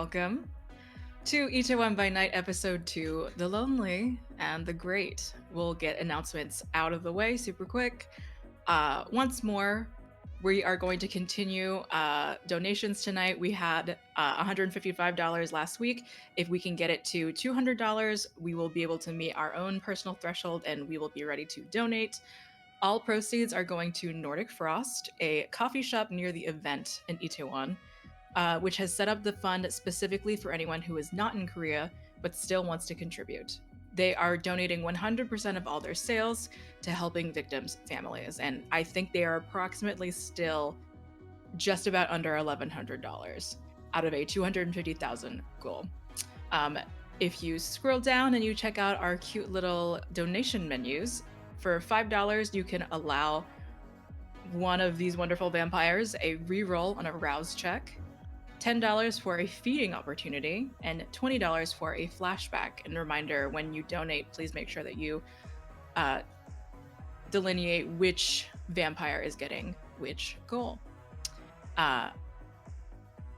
welcome to Itaewon by Night episode 2, The Lonely and the Great. We'll get announcements out of the way super quick. Once more, we are going to continue donations tonight. We had $155 last week. If we can get it to $200, we will be able to meet our own personal threshold and we will be ready to donate. All proceeds are going to Nordic Frost, a coffee shop near the event in Itaewon, which has set up the fund specifically for anyone who is not in Korea but still wants to contribute. They are donating 100% of all their sales to helping victims' families, and I think they are approximately still just about under $1,100 out of a $250,000 goal. If you scroll down and you check out our cute little donation menus, for $5 you can allow one of these wonderful vampires a reroll on a rouse check, $10 for a feeding opportunity, and $20 for a flashback. And reminder, when you donate, please make sure that you delineate which vampire is getting which goal.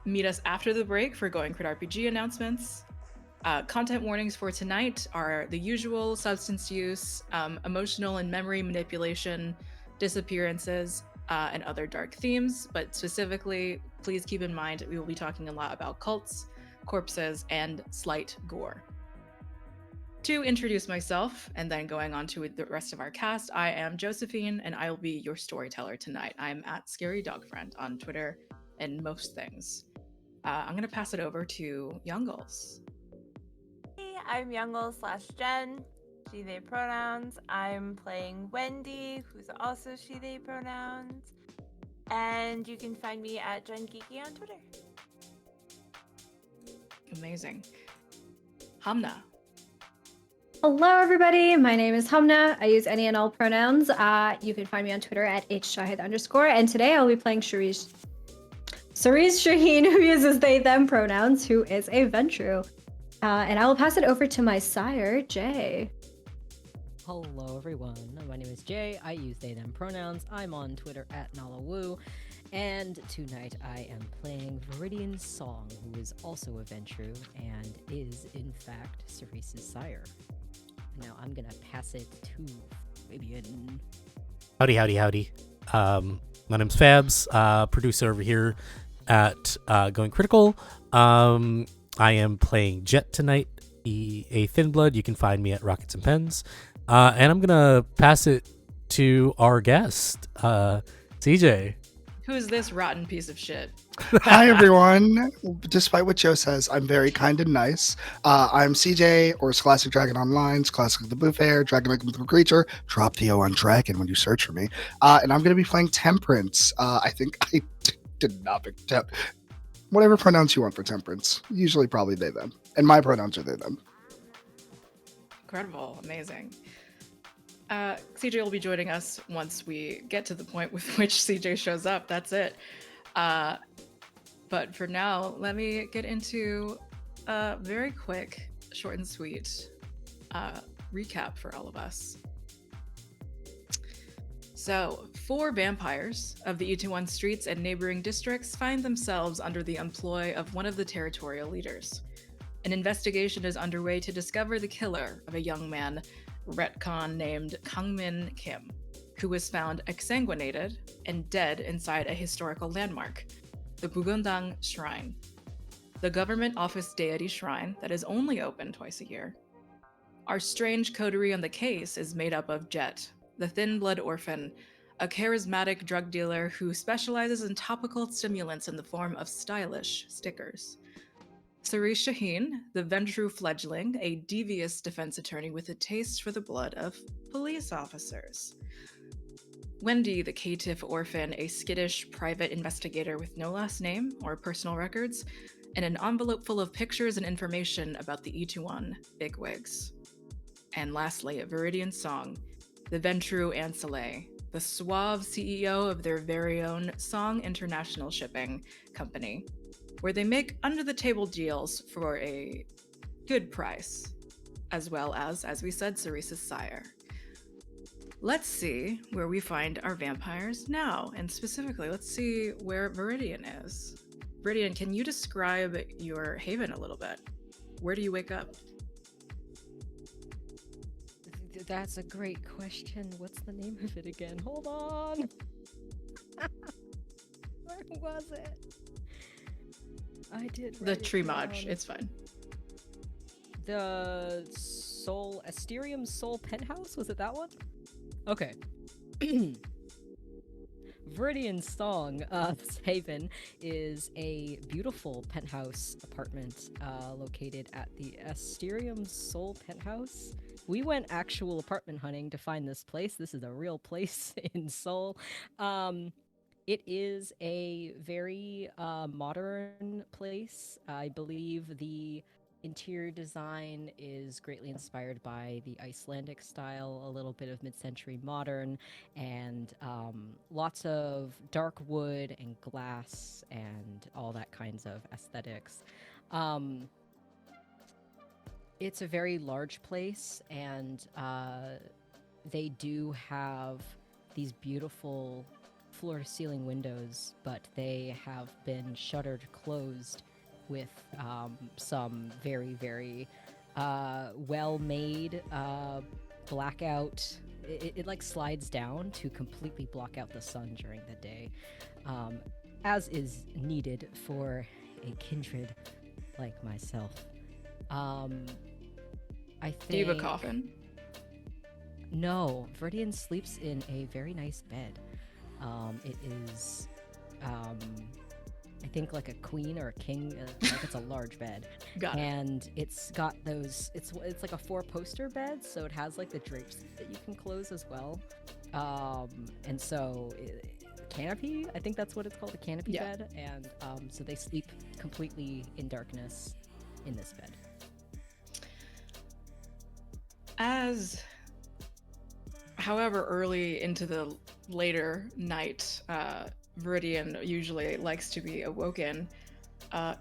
Meet us after the break for Going Crit RPG announcements. Content warnings for tonight are the usual: substance use, emotional and memory manipulation, disappearances, and other dark themes. But specifically, please keep in mind we will be talking a lot about cults, corpses, and slight gore. To introduce myself and then going on to the rest of our cast, I am Josephine and I will be your storyteller tonight. I'm at Scary Dog Friend on Twitter and most things. I'm going to pass it over to Youngles. Hey, I'm Youngle/Jen, she, they pronouns. I'm playing Wendy, who's also she, they pronouns. And you can find me at Jen Geeky on Twitter. Amazing. Hamna. Hello, everybody. My name is Hamna. I use any and all pronouns. You can find me on Twitter at @shahid_. And today I'll be playing Cerise Shaheen, who uses they, them pronouns, who is a Ventru. And I will pass it over to my sire, Jay. Hello, everyone. My name is Jay. I use they, them pronouns. I'm on Twitter at NalaWoo. And tonight I am playing Viridian Song, who is also a Ventru and is, in fact, Cerise's sire. Now I'm gonna pass it to Fabian. Howdy. My name's Fabs, producer over here at Going Critical. I am playing Jet tonight, a Thin Blood. You can find me at Rockets and Pens. And I'm gonna pass it to our guest, CJ. Who is this rotten piece of shit? Hi, everyone. Despite what Joe says, I'm very kind and nice. I'm CJ, or Scholastic Dragon Online, Scholastic the Buffet, Dragon like a mythical creature. Drop the O on Dragon when you search for me. And I'm going to be playing Temperance. I think I did not pick whatever pronouns you want for Temperance. Usually probably they, them. And my pronouns are they, them. Incredible. Amazing. CJ will be joining us once we get to the point with which CJ shows up. That's it. But for now, let me get into a very quick, short and sweet recap for all of us. So, 4 vampires of the Itaewon streets and neighboring districts find themselves under the employ of one of the territorial leaders. An investigation is underway to discover the killer of a young man, retcon named Kangmin Kim, who was found exsanguinated and dead inside a historical landmark, the Bugundang Shrine, the government office deity shrine that is only open twice a year. Our strange coterie on the case is made up of Jet, the thin blood orphan, a charismatic drug dealer who specializes in topical stimulants in the form of stylish stickers. Cerise Shaheen, the Ventru fledgling, a devious defense attorney with a taste for the blood of police officers. Wendy, the caitiff orphan, a skittish private investigator with no last name or personal records, and an envelope full of pictures and information about the Itaewon bigwigs. And lastly, Viridian Song, the Ventru Ancillay, the suave CEO of their very own Song International Shipping Company, where they make under-the-table deals for a good price, as well as we said, Cerise's sire. Let's see where we find our vampires now, and specifically, let's see where Viridian is. Viridian, can you describe your haven a little bit? Where do you wake up? That's a great question. What's the name of it again? Hold on. Where was it? I did. The write it tree modge. down. It's fine. The Asterium Soul Penthouse? Was it that one? Okay. Viridian Song, Haven, is a beautiful penthouse apartment located at the Asterium Soul Penthouse. We went actual apartment hunting to find this place. This is a real place in Seoul. It is a very modern place. I believe the interior design is greatly inspired by the Icelandic style, a little bit of mid-century modern, and lots of dark wood and glass and all that kinds of aesthetics. It's a very large place, and they do have these beautiful floor-to-ceiling windows, but they have been shuttered closed with some very, very well-made blackout. It like slides down to completely block out the sun during the day, as is needed for a kindred like myself. I think... Do you have a coffin? No, Viridian sleeps in a very nice bed. It is, I think like a queen or a king. Like it's a large bed, Got it. and it's got those. It's like a 4-poster bed, so it has like the drapes that you can close as well. And so canopy. I think that's what it's called, a canopy Yeah. bed. And so they sleep completely in darkness in this bed. However early into the later night, Viridian usually likes to be awoken.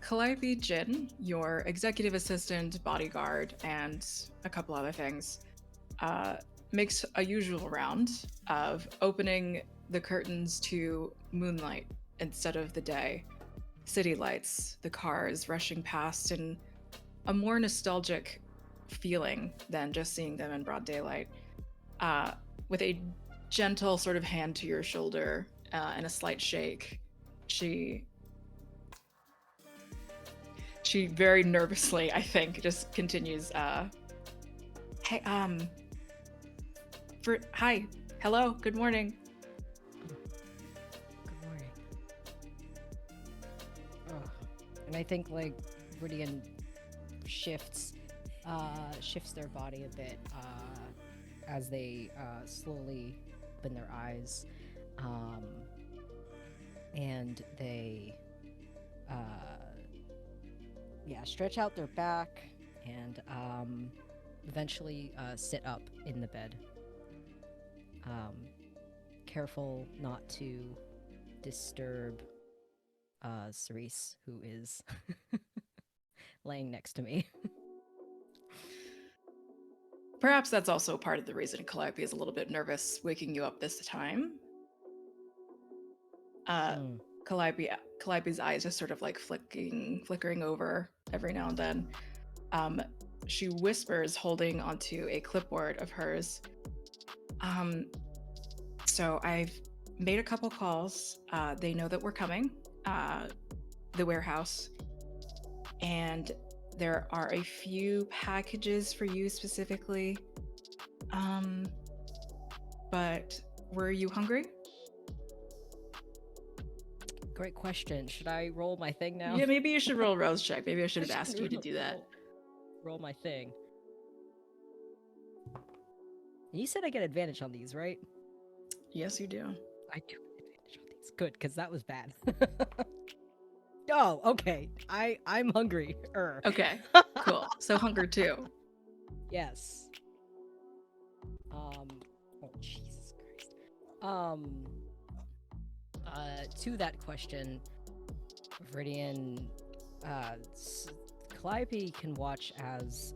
Calliope Jin, your executive assistant, bodyguard, and a couple other things, makes a usual round of opening the curtains to moonlight instead of the day. City lights, the cars rushing past, and a more nostalgic feeling than just seeing them in broad daylight. With a gentle sort of hand to your shoulder and a slight shake, she very nervously, I think, just continues, hey, hi, hello, good morning. Good morning. Ugh. And I think like Viridian shifts their body a bit as they slowly open their eyes, and they stretch out their back and eventually sit up in the bed, careful not to disturb Cerise, who is laying next to me. Perhaps that's also part of the reason Calliope is a little bit nervous waking you up this time. Calliope's eyes just sort of like flickering over every now and then. She whispers, holding onto a clipboard of hers. So I've made a couple calls. They know that we're coming, the warehouse, and there are a few packages for you specifically. But were you hungry? Great question. Should I roll my thing now? Yeah, maybe you should roll a rose check. Maybe I should have asked you to do that. Roll my thing. You said I get advantage on these, right? Yes, you do. I do get advantage on these. Good, because that was bad. Oh, okay. I'm hungry. Okay, cool. So hunger too. Yes. Oh Jesus Christ. To that question, Viridian, Calliope can watch as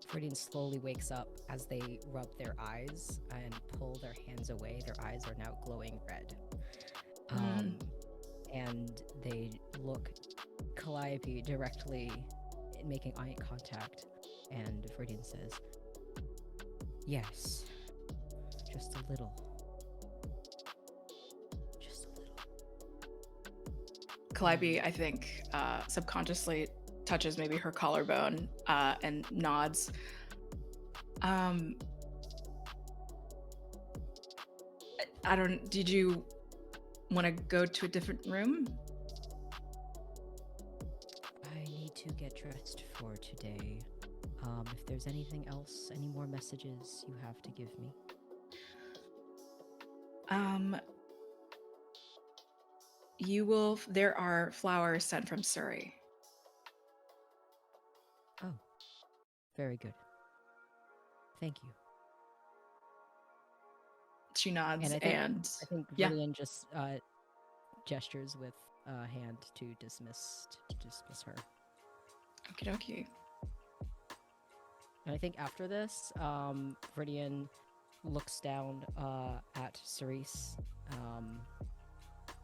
Viridian slowly wakes up as they rub their eyes and pull their hands away. Their eyes are now glowing red. and they look Calliope directly, making eye contact, and Viridian says, "Yes, just a little. Just a little." Calliope, I think, subconsciously touches maybe her collarbone and nods. I don't. Did you want to go to a different room? I need to get dressed for today. If there's anything else, any more messages you have to give me. You will. There are flowers sent from Surrey. Oh, very good. Thank you. She nods, And and I think yeah. Viridian just gestures with a hand to dismiss her. Okie dokie. And I think after this, Viridian looks down at Cerise,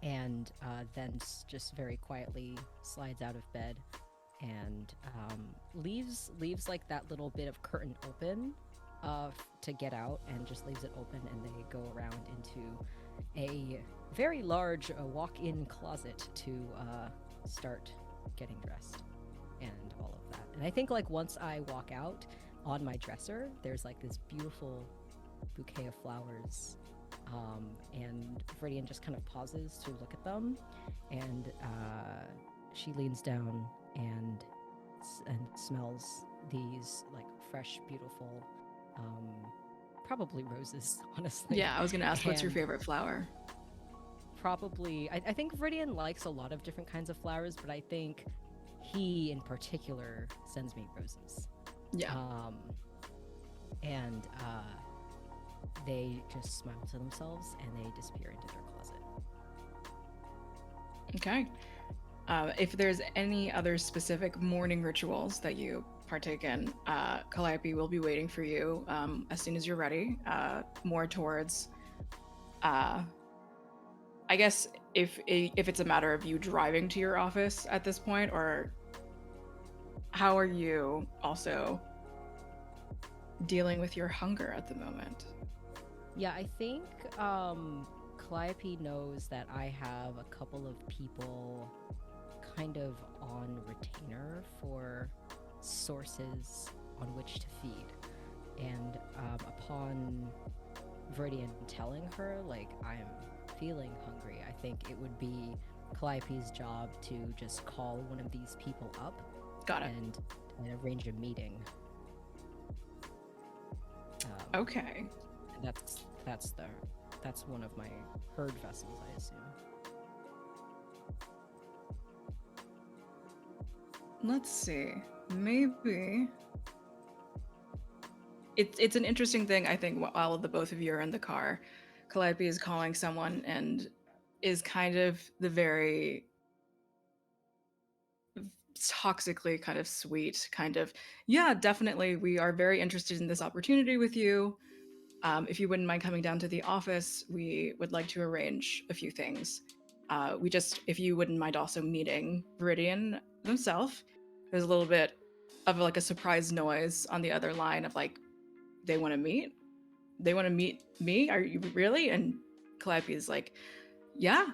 and then just very quietly slides out of bed and leaves like that little bit of curtain open to get out, and just leaves it open, and they go around into a very large walk-in closet to start getting dressed and all of that. And I think like once I walk out, on my dresser there's like this beautiful bouquet of flowers, and Viridian just kind of pauses to look at them, and she leans down and smells these like fresh, beautiful, probably roses, honestly. Yeah, I was gonna ask, what's your And favorite flower? probably, I think Viridian likes a lot of different kinds of flowers, but I think he in particular sends me roses. Yeah. And they just smile to themselves and they disappear into their closet. Okay. If there's any other specific morning rituals that you partake in, Calliope will be waiting for you as soon as you're ready. More towards, I guess, if it's a matter of you driving to your office at this point, or how are you also dealing with your hunger at the moment? Yeah, I think Calliope knows that I have a couple of people kind of on retainer for sources on which to feed. And upon Viridian telling her, like, I'm feeling hungry, I think it would be Calliope's job to just call one of these people up. Got it. And arrange a meeting. Okay. And that's one of my herd vessels, I assume. Let's see. Maybe it's an interesting thing. I think while the both of you are in the car, Calliope is calling someone and is kind of the very toxically kind of sweet kind of, yeah, definitely, we are very interested in this opportunity with you. If you wouldn't mind coming down to the office, we would like to arrange a few things. If you wouldn't mind also meeting Viridian themselves. There's a little bit of like a surprise noise on the other line of like, they want to meet me? Are you really? And Calliope is like, yeah.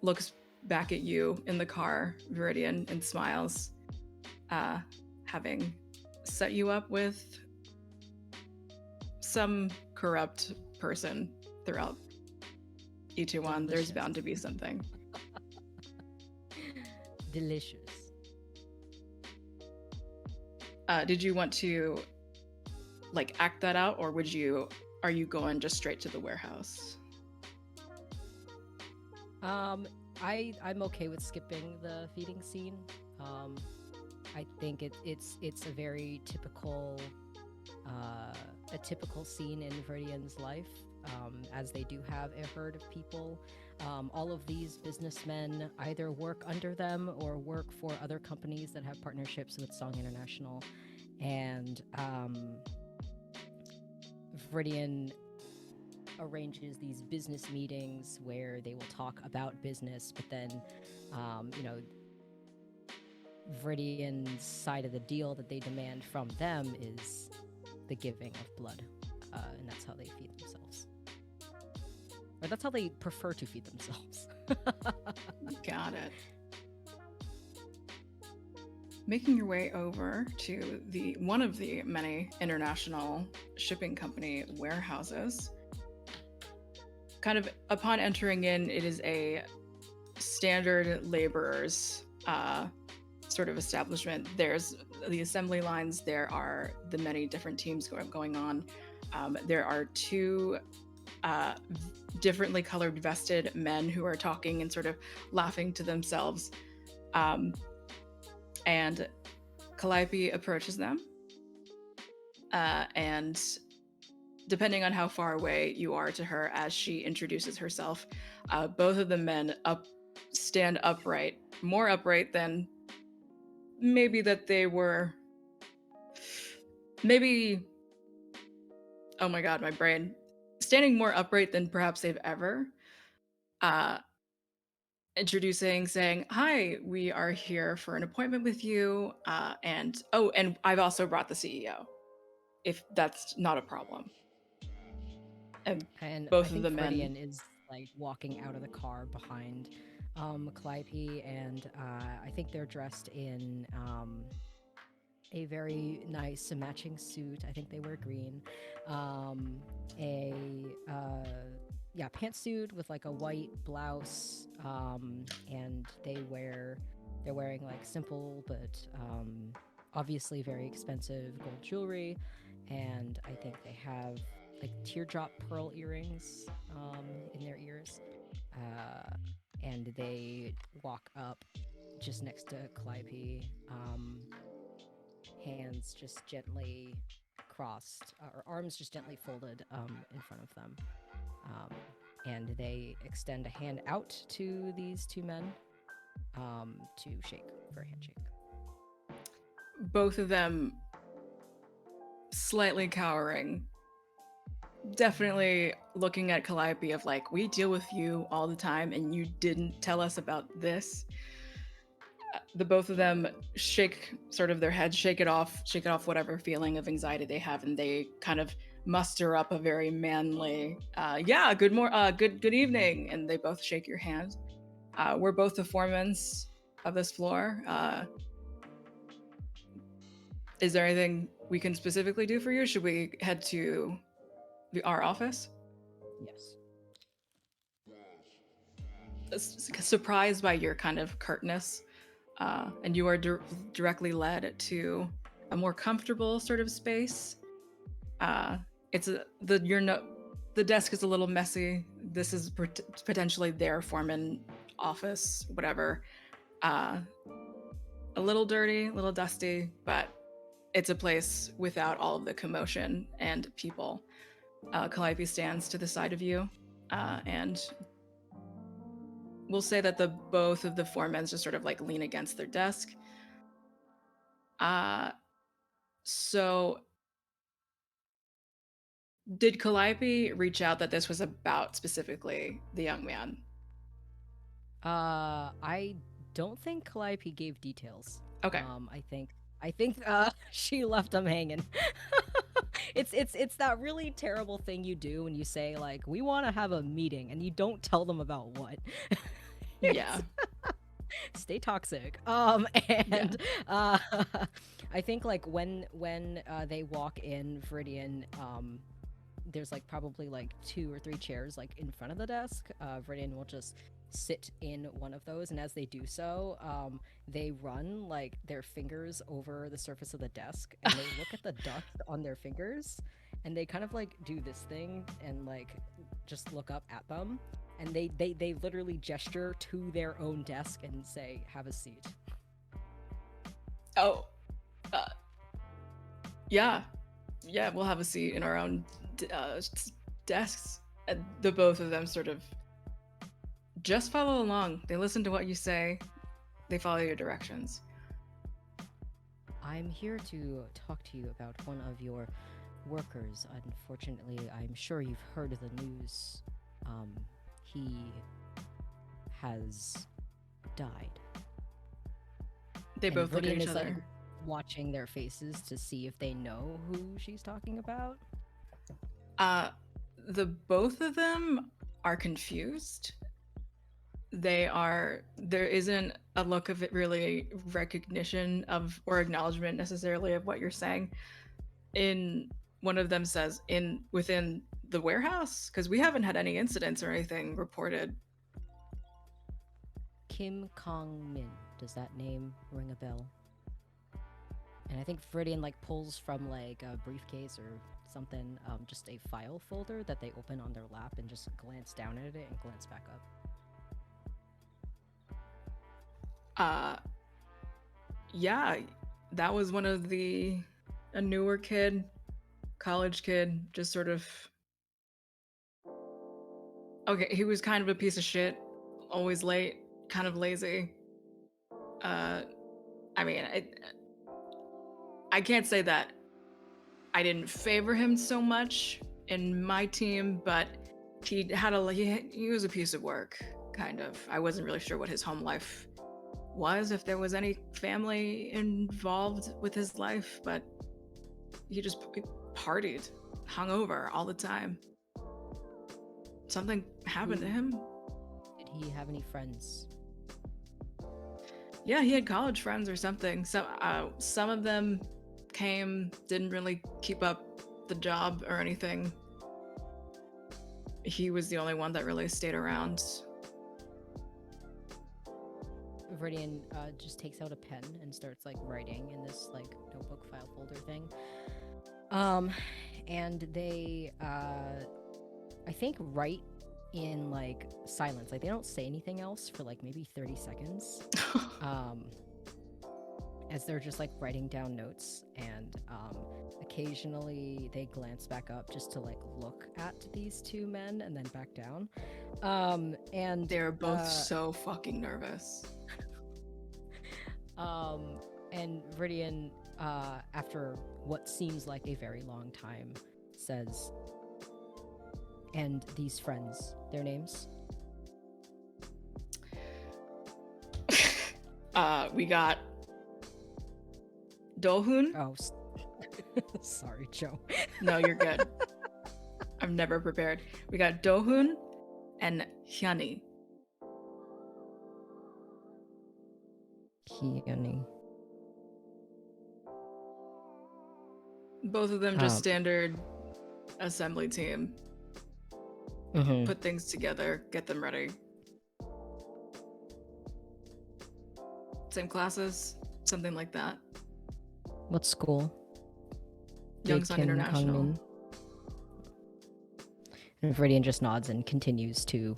Looks back at you in the car, Viridian, and smiles, having set you up with some corrupt person throughout Itaewon. There's bound to be something. Delicious. Did you want to like act that out, or are you going just straight to the warehouse? I'm okay with skipping the feeding scene. I think it's a very typical scene in Viridian's life, as they do have a herd of people. All of these businessmen either work under them or work for other companies that have partnerships with Song International, and Viridian arranges these business meetings where they will talk about business, but then, you know, Viridian's side of the deal that they demand from them is the giving of blood, and that's how they feed themselves. Or that's how they prefer to feed themselves. Got it. Making your way over to one of the many international shipping company warehouses. Kind of upon entering in, it is a standard laborers sort of establishment. There's the assembly lines. There are the many different teams going on. There are two differently colored vested men who are talking and sort of laughing to themselves. And Calliope approaches them. And depending on how far away you are to her as she introduces herself, both of the men stand upright, more upright than maybe that they were. Maybe, oh my god, my brain. Standing more upright than perhaps they've ever. Introducing, saying, "Hi, we are here for an appointment with you, and I've also brought the CEO, if that's not a problem." And And both I of think the men, Viridian is like walking out of the car behind Calliope, and I think they're dressed in a very nice matching suit. I think they wear green. Pantsuit with like a white blouse, and they're wearing like simple but obviously very expensive gold jewelry, and I think they have like teardrop pearl earrings in their ears, and they walk up just next to Calliope, hands just gently crossed, or arms just gently folded in front of them. And they extend a hand out to these two men to shake for a handshake. both of them slightly cowering, definitely looking at Calliope of like, we deal with you all the time and you didn't tell us about this. The both of them shake sort of their heads, shake it off whatever feeling of anxiety they have, and they kind of muster up a very manly, good evening, and they both shake your hand. We're both the foremans of this floor. Is there anything we can specifically do for you? Should we head to our office? Yes. Surprised by your kind of curtness, and you are directly led to a more comfortable sort of space. The desk is a little messy. This is potentially their foreman office, whatever. A little dirty, a little dusty, but it's a place without all of the commotion and people. Calliope stands to the side of you, and we'll say that both of the foremen just sort of like lean against their desk. So did Calliope reach out that this was about specifically the young man? I don't think Calliope gave details. Okay. I think she left them hanging. It's that really terrible thing you do when you say like, we want to have a meeting, and you don't tell them about what. Yeah. Stay toxic. I think like when they walk in, Viridian, there's like probably like 2 or 3 chairs like in front of the desk. Viridian will just sit in one of those, and as they do so, they run like their fingers over the surface of the desk, and they look at the dust on their fingers, and they kind of like do this thing and like just look up at them, and they literally gesture to their own desk and say, "Have a seat." Oh, yeah, we'll have a seat in our own desks. And the both of them sort of just follow along. They listen to what you say. They follow your directions. I'm here to talk to you about one of your workers. Unfortunately, I'm sure you've heard of the news. He has died. They And both look at Viridian each is, like, other. watching their faces to see if they know who she's talking about. The both of them are confused. There isn't a look of it really recognition of or acknowledgement necessarily of what you're saying. One of them says within the warehouse, because we haven't had any incidents or anything reported. Kim Kong Min. Does that name ring a bell? And I think Viridian like pulls from like a briefcase or something, just a file folder that they open on their lap and just glance down at it and glance back up. Yeah, that was one of a newer kid, college kid, just sort of. Okay, he was kind of a piece of shit, always late, kind of lazy. I mean, I can't say that I didn't favor him so much in my team, but he was a piece of work, kind of. I wasn't really sure what his home life was, if there was any family involved with his life, but he just partied, hungover all the time. Something happened to him. Did he have any friends? Yeah, he had college friends or something. Some of them came, didn't really keep up the job or anything. He was the only one that really stayed around. Viridian just takes out a pen and starts like writing in this like notebook file folder thing. And they I think write in like silence. Like they don't say anything else for like maybe 30 seconds. As they're just like writing down notes, and occasionally they glance back up just to like look at these two men and then back down. And they're both so fucking nervous. And Viridian, after what seems like a very long time, says, "And these friends, their names?" We got Dohun. Oh, sorry, Joe. No, you're good. I'm never prepared. We got Dohun and Hyuni. Hyuni. Both of them just standard assembly team. Mm-hmm. Put things together, get them ready. Same classes, something like that. What school? Youngsun International. And Viridian just nods and continues to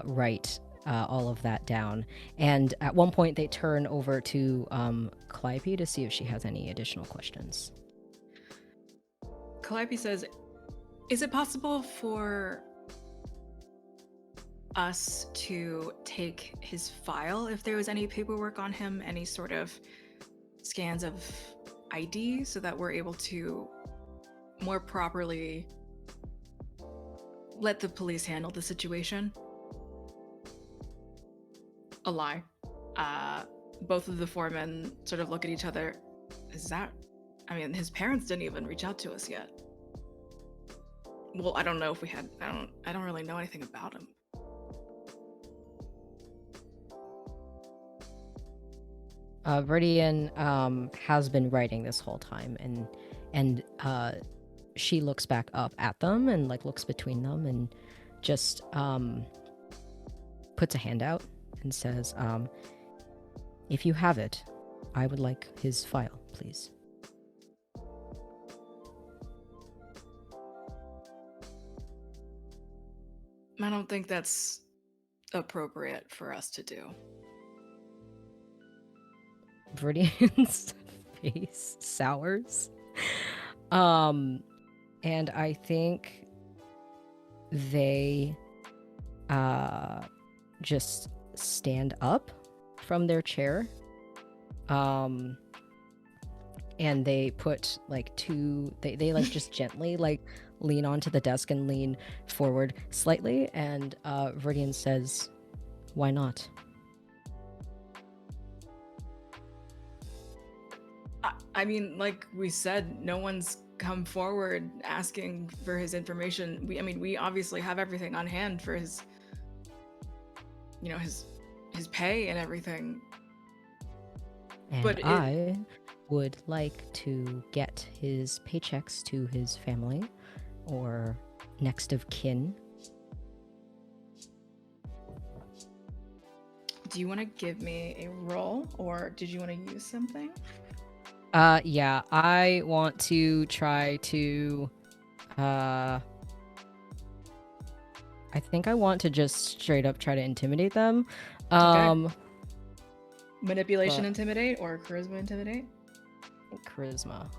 write all of that down. And at one point, they turn over to Calliope to see if she has any additional questions. Calliope says, "Is it possible for us to take his file if there was any paperwork on him, any sort of scans of ID, so that we're able to more properly let the police handle the situation?" A lie. Both of the foremen sort of look at each other. I mean, his parents didn't even reach out to us yet. Well, I don't know if we had. I don't really know anything about him. Viridian has been writing this whole time, and she looks back up at them and like looks between them and just puts a hand out and says, "If you have it, I would like his file, please." I don't think that's appropriate for us to do. Viridian's face sours. And I think they just stand up from their chair. and they put like they like just gently like lean onto the desk and lean forward slightly, and Viridian says, "Why not?" I mean, like we said, no one's come forward asking for his information. We obviously have everything on hand for his, his pay and everything. And But I would like to get his paychecks to his family or next of kin. Do you want to give me a roll, or did you want to use something? Yeah, I want to try to, I think I want to just straight up try to intimidate them. Manipulation but- intimidate or charisma intimidate? Charisma.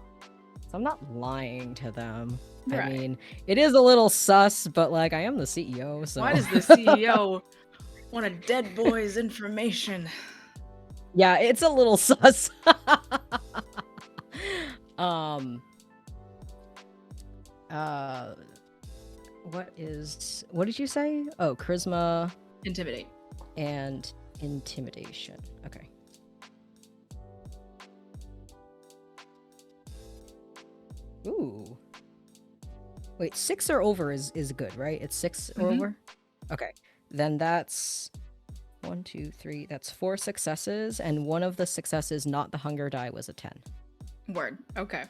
So I'm not lying to them. Right. I mean, it is a little sus, but like I am the CEO, so Why does the CEO want a dead boy's information? yeah, it's a little sus. What did you say? Oh, charisma Intimidate. and intimidation. Okay. Ooh. Wait, 6 or over is good, right? It's 6 or Mhm. over? Okay. Then that's 1, 2, 3. That's 4 successes, and one of the successes, not the hunger die, was a 10. Word. Okay.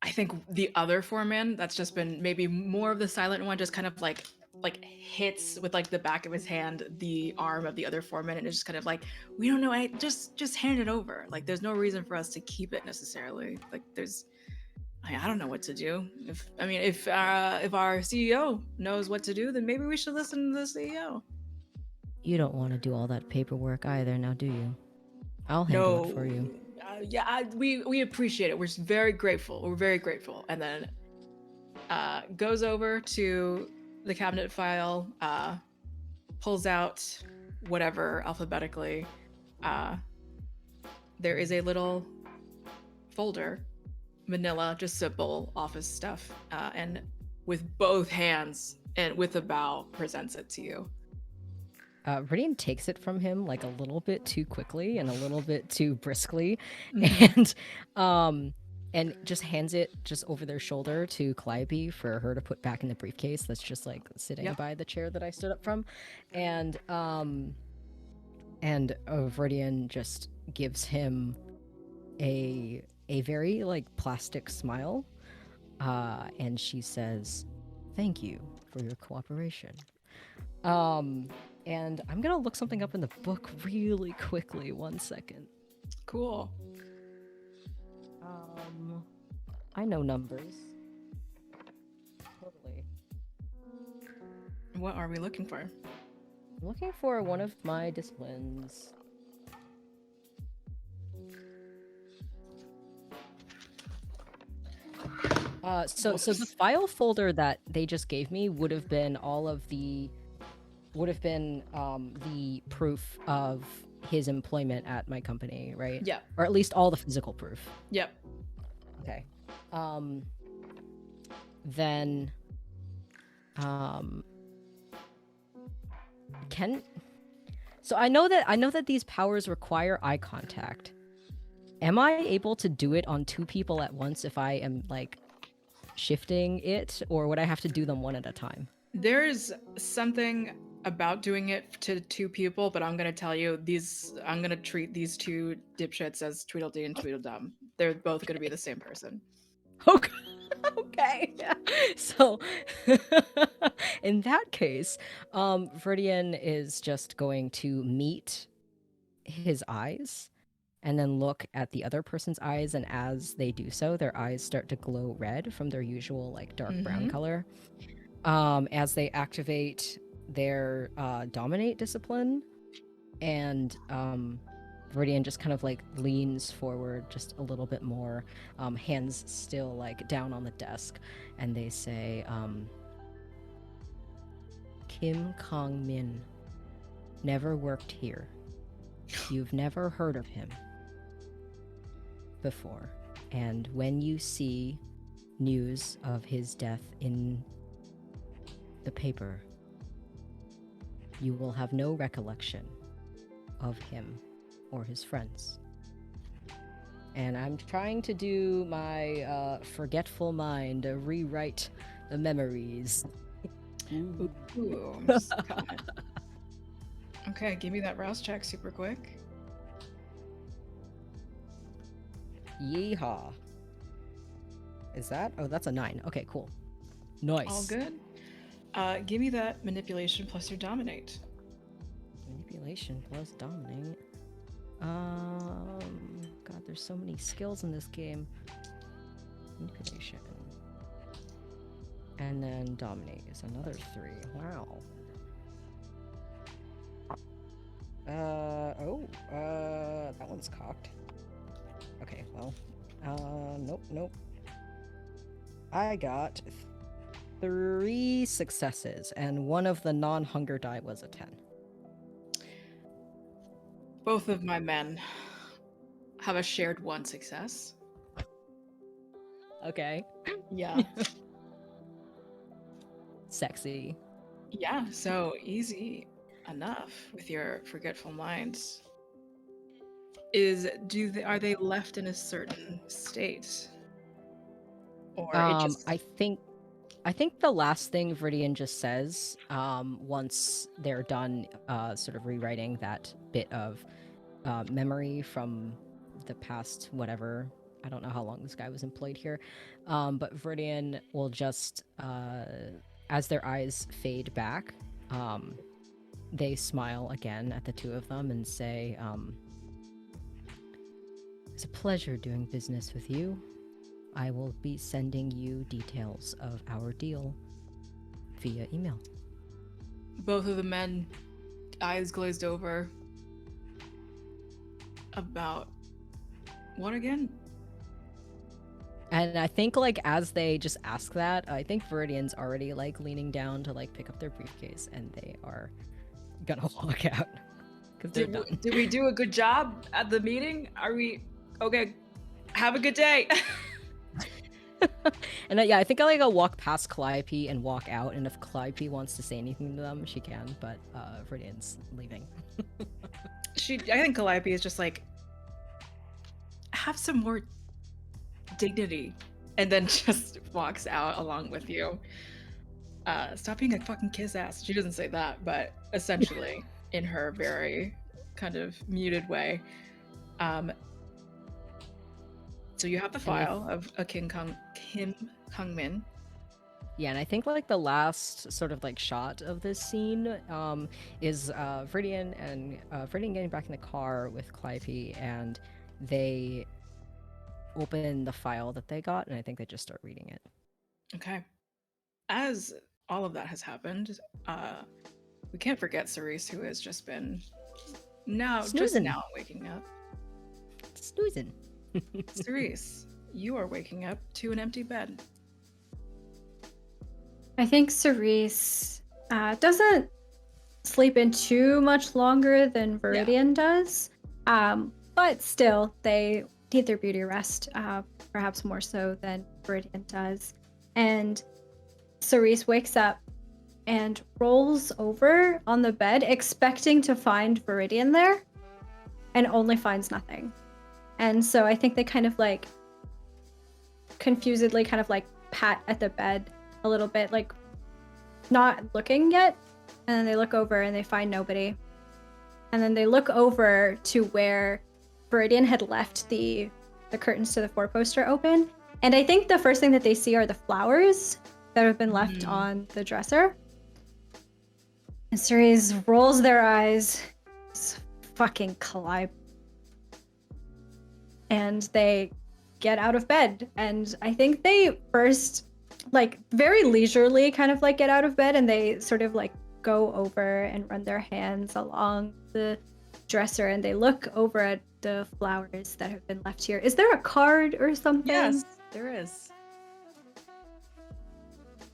I think the other 4-man that's just been maybe more of the silent one, just kind of like hits with like the back of his hand the arm of the other 4-man, and it's just kind of like, we don't know, just hand it over. Like there's no reason for us to keep it necessarily. Like I don't know what to do. If our CEO knows what to do, then maybe we should listen to the CEO. You don't want to do all that paperwork either, now do you? I'll handle it for you. We appreciate it. We're very grateful. We're very grateful. And then goes over to the cabinet file, pulls out whatever alphabetically. There is a little folder, manila, just simple office stuff, and with both hands and with a bow presents it to you. Viridian takes it from him like a little bit too quickly and a little bit too briskly, Mhm. and just hands it just over their shoulder to Calliope for her to put back in the briefcase that's just like sitting Yep. by the chair that I stood up from, and Viridian just gives him a very like plastic smile, and she says, "Thank you for your cooperation." And I'm gonna look something up in the book really quickly. 1 second. Cool. I know numbers. Totally. What are we looking for? I'm looking for one of my disciplines. So the file folder that they just gave me would have been the proof of his employment at my company, right? Yeah. Or at least all the physical proof. Yep. Okay. Then so I know that these powers require eye contact. Am I able to do it on 2 people at once if I am like shifting it, or would I have to do them one at a time? There's something about doing it to 2 people, but I'm gonna tell you I'm gonna treat these 2 dipshits as Tweedledee and Tweedledum. They're both gonna be the same person. Okay. Okay. So in that case, Viridian is just going to meet his eyes and then look at the other person's eyes, and as they do so, their eyes start to glow red from their usual like dark brown Mhm. color. As they activate their dominate discipline, and Viridian just kind of like leans forward just a little bit more, hands still like down on the desk, and they say, Kim Kong Min never worked here. You've never heard of him. before. And when you see news of his death in the paper, you will have no recollection of him or his friends. And I'm trying to do my forgetful mind, rewrite the memories. Ooh, I'm just coming. Okay, give me that rouse check super quick. Yeehaw. Is that? Oh, that's a 9. Okay, cool. Nice. All good. Give me that manipulation plus your dominate. Manipulation plus dominate. God, there's so many skills in this game. Manipulation. And then dominate is another 3. Wow. That one's cocked. Okay, well. Nope. I got 3 successes, and one of the non-hunger die was a 10. Both of my men have a shared 1 success. Okay. Yeah. Sexy. Yeah, so easy enough with your forgetful minds. Are they left in a certain state? Or it just I think the last thing Viridian just says, once they're done sort of rewriting that bit of memory from the past, whatever. I don't know how long this guy was employed here. But Viridian will just, as their eyes fade back, they smile again at the two of them and say, it's a pleasure doing business with you. I will be sending you details of our deal via email. both of the men, eyes glazed over. About what again? And I think, like, as they just ask that, I think Viridian's already, like, leaning down to, like, pick up their briefcase, and they are gonna walk out. Because they're done. Did we do a good job at the meeting? Are we okay? Have a good day. And yeah, I think I'll walk past Calliope and walk out, and if Calliope wants to say anything to them, she can, but Viridian's leaving. I think Calliope is just like, have some more dignity, and then just walks out along with you. Stop being a fucking kiss ass. She doesn't say that, but essentially in her very kind of muted way. So you have the file of a Kim Kung Min. Yeah, and I think like the last sort of like shot of this scene is Viridian getting back in the car with Calliope, and they open the file that they got, and I think they just start reading it. Okay. As all of that has happened, we can't forget Cerise, who has just been just Snoozing. now waking up. Snoozing. Cerise, you are waking up to an empty bed. I think Cerise doesn't sleep in too much longer than Viridian does, but still, they need their beauty rest, perhaps more so than Viridian does. And Cerise wakes up and rolls over on the bed, expecting to find Viridian there, and only finds nothing. And so I think they kind of like confusedly kind of like pat at the bed a little bit, like not looking yet. And then they look over and they find nobody. And then they look over to where Viridian had left the curtains to the 4-poster open. And I think the first thing that they see are the flowers that have been left on the dresser. And Cerise rolls their eyes. It's fucking Calliope. And they get out of bed. And I think they first, like, very leisurely kind of like get out of bed, and they sort of like go over and run their hands along the dresser, and they look over at the flowers that have been left here. Is there a card or something? Yes, there is.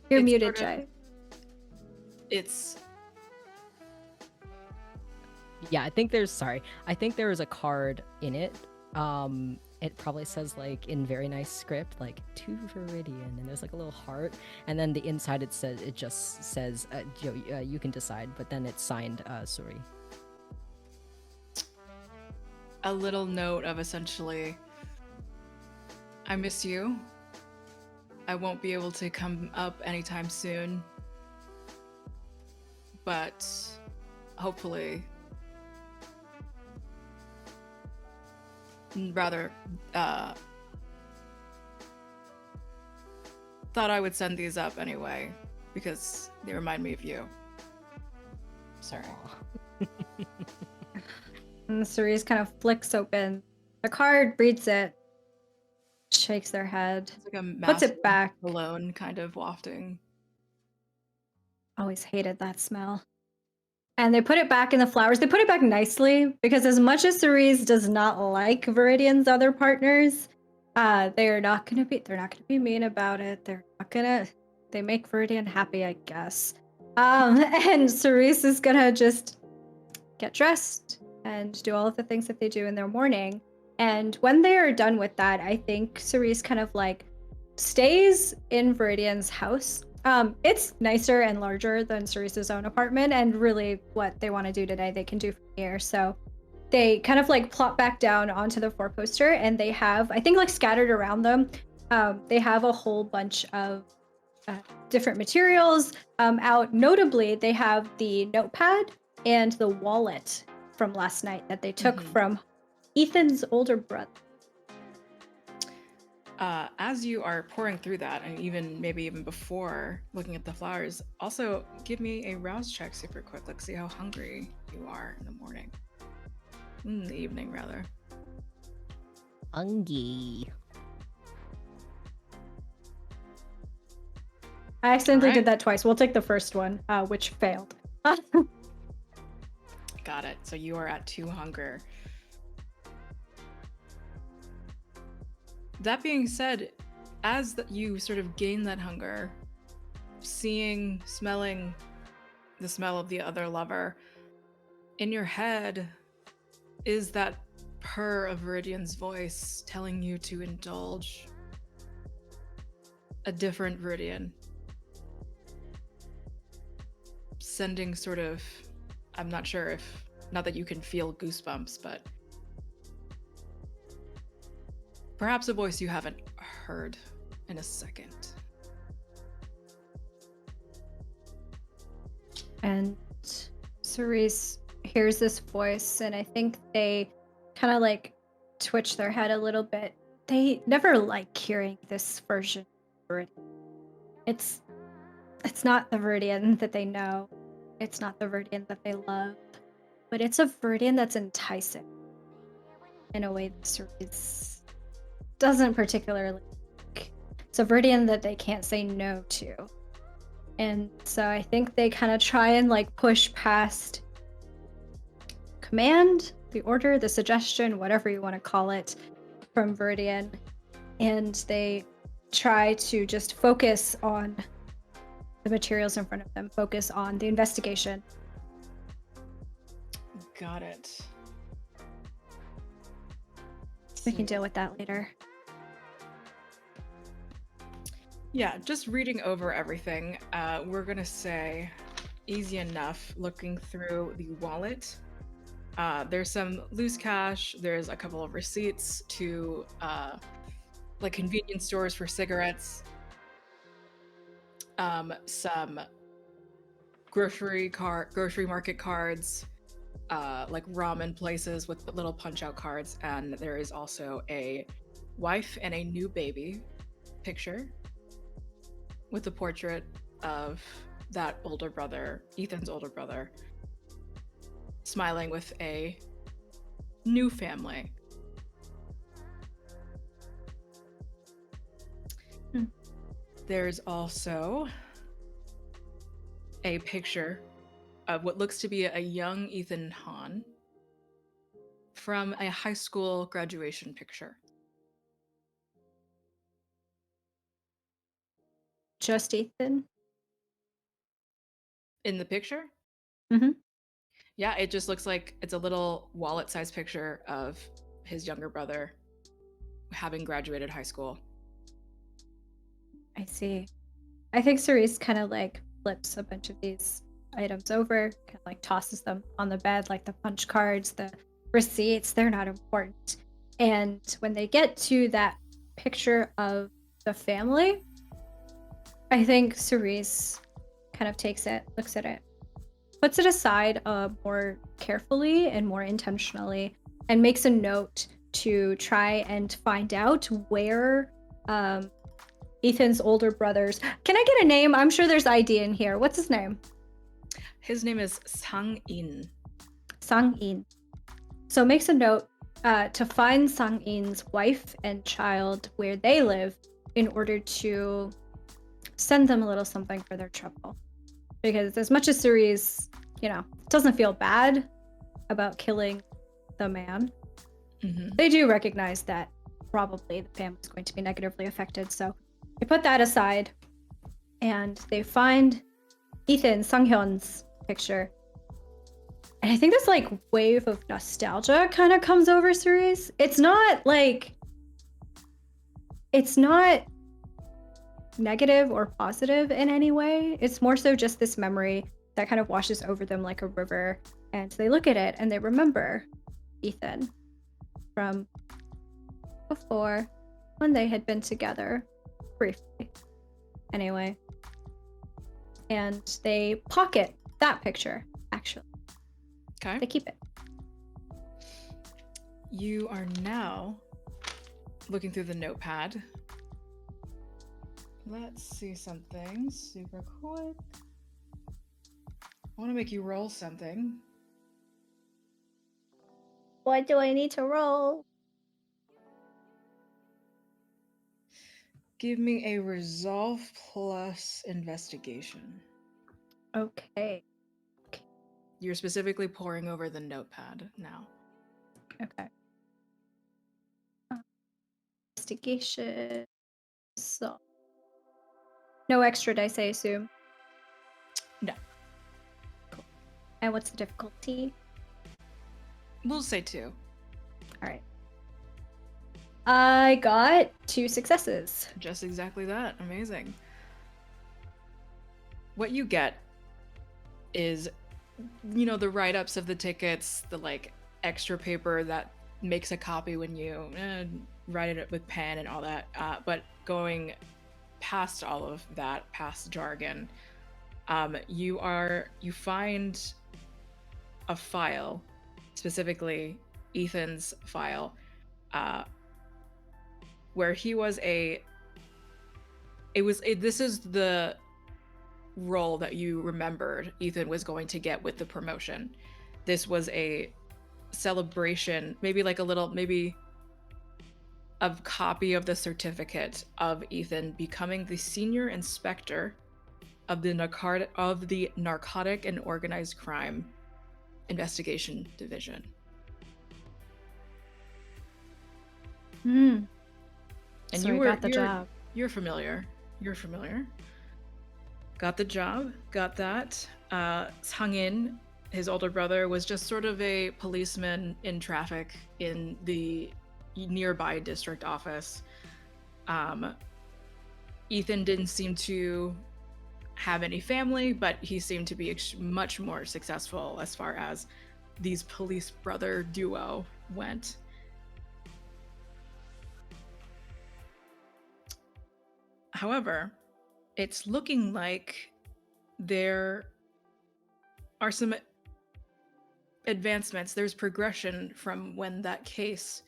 You're It's muted, sort of- Jay. It's Yeah, I think there is a card in it. it probably says like in very nice script, like to Viridian, and there's like a little heart, and then the inside it just says you can decide, but then it's signed Suri. A little note of essentially, I miss you. I won't be able to come up anytime soon, but hopefully, rather, thought I would send these up anyway because they remind me of you. Sorry. And Cerise kind of flicks open the card, reads it, shakes their head, It's like a puts massive it back. cologne kind of wafting. Always hated that smell. And they put it back in the flowers. They put it back nicely because as much as Cerise does not like Viridian's other partners, they're not gonna be mean about it. They make Viridian happy, I guess. And Cerise is gonna just get dressed and do all of the things that they do in their morning. And when they are done with that, I think Cerise kind of like stays in Viridian's house. It's nicer and larger than Cerise's own apartment, and really what they want to do today, they can do from here. So they kind of like plop back down onto the four poster, and they have, I think, like scattered around them, they have a whole bunch of different materials out. Notably, they have the notepad and the wallet from last night that they took from Ethan's older brother. As you are pouring through that, and maybe even before looking at the flowers, also give me a rouse check super quick. Let's see how hungry you are in the morning. In the evening, rather. Hungry. I accidentally Alright. did that twice. We'll take the first one, which failed. Got it. So you are at 2 hunger. That being said, as you sort of gain that hunger, smelling the smell of the other lover, in your head is that purr of Viridian's voice telling you to indulge a different Viridian. Sending sort of, I'm not sure if, not that you can feel goosebumps, but perhaps a voice you haven't heard in a second. And Cerise hears this voice, and I think they kind of like twitch their head a little bit. They never like hearing this version of Viridian. It's not the Viridian that they know. It's not the Viridian that they love. But it's a Viridian that's enticing in a way that Cerise doesn't particularly like. It's a Viridian that they can't say no to. And so I think they kind of try and like push past command, the order, the suggestion, whatever you want to call it, from Viridian. And they try to just focus on the materials in front of them, focus on the investigation. Got it. We can deal with that later. Yeah, just reading over everything, we're gonna say easy enough looking through the wallet. There's some loose cash, there's a couple of receipts to like convenience stores for cigarettes, some grocery market cards, like ramen places with little punch out cards, and there is also a wife and a new baby picture with a portrait of that older brother, Ethan's older brother, smiling with a new family. There's also a picture of what looks to be a young Ethan Hahn from a high school graduation picture. Just Ethan? In the picture? Mm-hmm. Yeah, it just looks like it's a little wallet-sized picture of his younger brother having graduated high school. I see. I think Cerise kind of like flips a bunch of these items over, kind of like tosses them on the bed, like the punch cards, the receipts. They're not important. And when they get to that picture of the family, I think Cerise kind of takes it, looks at it, puts it aside more carefully and more intentionally, and makes a note to try and find out where Ethan's older brothers. Can I get a name? I'm sure there's ID in here. What's his name? His name is Sang-in. Sang-in. So makes a note to find Sang-in's wife and child where they live in order to send them a little something for their trouble. Because as much as Cerise, doesn't feel bad about killing the man, they do recognize that probably the family's going to be negatively affected. So they put that aside and they find Ethan Sang-hyun's picture. And I think this like wave of nostalgia kind of comes over Cerise. It's not negative or positive in any way. It's more so just this memory that kind of washes over them like a river. And they look at it and they remember Ethan from before when they had been together briefly. Anyway. And they pocket that picture, actually. Okay. They keep it. You are now looking through the notepad. Let's see something super quick. I want to make you roll something. What do I need to roll? Give me a resolve plus investigation. Okay. You're specifically poring over the notepad now. Okay. Investigation. So. No extra dice, I assume. No. Cool. And what's the difficulty? We'll say 2. All right. I got 2 successes. Just exactly that. Amazing. What you get is, the write-ups of the tickets, the like extra paper that makes a copy when you write it with pen and all that. But going past all of that, past jargon, you find a file, specifically Ethan's file, where he was this is the role that you remembered Ethan was going to get with the promotion. This was a celebration, maybe like a copy of the certificate of Ethan becoming the senior inspector of the narcotic and organized crime investigation division. And so you got the job. You're familiar. Got the job. Got that. Sang-in, his older brother, was just sort of a policeman in traffic in the nearby district office. Ethan didn't seem to have any family, but he seemed to be much more successful as far as these police brother duo went. However, it's looking like there are some advancements. There's progression from when that case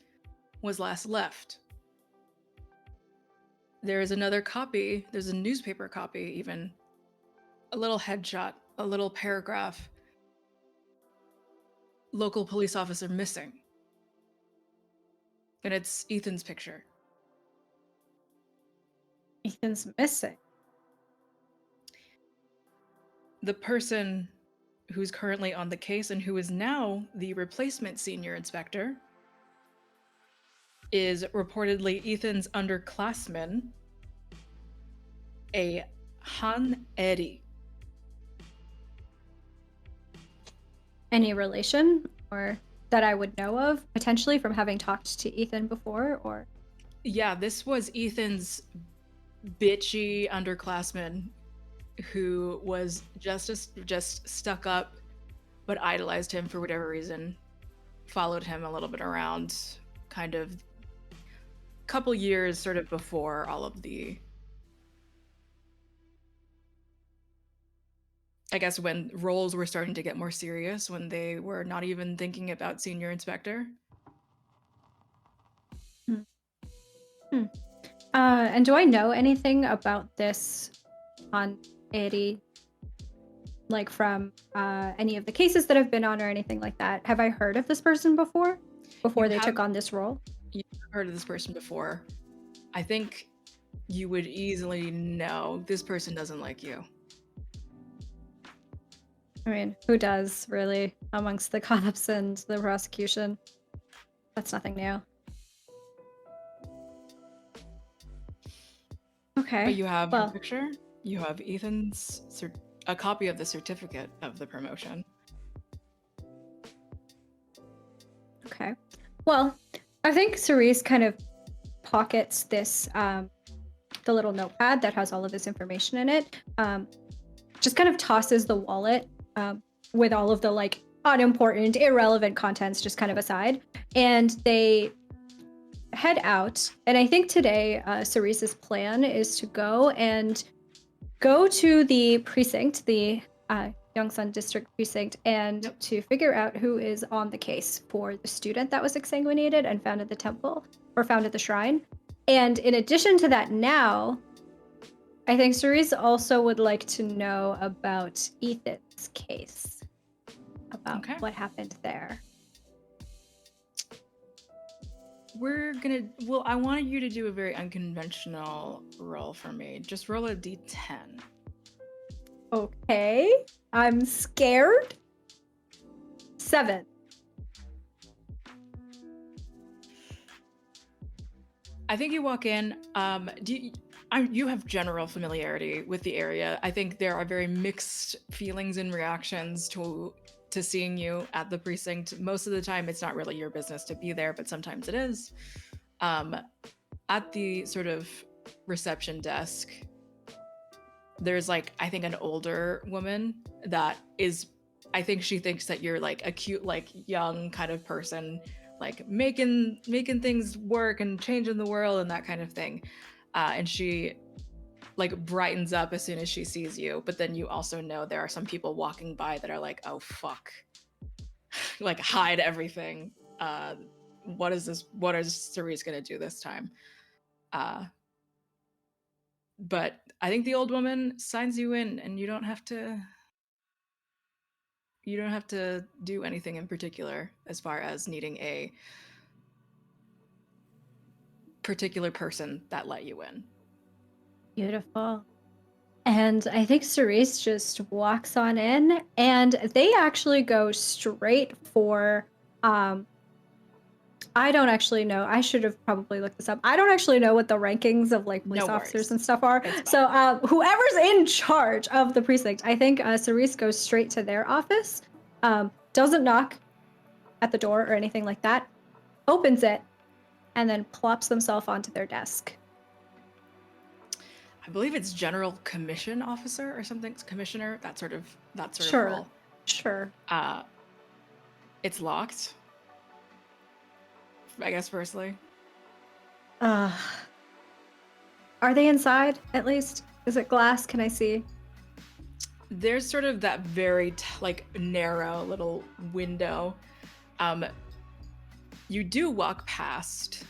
was last left. There is another copy. There's a newspaper copy, even. A little headshot, a little paragraph. Local police officer missing. And it's Ethan's picture. Ethan's missing. The person who's currently on the case and who is now the replacement senior inspector is reportedly Ethan's underclassman, a Han Eri. Any relation or that I would know of, potentially from having talked to Ethan before, or? Yeah, this was Ethan's bitchy underclassman who was just stuck up, but idolized him for whatever reason. Followed him a little bit around, kind of couple years sort of before all of the, I guess, when roles were starting to get more serious, when they were not even thinking about senior inspector. And do I know anything about this on Eri, like from any of the cases that I've been on or anything like that? Have I heard of this person before You they have- took on this role? You've heard of this person before. I think you would easily know this person doesn't like you. I mean, who does really amongst the cops and the prosecution? That's nothing new. Okay. But you have well, a picture. You have Ethan's a copy of the certificate of the promotion. Okay. Well, I think Cerise kind of pockets this, the little notepad that has all of this information in it. Just kind of tosses the wallet with all of the like unimportant, irrelevant contents just kind of aside. And they head out. And I think today, Cerise's plan is to go to the precinct, the Yongsan District Precinct, and to figure out who is on the case for the student that was exsanguinated and found at the temple, or found at the shrine. And in addition to that now, I think Cerise also would like to know about Ethan's case, about what happened there. I wanted you to do a very unconventional roll for me. Just roll a d10. Okay. I'm scared. 7. I think you walk in. You have general familiarity with the area. I think there are very mixed feelings and reactions to seeing you at the precinct. Most of the time, it's not really your business to be there, but sometimes it is. At the sort of reception desk, there's like, I think, an older woman that is, I think she thinks that you're like a cute, like young kind of person, like making things work and changing the world and that kind of thing. And she like brightens up as soon as she sees you. But then you also know there are some people walking by that are like, oh fuck, like hide everything. What is this? What is Cerise gonna do this time? But I think the old woman signs you in, and you don't have to do anything in particular as far as needing a particular person that let you in. Beautiful. And I think Cerise just walks on in, and they actually go straight for I don't actually know. I should have probably looked this up. I don't actually know what the rankings of like police officers and stuff are. So whoever's in charge of the precinct, I think Cerise goes straight to their office, doesn't knock at the door or anything like that, opens it, and then plops themselves onto their desk. I believe it's General Commission Officer or something, Commissioner, that sort of role. Sure. It's locked, I guess, firstly. Are they inside, at least? Is it glass? Can I see? There's sort of that very like narrow little window. You do walk past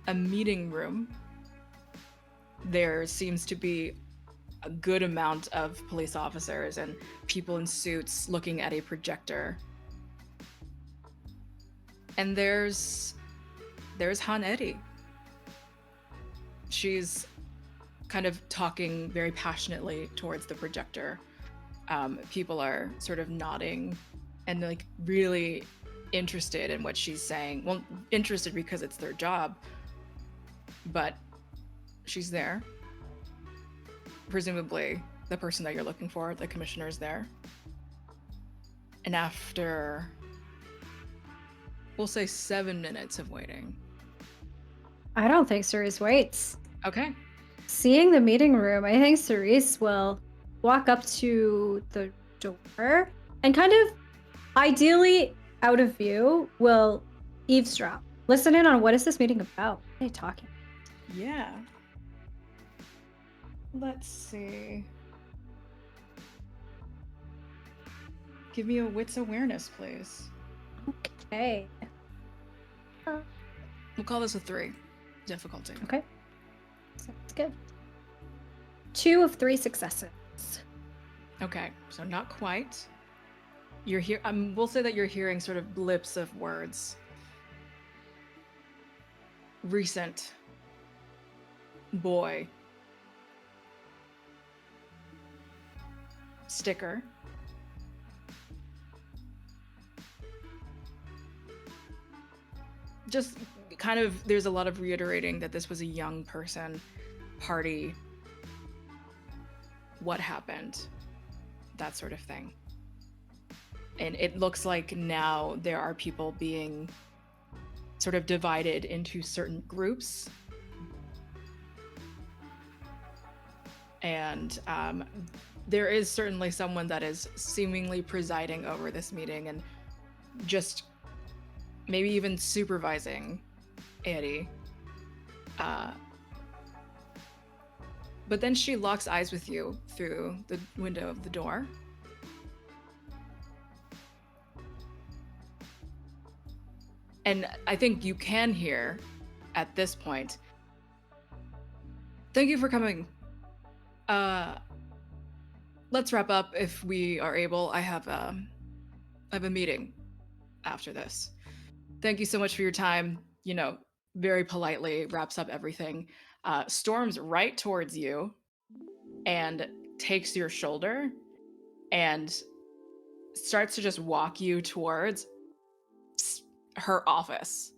a meeting room. There seems to be a good amount of police officers and people in suits looking at a projector. And there's Haneri. She's kind of talking very passionately towards the projector. People are sort of nodding and like really interested in what she's saying. Well, interested because it's their job, but she's there. Presumably the person that you're looking for, the commissioner's there. And after, we'll say 7 minutes of waiting, I don't think Cerise waits. Okay. Seeing the meeting room, I think Cerise will walk up to the door and kind of, ideally out of view, will eavesdrop. Listen in on what is this meeting about? What are they talking? Yeah. Let's see. Give me a wits awareness, please. Okay. We'll call this a 3 difficulty. Okay. Sounds good. 2 of 3 successes. Okay, so not quite. You're here. We'll say that you're hearing sort of blips of words. Recent. Boy. Sticker. Just kind of, there's a lot of reiterating that this was a young person, party, what happened, that sort of thing. And it looks like now there are people being sort of divided into certain groups. And there is certainly someone that is seemingly presiding over this meeting and just maybe even supervising Eddie. But then she locks eyes with you through the window of the door. And I think you can hear at this point, thank you for coming. Let's wrap up if we are able. I have a meeting after this. Thank you so much for your time. You know, very politely wraps up everything. Storms right towards you and takes your shoulder and starts to just walk you towards her office.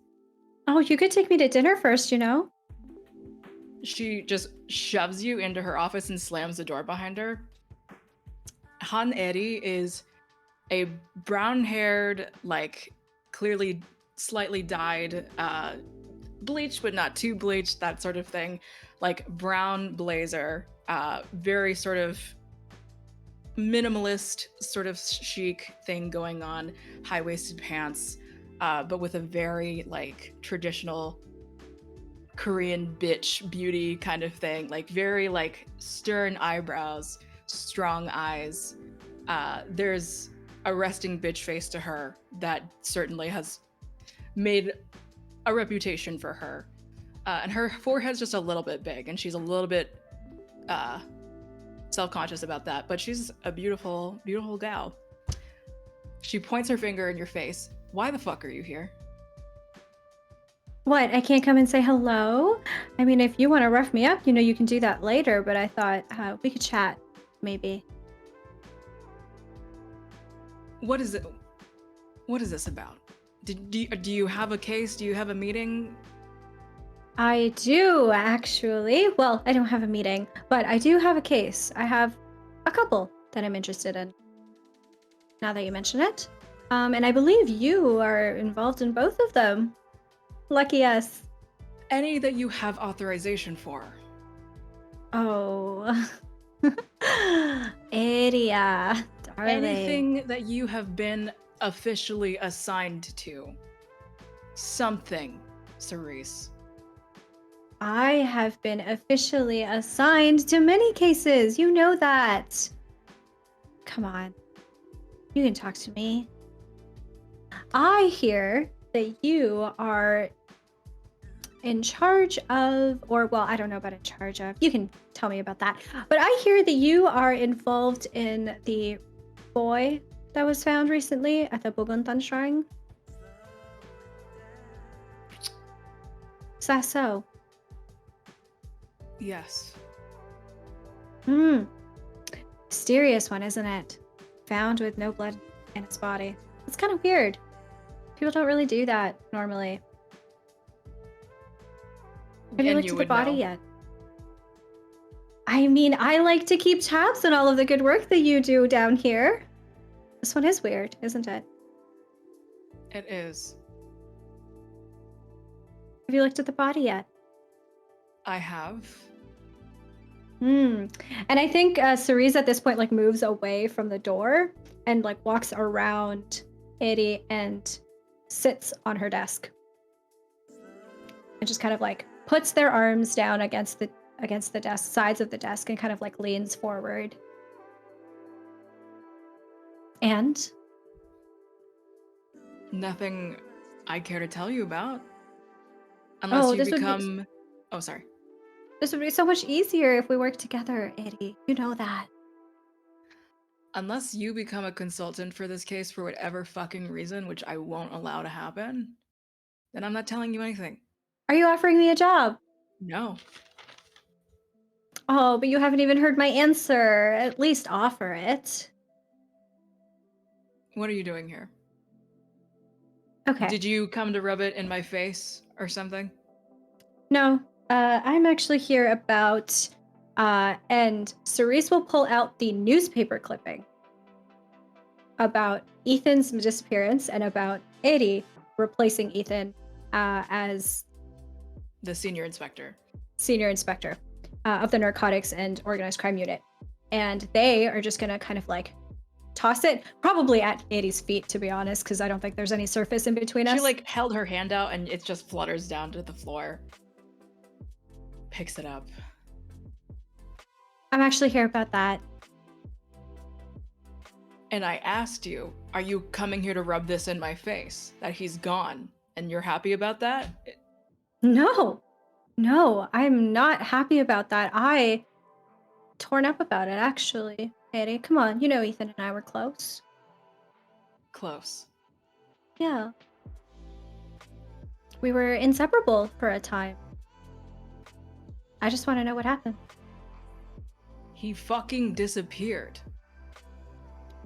Oh, you could take me to dinner first, you know? She just shoves you into her office and slams the door behind her. Han Eri is a brown-haired, like, clearly slightly dyed, bleached but not too bleached, that sort of thing, like brown blazer, very sort of minimalist, sort of chic thing going on, high-waisted pants, but with a very like traditional Korean bitch beauty kind of thing, like very like stern eyebrows, strong eyes. There's a resting bitch face to her that certainly has made a reputation for her. And her forehead's just a little bit big, and she's a little bit self-conscious about that, but she's a beautiful, beautiful gal. She points her finger in your face. Why the fuck are you here? What, I can't come and say hello? I mean, if you want to rough me up, you know, you can do that later, but I thought we could chat, maybe. What is it? What is this about? Do you have a case? Do you have a meeting? I do, actually. Well, I don't have a meeting, but I do have a case. I have a couple that I'm interested in, now that you mention it. And I believe you are involved in both of them. Lucky us. Any that you have authorization for. Oh. Area. Darling. Anything that you have been officially assigned to. Something, Cerise. I have been officially assigned to many cases. You know that. Come on. You can talk to me. I hear that you are in charge of, or well, I don't know about in charge of. You can tell me about that. But I hear that you are involved in the boy that was found recently at the Boguntan Shrine. Is that so? Yes. Mysterious one, isn't it? Found with no blood in its body. It's kind of weird. People don't really do that normally. Have you And looked you at the would body know. yet? I mean, I like to keep tabs on all of the good work that you do down here. This one is weird, isn't it? It is. Have you looked at the body yet? I have. And I think Cerise at this point like moves away from the door and like walks around Eddie and sits on her desk. And just kind of like puts their arms down against the desk, sides of the desk, and kind of like leans forward. And Nothing I care to tell you about. Unless you become... Oh, sorry. This would be so much easier if we worked together, Eddie. You know that. Unless you become a consultant for this case for whatever fucking reason, which I won't allow to happen, then I'm not telling you anything. Are you offering me a job? No. Oh, but you haven't even heard my answer. At least offer it. What are you doing here? Okay. Did you come to rub it in my face or something? No, I'm actually here about, and Cerise will pull out the newspaper clipping about Ethan's disappearance and about Eddie replacing Ethan as The senior inspector. senior inspector of the narcotics and organized crime unit. And they are just gonna kind of like toss it, probably at Eddie's feet, to be honest, because I don't think there's any surface in between us. She like held her hand out and it just flutters down to the floor. Picks it up. I'm actually here about that. And I asked you, are you coming here to rub this in my face? That he's gone. And you're happy about that? No, I'm not happy about that. I torn up about it, actually. Eddie, come on, you know Ethan and I were close. Close. Yeah. We were inseparable for a time. I just want to know what happened. He fucking disappeared.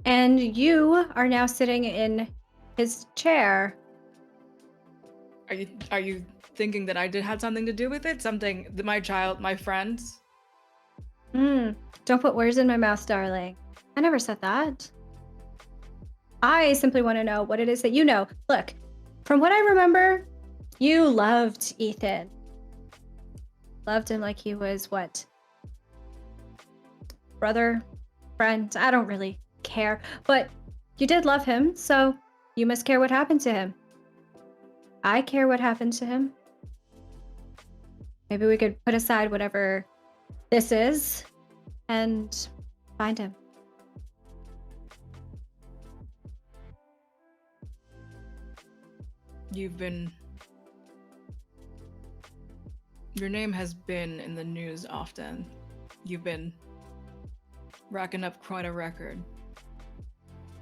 And you are now sitting in his chair. Are you thinking that I had something to do with it? Something that my friends? Don't put words in my mouth, darling. I never said that. I simply want to know what it is that you know. Look, from what I remember, you loved Ethan. Loved him like he was what? Brother? Friend? I don't really care. But you did love him, so you must care what happened to him. I care what happened to him. Maybe we could put aside whatever this is and find him. Your name has been in the news often. You've been racking up quite a record.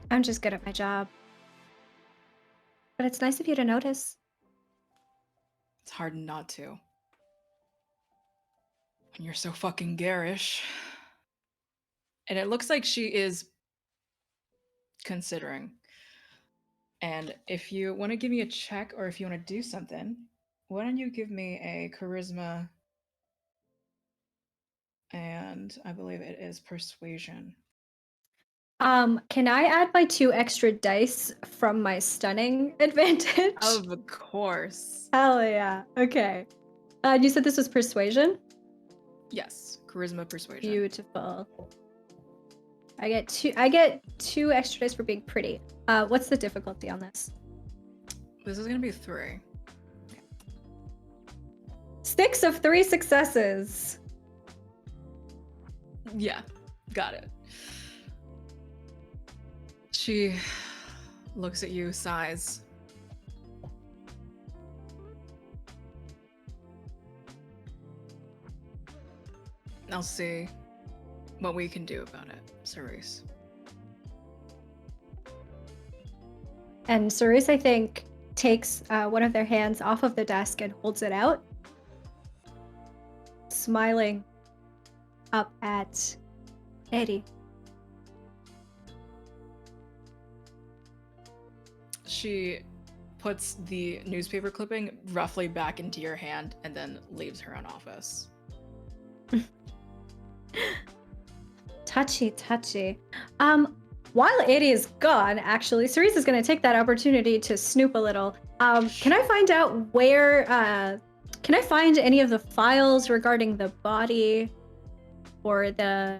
I'm just good at my job. But it's nice of you to notice. It's hard not to. When you're so fucking garish. And it looks like she is considering. And if you want to give me a check or if you want to do something, why don't you give me a charisma and I believe it is persuasion. Can I add my 2 extra dice from my stunning advantage? Of course. Hell yeah. Okay. You said this was persuasion? Yes, charisma persuasion. Beautiful. I get 2 extra dice for being pretty. What's the difficulty on this? This is gonna be 3. 6 of 3 successes. Yeah, got it. She looks at you, sighs. I'll see what we can do about it, Cerise. And Cerise, I think, takes one of their hands off of the desk and holds it out, smiling up at Eddie. She puts the newspaper clipping roughly back into your hand and then leaves her own office. Touchy. While Eddie is gone, actually, Cerise is going to take that opportunity to snoop a little. Can I find out where can I find any of the files regarding the body or the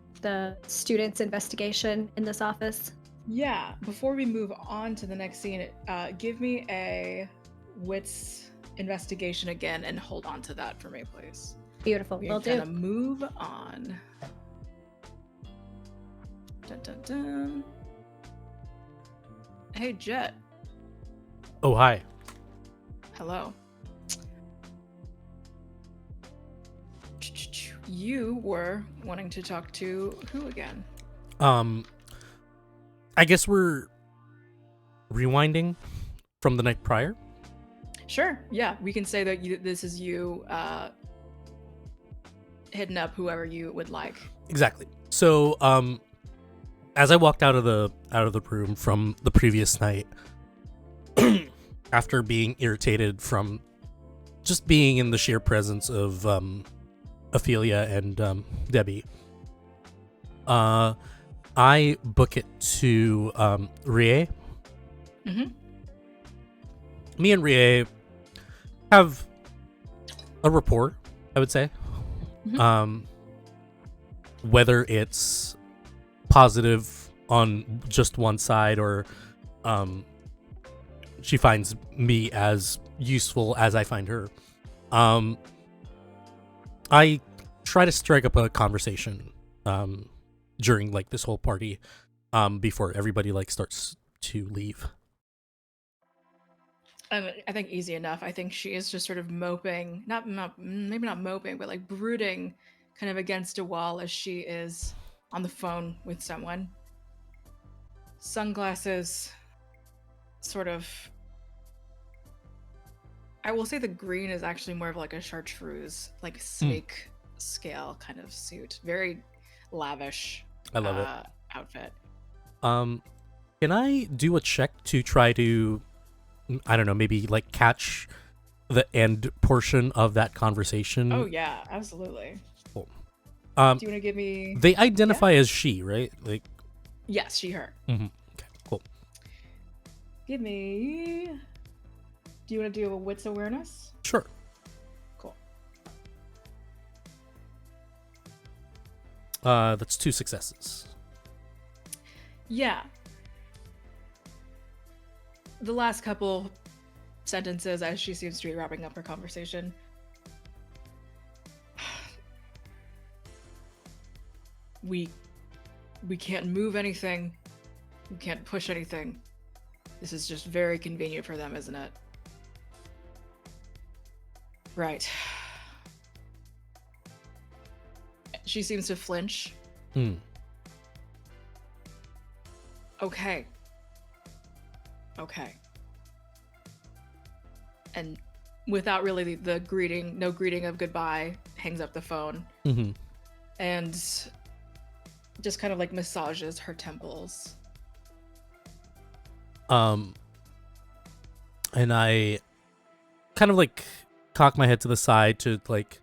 student's investigation in this office? Yeah, before we move on to the next scene, give me a wits investigation again and hold on to that for me, please. Beautiful, We're will gonna do. move on. Dun, dun, dun. Hey, Jet. Oh, hi. Hello. You were wanting to talk to who again? I guess we're rewinding from the night prior. Sure. Yeah, we can say that this is you hitting up whoever you would like. Exactly. So, as I walked out of the room from the previous night, after being irritated from just being in the sheer presence of Ophelia and Debbie, I book it to Rie. Mm-hmm. Me and Rie have a rapport, I would say. Mhm. Whether it's positive on just one side or she finds me as useful as I find her. I try to strike up a conversation during like this whole party before everybody like starts to leave. I think easy enough. I think she is just sort of moping, maybe not moping, but like brooding kind of against a wall as she is on the phone with someone. Sunglasses, sort of. I will say the green is actually more of like a chartreuse, like snake scale kind of suit. Very lavish. I love it. Outfit. Can I do a check to try to, I don't know, maybe like catch the end portion of that conversation? Oh yeah, absolutely. Cool. Do you want to give me? They identify as she, right? Like. Yes, she, her. Mm-hmm. Okay, cool. Give me. Do you want to do a wits awareness? Sure. Cool. That's 2 successes. Yeah. The last couple sentences as she seems to be wrapping up her conversation. We can't move anything. We can't push anything. This is just very convenient for them, isn't it? Right. She seems to flinch. Okay. And without really the greeting, no greeting of goodbye, hangs up the phone. Mm-hmm. And just kind of like massages her temples. And I kind of like cock my head to the side to like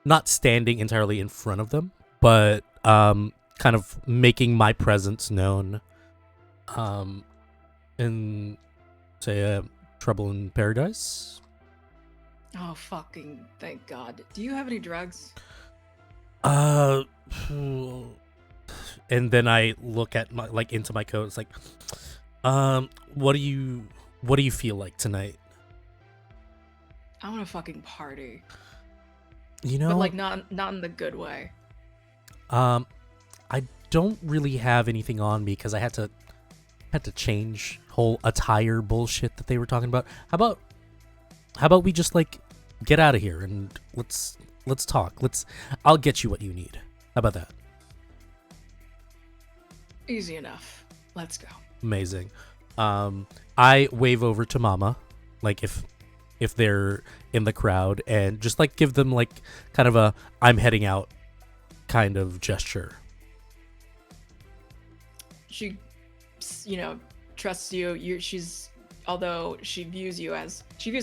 not standing entirely in front of them, but kind of making my presence known. In say Trouble in Paradise. Oh, fucking thank God. Do you have any drugs? And then I look at my like into my coat. It's like, what do you feel like tonight? I want to fucking party. You know, But like not in the good way. I don't really have anything on me because I had to change whole attire bullshit that they were talking about. How about we just like get out of here and let's talk. I'll get you what you need. How about that? Easy enough. Let's go. Amazing. I wave over to Mama, like if they're in the crowd, and just like give them like kind of a I'm heading out kind of gesture. She, trusts you. She's, although she views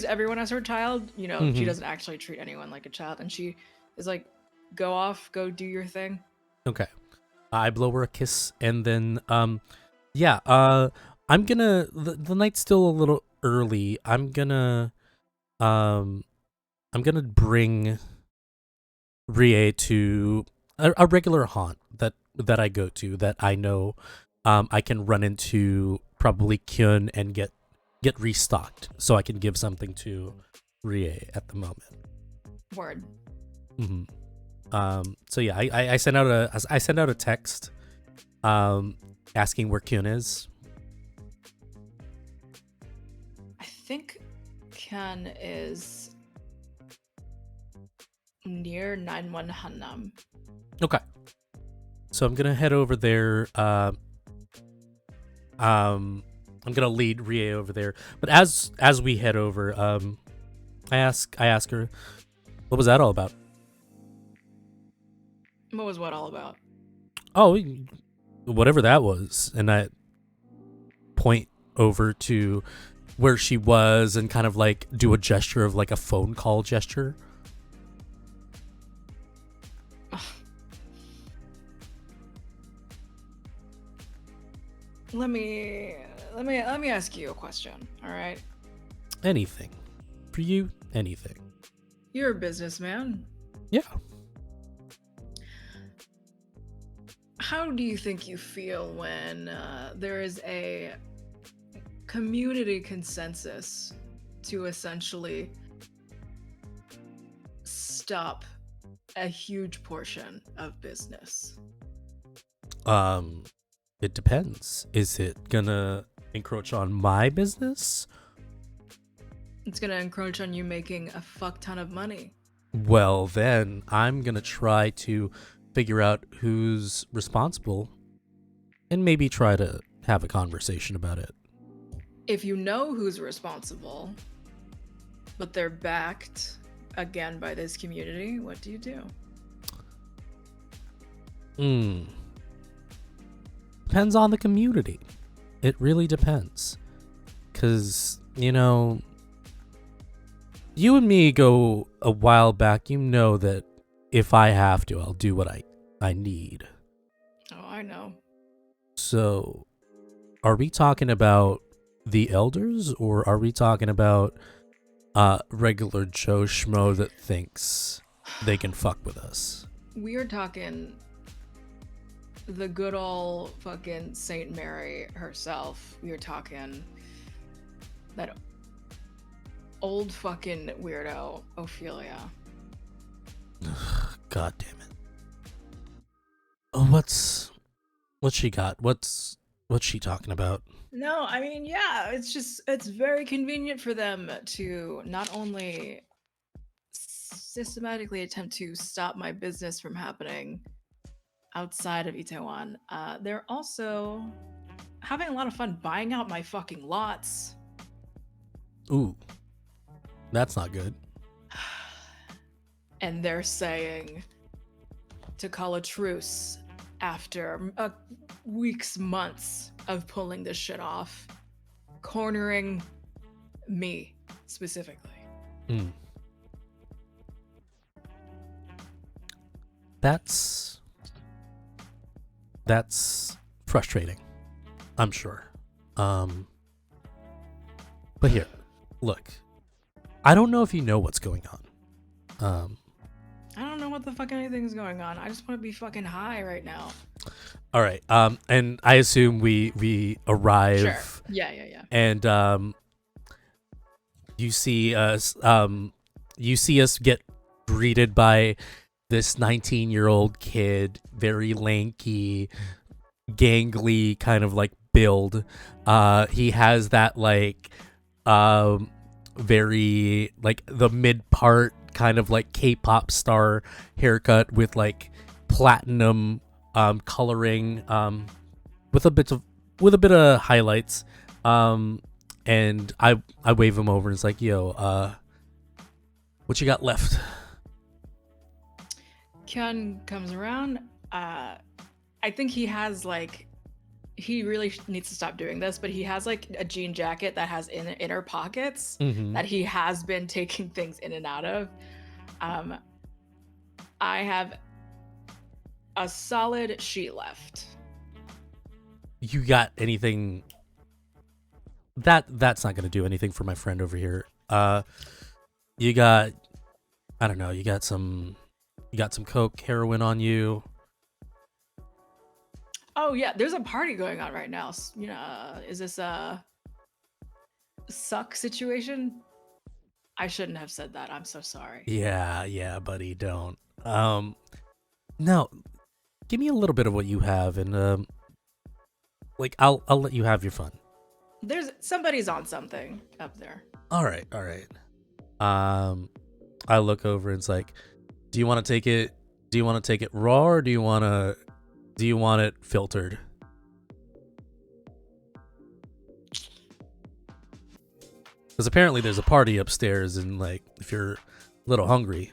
everyone as her child, she Mhm. doesn't actually treat anyone like a child. And she is like, go do your thing. Okay. I blow her a kiss, and then I'm gonna the night's still a little early. I'm gonna I'm gonna bring Rie to a regular haunt that I go to that I know I can run into probably Kyun and get restocked, so I can give something to Rie at the moment. Word. Hmm. So yeah, I sent out a text asking where Kyun is. I think Ken is near 91 Hannam. Okay. So I'm gonna head over there. I'm gonna lead Rie over there. But as we head over, I ask her, what was that all about? What was what all about? Oh, whatever that was. And I point over to where she was and kind of like do a gesture of like a phone call gesture. Let me ask you a question, all right? Anything. For you, anything. You're a businessman. Yeah. How do you think you feel when there is a community consensus to essentially stop a huge portion of business? It depends. Is it gonna encroach on my business? It's gonna encroach on you making a fuck ton of money. Well, then I'm gonna try to figure out who's responsible and maybe try to have a conversation about it. If you know who's responsible, but they're backed again by this community, what do you do? Depends on the community. It really depends. Because, you know, you and me go a while back. You know that if I have to, I'll do what I need. Oh, I know. So, are we talking about the elders, or are we talking about regular Joe Schmo that thinks they can fuck with us? We are talking the good old fucking Saint Mary herself. We are talking that old fucking weirdo, Ophelia. God damn it. Oh, what's she got? What's she talking about? No, I mean, yeah, it's very convenient for them to not only systematically attempt to stop my business from happening outside of Itaewon. They're also having a lot of fun buying out my fucking lots. Ooh, that's not good. And they're saying to call a truce after weeks, months of pulling this shit off, cornering me specifically. That's frustrating, I'm sure. But here, look, I don't know if you know what's going on. I don't know what the fuck anything's going on. I just want to be fucking high right now. All right. And I assume we arrive. Sure. Yeah. And you see us get greeted by this 19-year-old kid, very lanky, gangly kind of like build. He has that like very like the mid part kind of like K-pop star haircut with like platinum coloring with a bit of highlights, and I wave him over and it's like, yo, what you got left? Kyun comes around. I think he has like, he really needs to stop doing this, but he has like a jean jacket that has inner pockets that he has been taking things in and out of. I have a solid sheet left. You got anything? That's not gonna do anything for my friend over here. You got I don't know. You got some coke, heroin on you. Oh yeah, there's a party going on right now. Is this a suck situation? I shouldn't have said that. I'm so sorry. Yeah, buddy, don't. No, give me a little bit of what you have, and like I'll let you have your fun. Somebody's on something up there. All right. I look over and it's like, do you want to take it? Do you want to take it raw, or do you want it filtered? Because apparently there's a party upstairs, and like if you're a little hungry,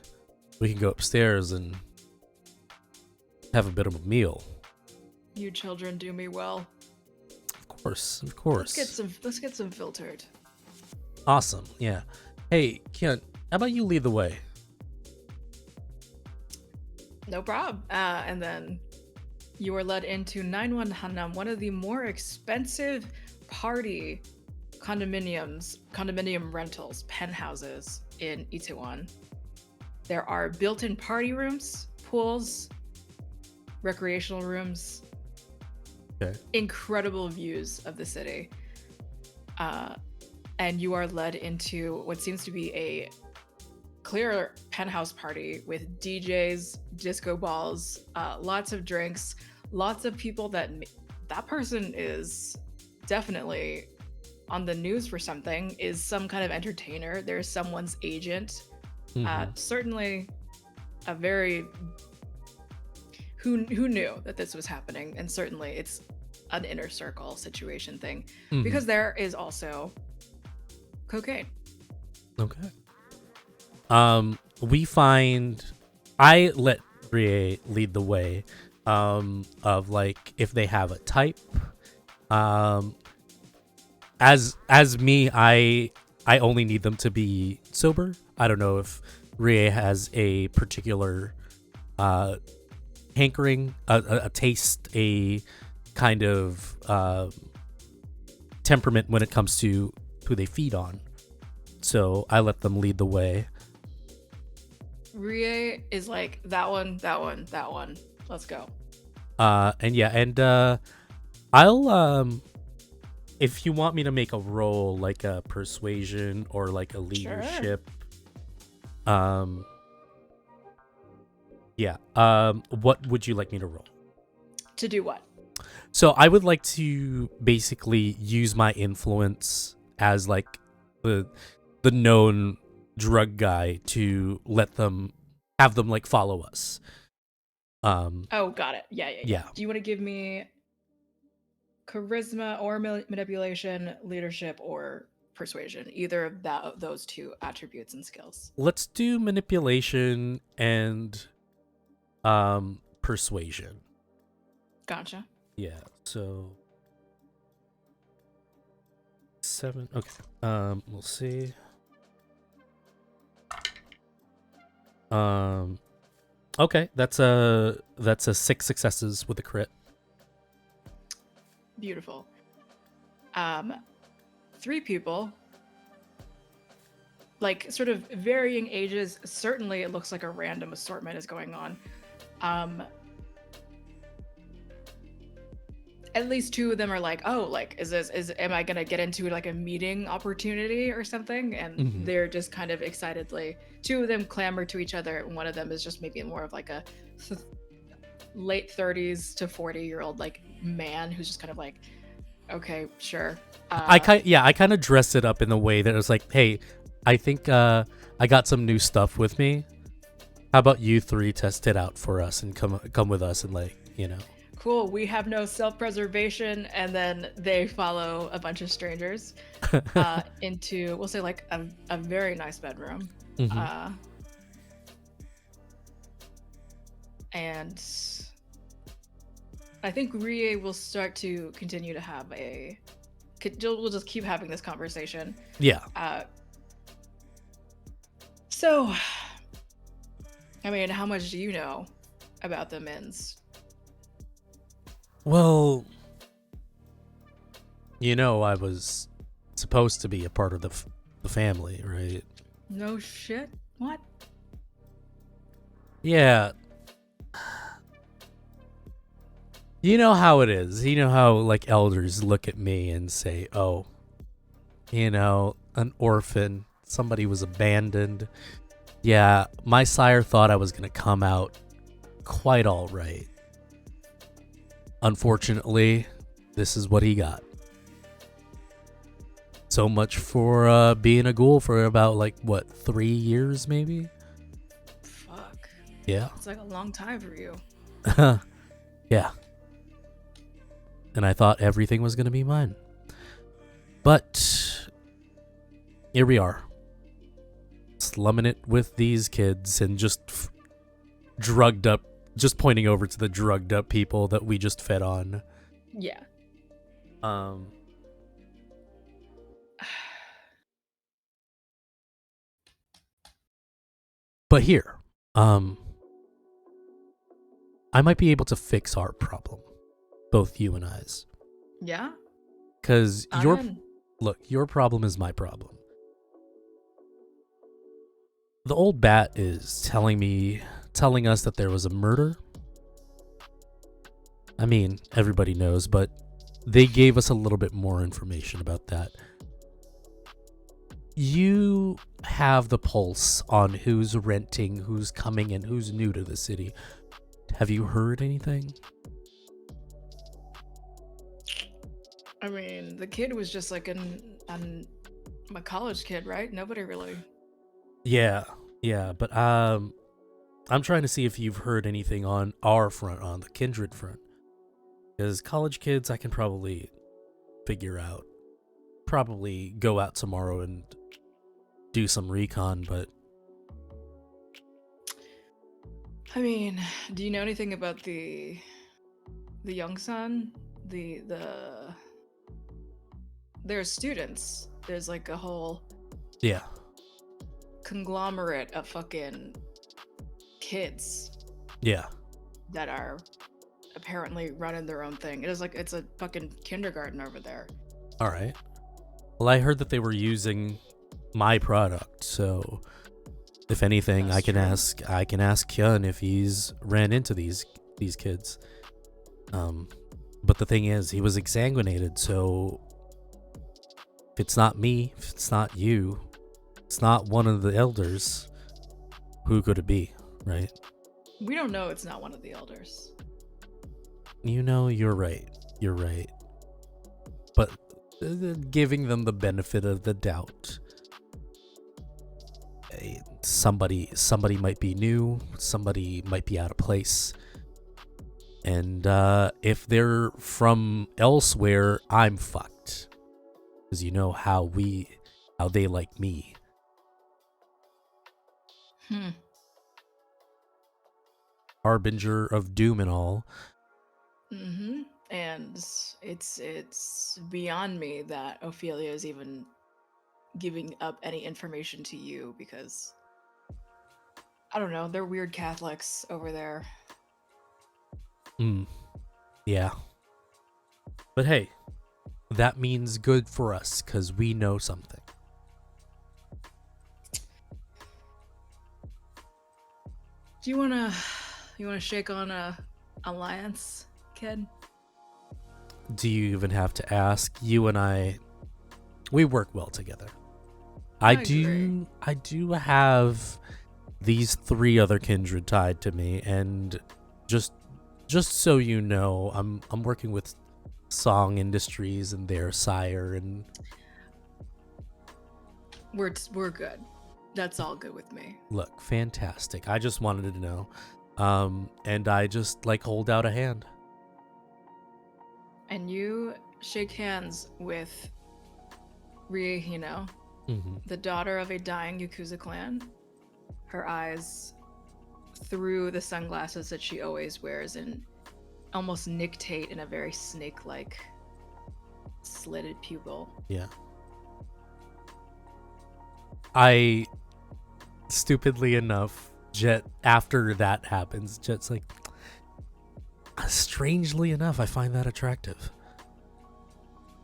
we can go upstairs and have a bit of a meal. You children do me well. Of course. Let's get some filtered. Awesome. Yeah. Hey, Kian, how about you lead the way? No problem. And then you are led into 91 Hanam, one of the more expensive party condominium rentals, penthouses in Itaewon. There are built-in party rooms, pools, recreational rooms, Okay. incredible views of the city. And you are led into what seems to be a clear penthouse party with DJs, disco balls, lots of drinks, lots of people that person is definitely on the news for something, is some kind of entertainer. There's someone's agent. Certainly a very... Who knew that this was happening? And certainly it's an inner circle situation thing. Because there is also cocaine. Okay. I let Brie lead the way, of like if they have a type. As me, I only need them to be sober. I don't know if Rie has a particular hankering, a taste, a kind of temperament when it comes to who they feed on. So I let them lead the way. Rie is like, that one. Let's go. I'll if you want me to make a roll, like a persuasion or like a leadership, what would you like me to roll? To do what? So I would like to basically use my influence as like the known drug guy to have them like follow us. Oh, got it. Yeah. Do you want to give me charisma or manipulation, leadership, or persuasion? Either of those two attributes and skills. Let's do manipulation and persuasion. Gotcha. Yeah, so 7. Okay. We'll see. Okay, that's a 6 successes with a crit. Beautiful. 3 people, like sort of varying ages. Certainly it looks like a random assortment is going on. At least 2 of them are like, oh, like, am I gonna get into like a meeting opportunity or something? And they're just kind of excitedly, 2 of them clamor to each other, and one of them is just maybe more of like a late 30s to 40-year-old like man who's just kind of like, okay, sure. I kind of dressed it up in the way that it was like, hey, I think I got some new stuff with me. How about you 3 test it out for us and come with us and like, you know. Cool, we have no self-preservation, and then they follow a bunch of strangers into, we'll say, like a very nice bedroom. And I think Rie will start to continue to have we'll just keep having this conversation. Yeah. So, I mean, how much do you know about the Mins? Well, I was supposed to be a part of the family, right? No shit? What? Yeah. You know how it is. You know how, like, elders look at me and say, oh, you know, an orphan, somebody was abandoned. Yeah, my sire thought I was going to come out quite all right. Unfortunately, this is what he got. So much for being a ghoul for about, like, what, 3 years maybe? Fuck. Yeah. It's like a long time for you. Yeah. And I thought everything was going to be mine. But here we are. Slumming it with these kids and just drugged up, just pointing over to the drugged up people that we just fed on. Yeah. But here, I might be able to fix our problem. Both you and I's. Yeah? Because I'm your problem is my problem. The old bat is telling us that there was a murder. I mean, everybody knows, but they gave us a little bit more information about that. You have the pulse on who's renting, who's coming in, who's new to the city. Have you heard anything? I mean, the kid was just like a college kid, right? Nobody really. Yeah, but I'm trying to see if you've heard anything on our front, on the kindred front. Because college kids, I can probably figure out. Probably go out tomorrow and do some recon, but I mean, do you know anything about the young son? They're students. There's like a whole yeah. conglomerate of fucking kids Yeah. that are apparently running their own thing. It's a fucking kindergarten over there. All right. Well, I heard that they were using my product, so if anything, That's I can true. ask Kyun if he's ran into these kids. But the thing is, he was exsanguinated, so if it's not me, if it's not you, it's not one of the elders, who could it be, right? We don't know it's not one of the elders. You know, you're right. But giving them the benefit of the doubt. Somebody might be new, somebody might be out of place. And if they're from elsewhere, I'm fucked. Because you know how they like me. Harbinger of doom and all. Mm-hmm. And it's beyond me that Ophelia is even giving up any information to you because I don't know, they're weird Catholics over there. Yeah. But hey, that means good for us because we know something. Do you wanna shake on a alliance, kid? Do you even have to ask? You and I, we work well together. I do have these 3 other kindred tied to me, and just so you know, I'm working with Song Industries and their sire, and we're good. That's all good with me. look, fantastic. I just wanted to know. And I just hold out a hand. And you shake hands with Riehino, the daughter of a dying Yakuza clan. Her eyes, through the sunglasses that she always wears, and almost nictate in a very snake-like slitted pupil. Yeah. I, stupidly enough, Jet, after that happens, Jet's like, strangely enough, I find that attractive.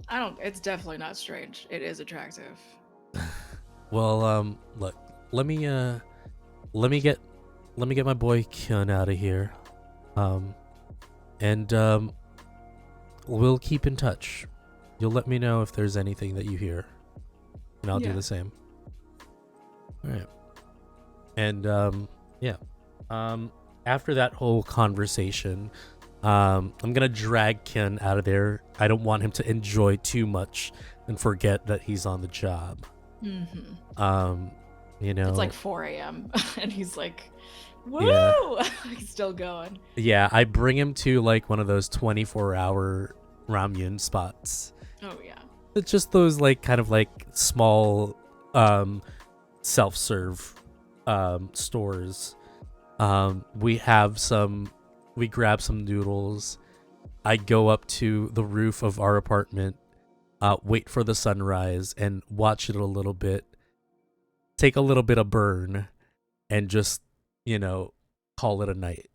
It's definitely not strange. It is attractive. Well, look, let me get let me get my boy Kyun out of here. And we'll keep in touch. You'll let me know if there's anything that you hear, and I'll do Yeah. the same. All right. And after that whole conversation, I'm gonna drag Ken out of there. I don't want him to enjoy too much and forget that he's on the job. Mm-hmm. You know, It's like 4 a.m. and he's like, woo! Yeah. He's still going. Yeah, I bring him to like one of those 24-hour ramyun spots. Oh, yeah. It's just those like kind of like small self-serve stores. We grab some noodles. I go up to the roof of our apartment, wait for the sunrise and watch it a little bit. Take a little bit of burn and just, call it a night.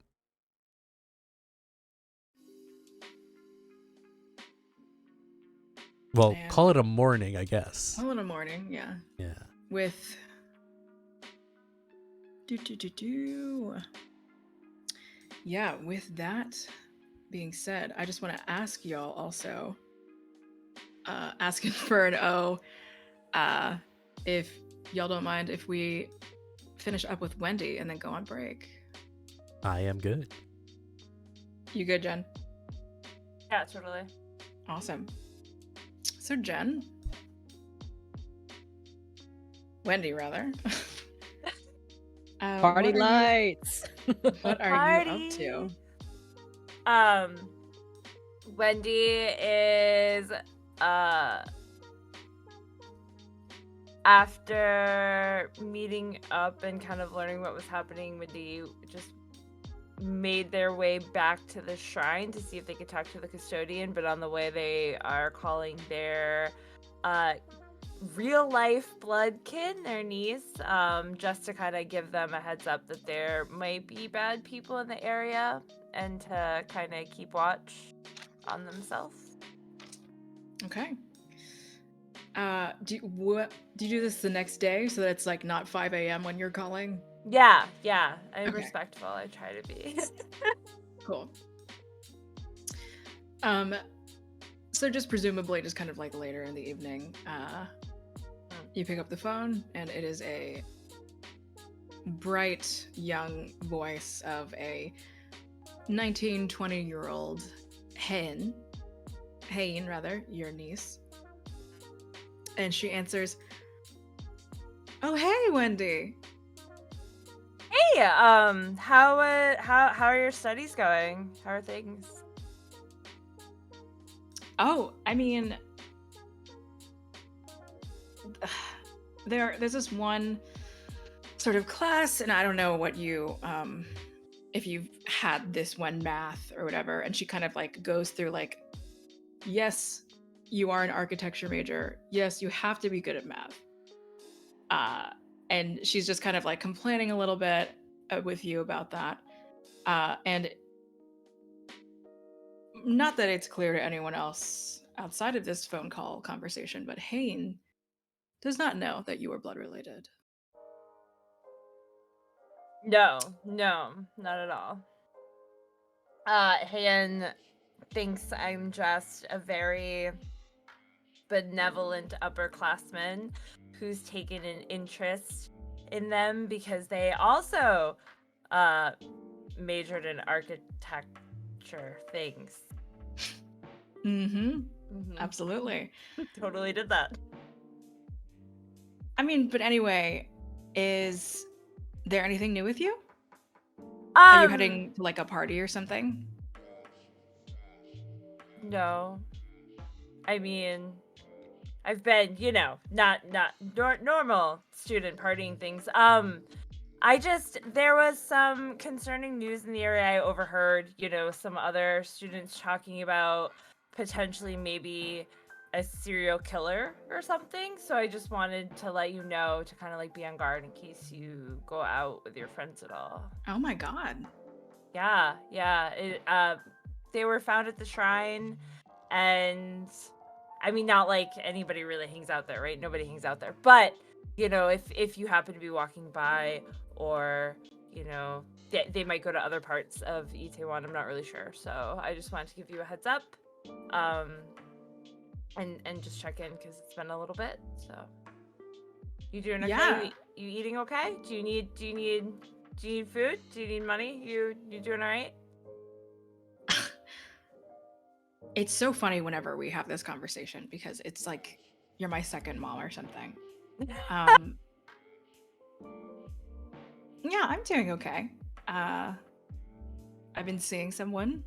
Well, And- call it a morning, I guess. All in the morning, yeah. Yeah. With yeah, with that being said, I just want to ask y'all also, asking for an O, if y'all don't mind if we finish up with Wendy and then go on break. I am good. You good, Jen? Yeah, totally. Awesome. So Jen, Wendy rather. Party what are lights. What are you up to? Wendy is after meeting up and kind of learning what was happening, Wendy just made their way back to the shrine to see if they could talk to the custodian, but on the way they are calling their real life blood kin, their niece, just to kind of give them a heads up that there might be bad people in the area and to kind of keep watch on themselves. Okay. Do you do this the next day so that it's like not 5 a.m. when you're calling? Yeah, I'm Okay. respectful. I try to be. Cool. So just presumably just kind of like later in the evening, you pick up the phone and it is a bright young voice of a 19, 20-year-old Hayne, your niece. And she answers, "Oh, hey, Wendy. Hey, how are your studies going? How are things? Oh, I mean, there's this one sort of class, and I don't know what you, if you've had this one math or whatever, and she kind of like goes through like, yes, you are an architecture major. Yes, you have to be good at math. And she's just kind of like complaining a little bit with you about that. And not that it's clear to anyone else outside of this phone call conversation, but Hayne does not know that you are blood related. No, not at all. Han thinks I'm just a very benevolent upperclassman who's taken an interest in them because they also majored in architecture things. Mm-hmm. Absolutely. Totally did that. I mean, but anyway, is there anything new with you? Are you heading to like a party or something? No. I mean, I've been, not normal student partying things. There was some concerning news in the area. I overheard, some other students talking about potentially maybe a serial killer or something. So I just wanted to let you know to kind of like be on guard in case you go out with your friends at all. Oh my god. Yeah. They were found at the shrine, and I mean, not like anybody really hangs out there, right? Nobody hangs out there. But, if you happen to be walking by or, you know, they might go to other parts of Itaewon. I'm not really sure. So I just wanted to give you a heads up. And just check in because it's been a little bit. So you doing okay? Yeah. You eating okay? Do you need food? Do you need money? You doing all right? It's so funny whenever we have this conversation because it's like you're my second mom or something. Yeah, I'm doing okay. I've been seeing someone.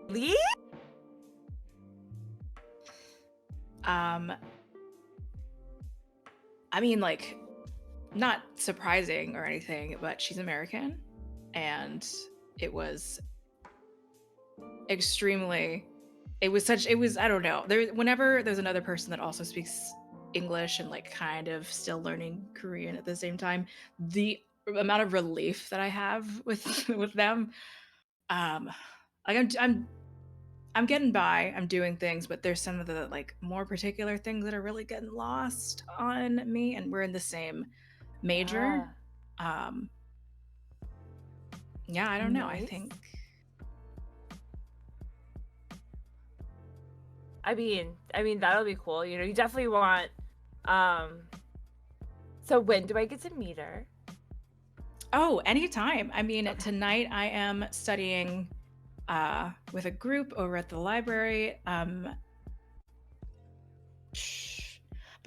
Lee? I mean, like, not surprising or anything, but she's American, and it was extremely. It was I don't know. Whenever there's another person that also speaks English and like kind of still learning Korean at the same time, the amount of relief that I have with with them, like I'm getting by. I'm doing things, but there's some of the like more particular things that are really getting lost on me, and we're in the same major. Yeah, I don't know. I Nice. think I mean that'll be cool. You know, you definitely want. So when do I get to meet her? oh, anytime. I mean, tonight I am studying with a group over at the library. But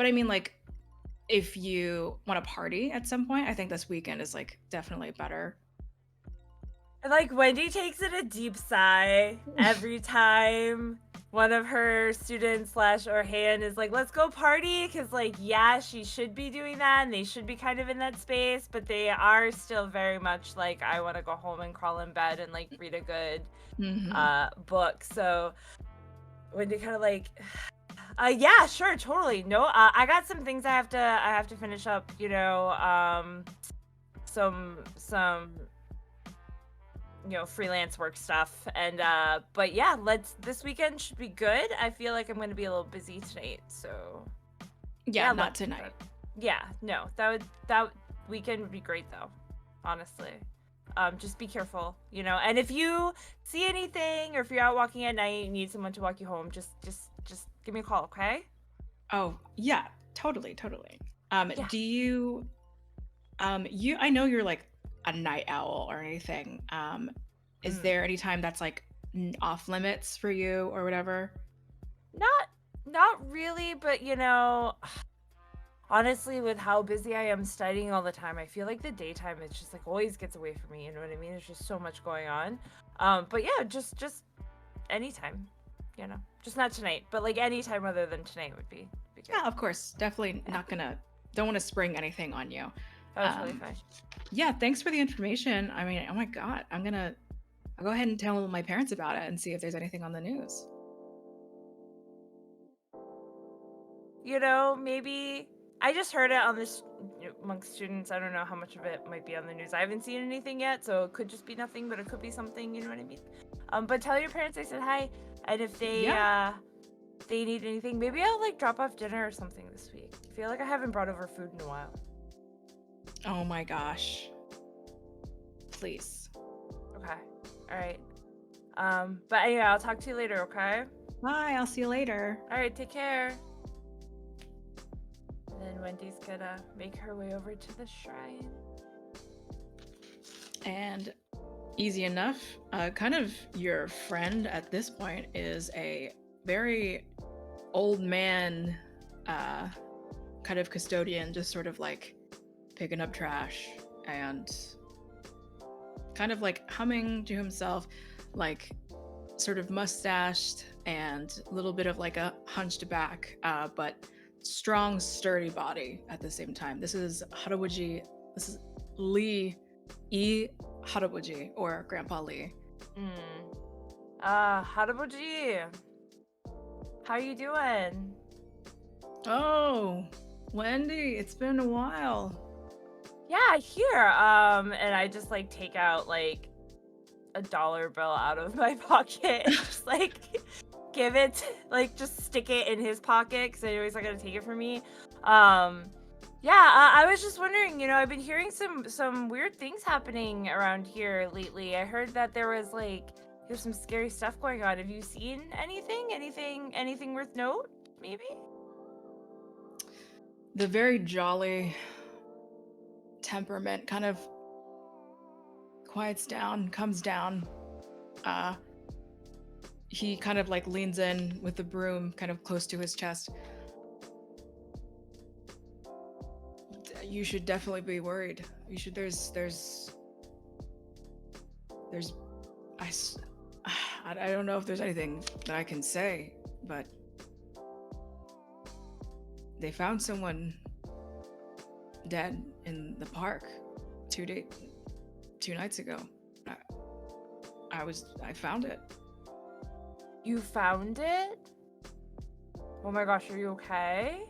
I mean, like, if you want to party at some point, I think this weekend is like definitely better. Like Wendy takes in a deep sigh every time one of her students or hand is like, let's go party, because like, yeah, she should be doing that and they should be kind of in that space, but they are still very much like, I want to go home and crawl in bed and like read a good book. So Wendy kind of like, yeah, sure, totally. No, I got some things I have to finish up, you know, some you know, freelance work stuff, and but yeah, this weekend should be good. I feel like I'm going to be a little busy tonight, so Yeah, not tonight. Yeah, no, that weekend would be great though, honestly. Just be careful, you know, and if you see anything or if you're out walking at night and need someone to walk you home, just give me a call, okay? Oh, yeah, totally. Yeah. Do you I know you're like a night owl or anything. Is there any time that's like off limits for you or whatever? Not really, but you know, honestly, with how busy I am studying all the time, I feel like the daytime is just like always gets away from me, you know what I mean? There's just so much going on. But yeah, just anytime, you know, just not tonight, but like any time other than tonight would be good. Yeah, of course. Definitely don't want to spring anything on you. That was really fun. Yeah, thanks for the information. I mean, oh my God, I'll go ahead and tell my parents about it and see if there's anything on the news. You know, maybe I just heard it on this amongst students. I don't know how much of it might be on the news. I haven't seen anything yet, so it could just be nothing, but it could be something, you know what I mean? But tell your parents I said hi, and if they they need anything, maybe I'll like drop off dinner or something this week. I feel like I haven't brought over food in a while. Oh my gosh. Please. Okay. All right. But anyway, I'll talk to you later, okay? Bye, I'll see you later. All right, take care. And then Wendy's gonna make her way over to the shrine. And easy enough, kind of your friend at this point is a very old man, kind of custodian, just sort of like picking up trash and kind of like humming to himself, like sort of mustached and a little bit of like a hunched back, but strong, sturdy body at the same time. This is Harabuji. This is Lee E. Harabuji, or Grandpa Lee. Harabuji. How you doing? Oh, Wendy, it's been a while. Yeah, here. And I just like take out like a $1 bill out of my pocket and just like give it, like just stick it in his pocket because I know he's not gonna take it from me. Yeah, I was just wondering, I've been hearing some weird things happening around here lately. I heard that there's some scary stuff going on. Have you seen anything? Anything worth note, maybe? The very jolly temperament kind of quiets down, comes down. He kind of like leans in with the broom kind of close to his chest. You should definitely be worried. You should. I don't know if there's anything that I can say, but they found someone dead in the park 2 nights ago. I found it. You found it? Oh my gosh, are you okay?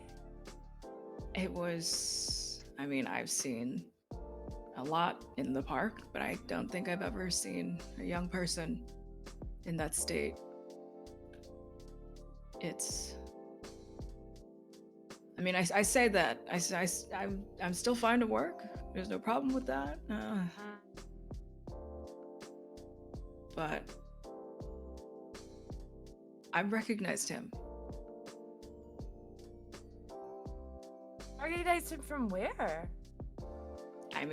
It was, I've seen a lot in the park, but I don't think I've ever seen a young person in that state. I say that. I'm still fine to work. There's no problem with that. But I recognized him. Recognized him from where? I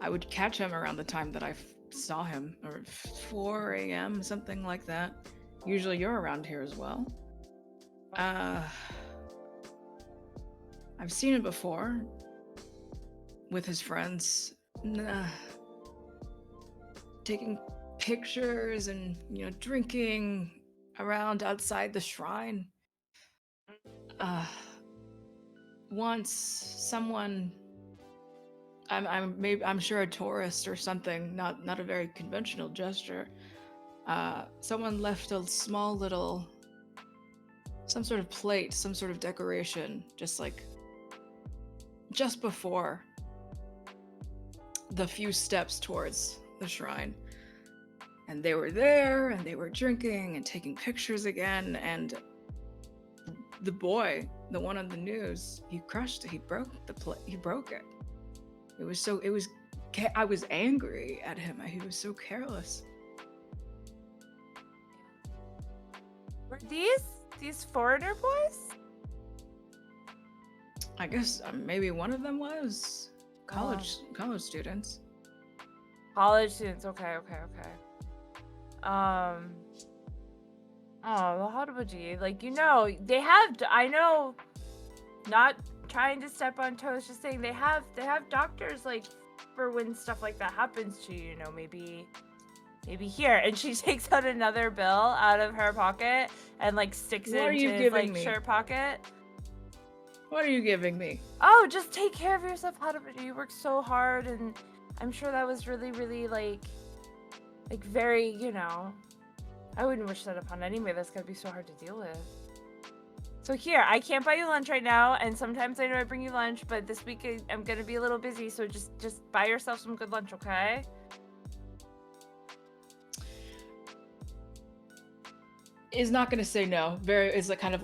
would catch him around the time that I saw him, or 4 a.m., something like that. Usually you're around here as well. I've seen him before with his friends, taking pictures and drinking around outside the shrine. Once someone, I'm sure a tourist or something, not a very conventional gesture. Someone left a small little, some sort of plate, some sort of decoration, just before the few steps towards the shrine. And they were there, and they were drinking and taking pictures again, and the boy, the one on the news, he crushed it. He broke it. I was angry at him. He was so careless. Were these foreigner boys? I guess maybe one of them was college students. College students. Okay. Oh, how would you they have? I know. Not trying to step on toes. Just saying they have doctors for when stuff like that happens to you. Maybe here. And she takes out another bill out of her pocket and sticks it into his shirt pocket. What are you giving me? Oh, just take care of yourself. You work so hard, and I'm sure that was really, really very, I wouldn't wish that upon anybody. That's gotta be so hard to deal with. So here, I can't buy you lunch right now, and sometimes I know I bring you lunch, but this week I'm gonna be a little busy, so just buy yourself some good lunch, okay? Is not gonna say no. Is kind of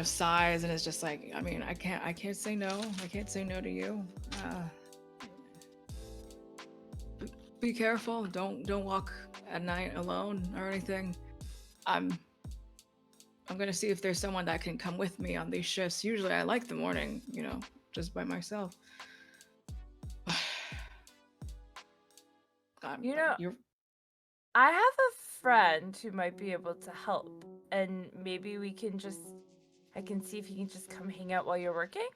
sighs, and it's just I can't say no. I can't say no to you. Be careful. Don't walk at night alone or anything. I'm gonna see if there's someone that can come with me on these shifts. Usually I like the morning, just by myself. I have a friend who might be able to help, and maybe I can see if he can just come hang out while you're working.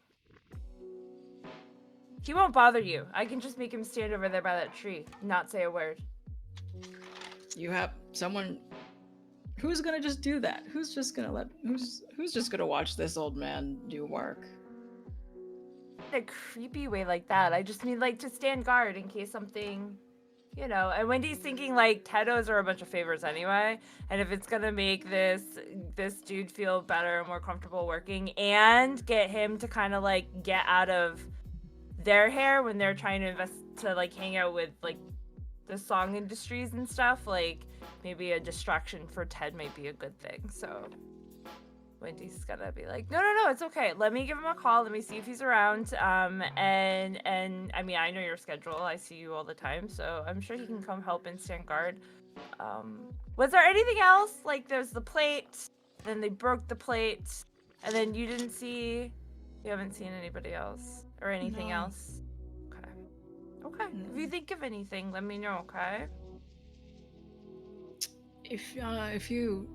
He won't bother you. I can just make him stand over there by that tree, not say a word. You have someone who's gonna just do that? Who's just gonna watch this old man do work? In a creepy way like that. I just mean to stand guard in case something, and Wendy's thinking Tedos are a bunch of favors anyway, and if it's gonna make this dude feel better and more comfortable working and get him to kind of get out of their hair when they're trying to invest to hang out with the song industries and stuff, maybe a distraction for Ted might be a good thing. So Wendy's gonna be like, no, it's okay. Let me give him a call. Let me see if he's around. And I mean, I know your schedule. I see you all the time, so I'm sure he can come help and stand guard. Was there anything else? Like, there's the plate, then they broke the plate, and then you haven't seen anybody else or anything No. else? Okay. If you think of anything, let me know, okay? If you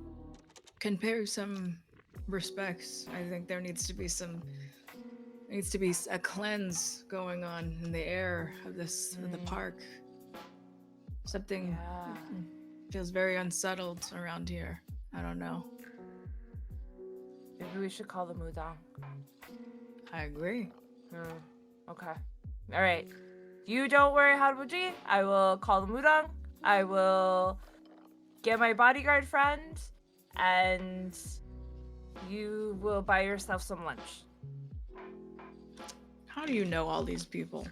can pay some respects, I think there needs to be a cleanse going on in the air of the park. Something Yeah. feels very unsettled around here. I don't know. Maybe we should call the Mudang. I agree. Okay. All right. You don't worry, Haruji. I will call the Mudang. I will get my bodyguard friend, and you will buy yourself some lunch. How do you know all these people?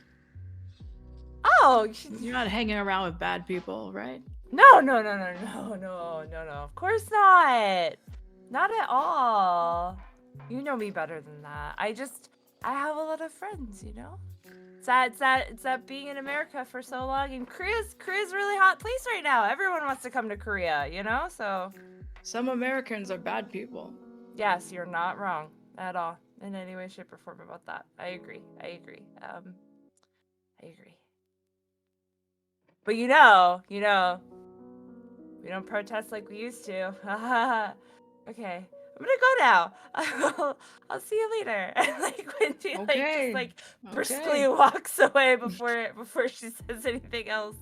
Oh, You're not hanging around with bad people, right? no. Of course not. Not at all. You know me better than that. I have a lot of friends, you know? It's that being in America for so long, and Korea's a really hot place right now. Everyone wants to come to Korea, you know? So Some Americans are bad people. yes, you're not wrong at all in any way, shape, or form about that. I agree. I agree. But you know, we don't protest like we used to. Okay, I'm gonna go now. I'll see you later. And like Wendy, Okay. briskly walks away before she says anything else.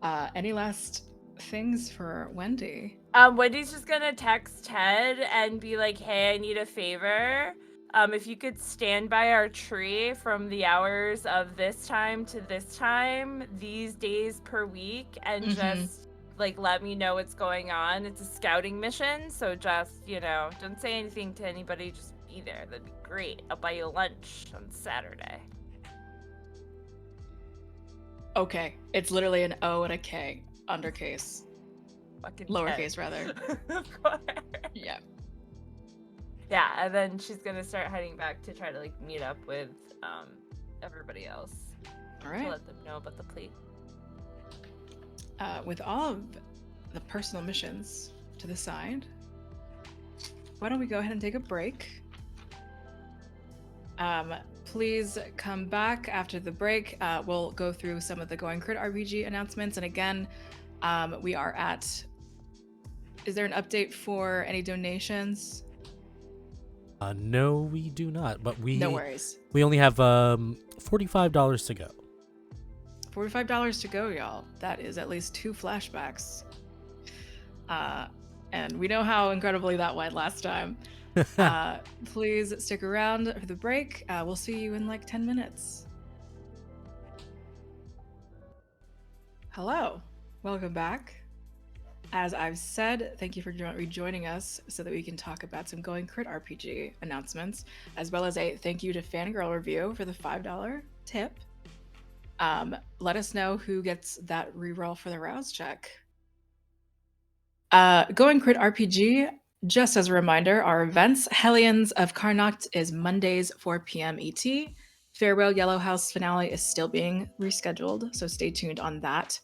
Any last things for Wendy? Wendy's just gonna text Ted and be like, "Hey, I need a favor. If you could stand by our tree from the hours of this time to this time, these days per week, and just like let me know what's going on. It's a scouting mission, so just, don't say anything to anybody, just be there. That'd be great. I'll buy you lunch on Saturday." Okay. It's literally an O and a K. Undercase. Fucking Lowercase, Ted. rather. Of course. Yeah. Yeah, and then she's gonna start heading back to try to like meet up with everybody else All to right. let them know about the plate. With all of the personal missions to the side, why don't we go ahead and take a break? Please come back after the break. We'll go through some of the Going Crit RPG announcements. And again, we are at... Is there an update for any donations? No, we do not. But No worries. we only have $45 to go. $45 to go, y'all. That is at least 2 flashbacks. And we know how incredibly that went last time. Please stick around for the break. We'll see you in like 10 minutes. Hello. Welcome back. As I've said, thank you for rejoining us so that we can talk about some Going Crit RPG announcements, as well as a thank you to Fangirl Review for the $5 tip. Let us know who gets that reroll for the Rouse check. Going Crit RPG, just as a reminder, our events, Hellions of Karnacht is Mondays, 4 p.m. ET. Farewell Yellow House finale is still being rescheduled, so stay tuned on that.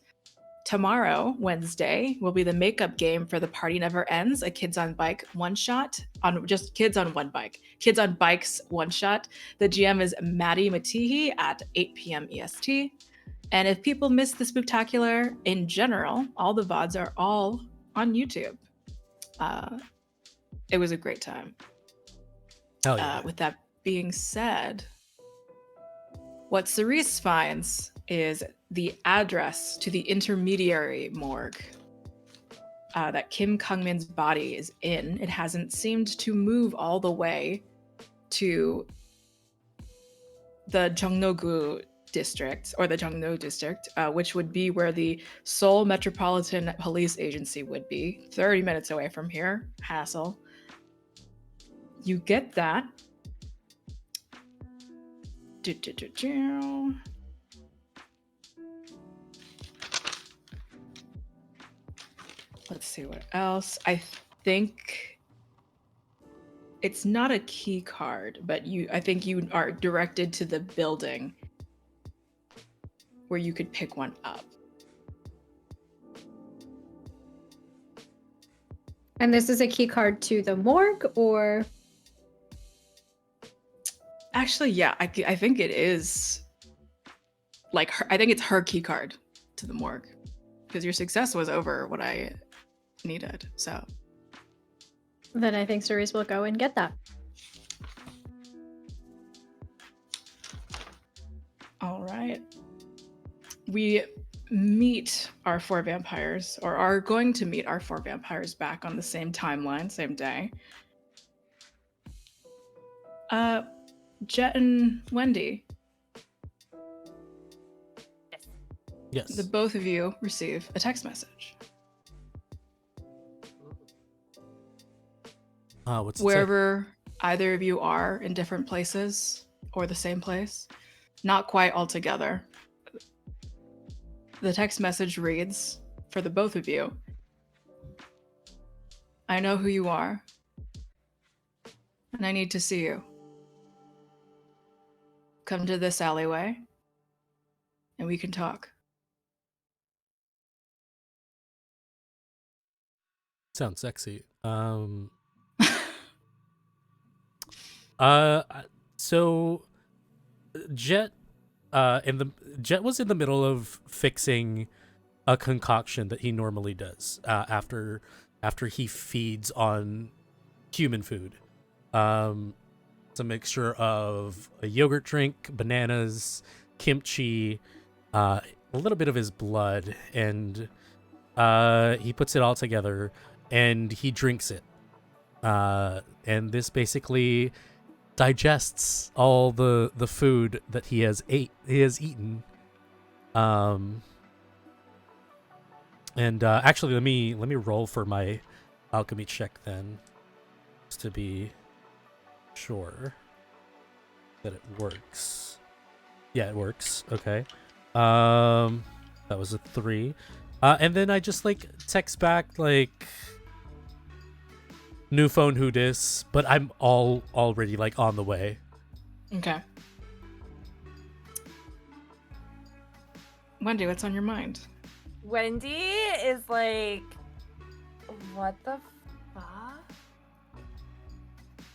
Tomorrow, Wednesday, will be the makeup game for The Party Never Ends, a Kids on Bike one-shot, on just kids on one bike. Kids on Bikes one-shot. The GM is Maddie Matihi at 8 p.m. EST. And if people miss the Spooktacular in general, all the VODs are all on YouTube. It was a great time. Hell yeah. With that being said, what Cerise finds is the address to the intermediary morgue that Kim Kungmin's body is in. It hasn't seemed to move all the way to the Jongno-gu district, or the Jongno district, which would be where the Seoul Metropolitan Police Agency would be, 30 minutes away from here. Hassle. You get that. Let's see what else. I think It's not a key card, but I think you are directed to the building where you could pick one up. And this is a key card to the morgue, or? Actually, yeah, I think it is. Like, I think it's her key card to the morgue, because your success was over what I needed. So Then I think Cerise will go and get that. all right, we meet our 4 vampires, or are going to meet our 4 vampires back on the same timeline, same day. Jet and Wendy, Yes. the both of you receive a text message. What's it say? Wherever either of you are, in different places or the same place, not quite all together. The text message reads, for the both of you, I know who you are, and I need to see you. Come to this alleyway, and we can talk. Sounds sexy. Uh, so Jet, Jet was in the middle of fixing a concoction that he normally does after he feeds on human food. It's a mixture of a yogurt drink, bananas, kimchi, a little bit of his blood, and he puts it all together and he drinks it. And this basically digests all the food that he has eaten. And actually, let me roll for my alchemy check then, just to be sure that it works. Yeah, it works. Okay. That was a 3. And then I just like text back like, new phone, who dis? But I'm already like on the way. Okay. Wendy, what's on your mind? Wendy is like, what the fuck?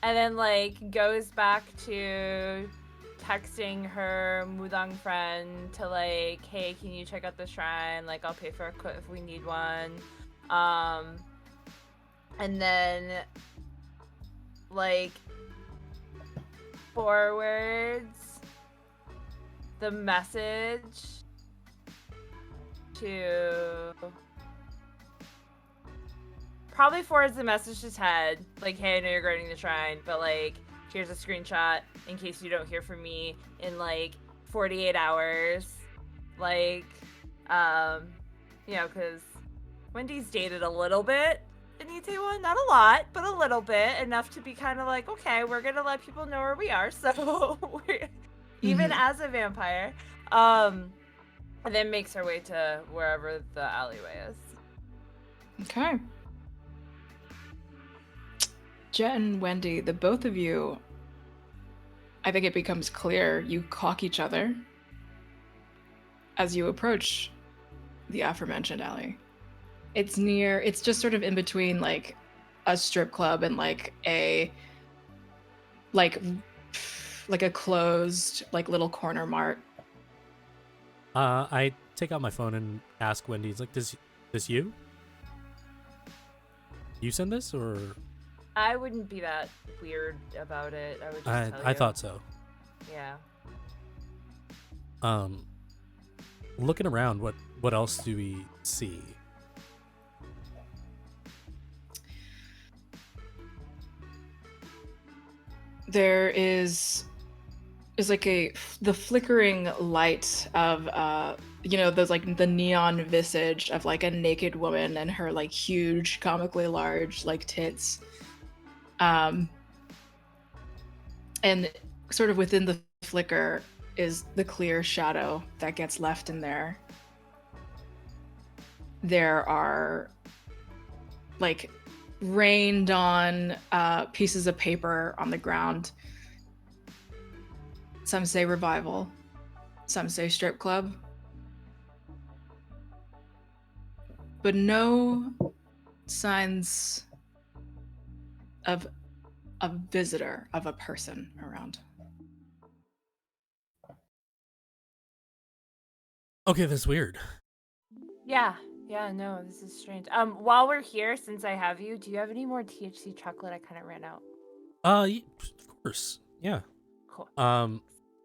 And then like goes back to texting her Mudang friend to like, hey, can you check out the shrine? Like, I'll pay for a quit if we need one. And then like forwards the message to probably forwards the message to Ted, like, hey, I know you're guarding the shrine, but like, here's a screenshot in case you don't hear from me in like 48 hours. Like, you know, because Wendy's dated a little bit in Itaewon, not a lot, but a little bit, enough to be kind of like, okay, we're gonna let people know where we are, so we're, even as a vampire, and then makes her way to wherever the alleyway is. Okay. Jet and Wendy, the both of you, I think it becomes clear you clock each other as you approach the aforementioned alley. It's just sort of in between like a strip club and like a closed like little corner mart. I take out my phone and ask Wendy, it's like, this you send this, or? I wouldn't be that weird about it. I would just tell you. I thought so. Yeah. Looking around, what else do we see? There is like the flickering light of those like the neon visage of like a naked woman and her like huge comically large like tits, and sort of within the flicker is the clear shadow that gets left in there. There are like rained on pieces of paper on the ground. Some say revival, some say strip club. But no signs of a visitor, of a person around. Okay, that's weird. Yeah, no, this is strange. While we're here, since I have you, do you have any more THC chocolate? I kind of ran out. Of course. Yeah. Cool.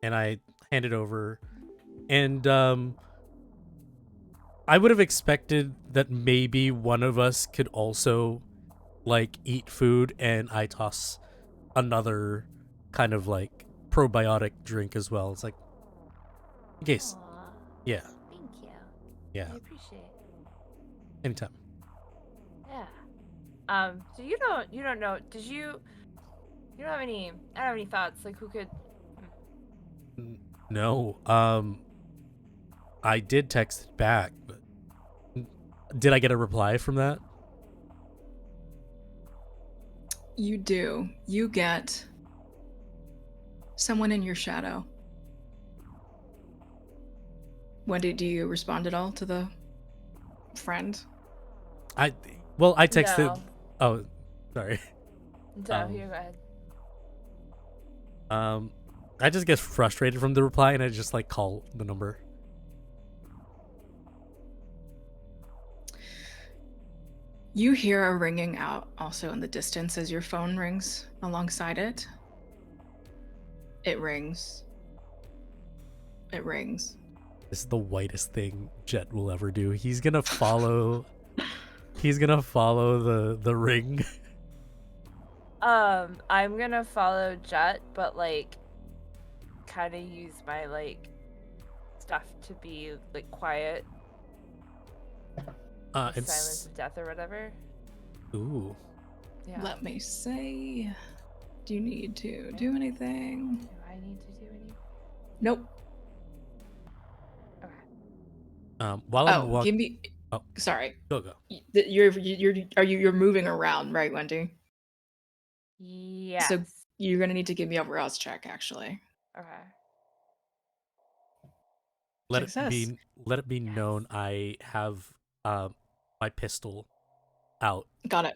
And I hand it over, and I would have expected that maybe one of us could also like eat food, and I toss another kind of like probiotic drink as well. It's like, in case. Aw, Yeah. thank you. Yeah. I appreciate it. Anytime. Yeah. So you don't know? You don't have any? I don't have any thoughts. Like who could? No. I did text it back, but did I get a reply from that? You do. You get someone in your shadow. Wendy, do you respond at all to the friend? I texted. No. Oh, sorry. No, you go ahead. I just get frustrated from the reply, and I just like call the number. You hear a ringing out also in the distance as your phone rings alongside it. It rings. It rings. This is the whitest thing Jet will ever do. He's gonna follow. He's gonna follow the ring. I'm gonna follow Jet, but like, kind of use my like stuff to be like quiet. It's Silence of death or whatever. ooh. Yeah. Let me see. Do you need to do anything? Do I need to do anything? Nope. Okay. While I'm Oh, give me. Oh. Sorry. Go. You're moving around, right, Wendy? Yes. So you're gonna need to give me a rouse check, actually. Okay. Let Success. it be known I have my pistol out. Got it.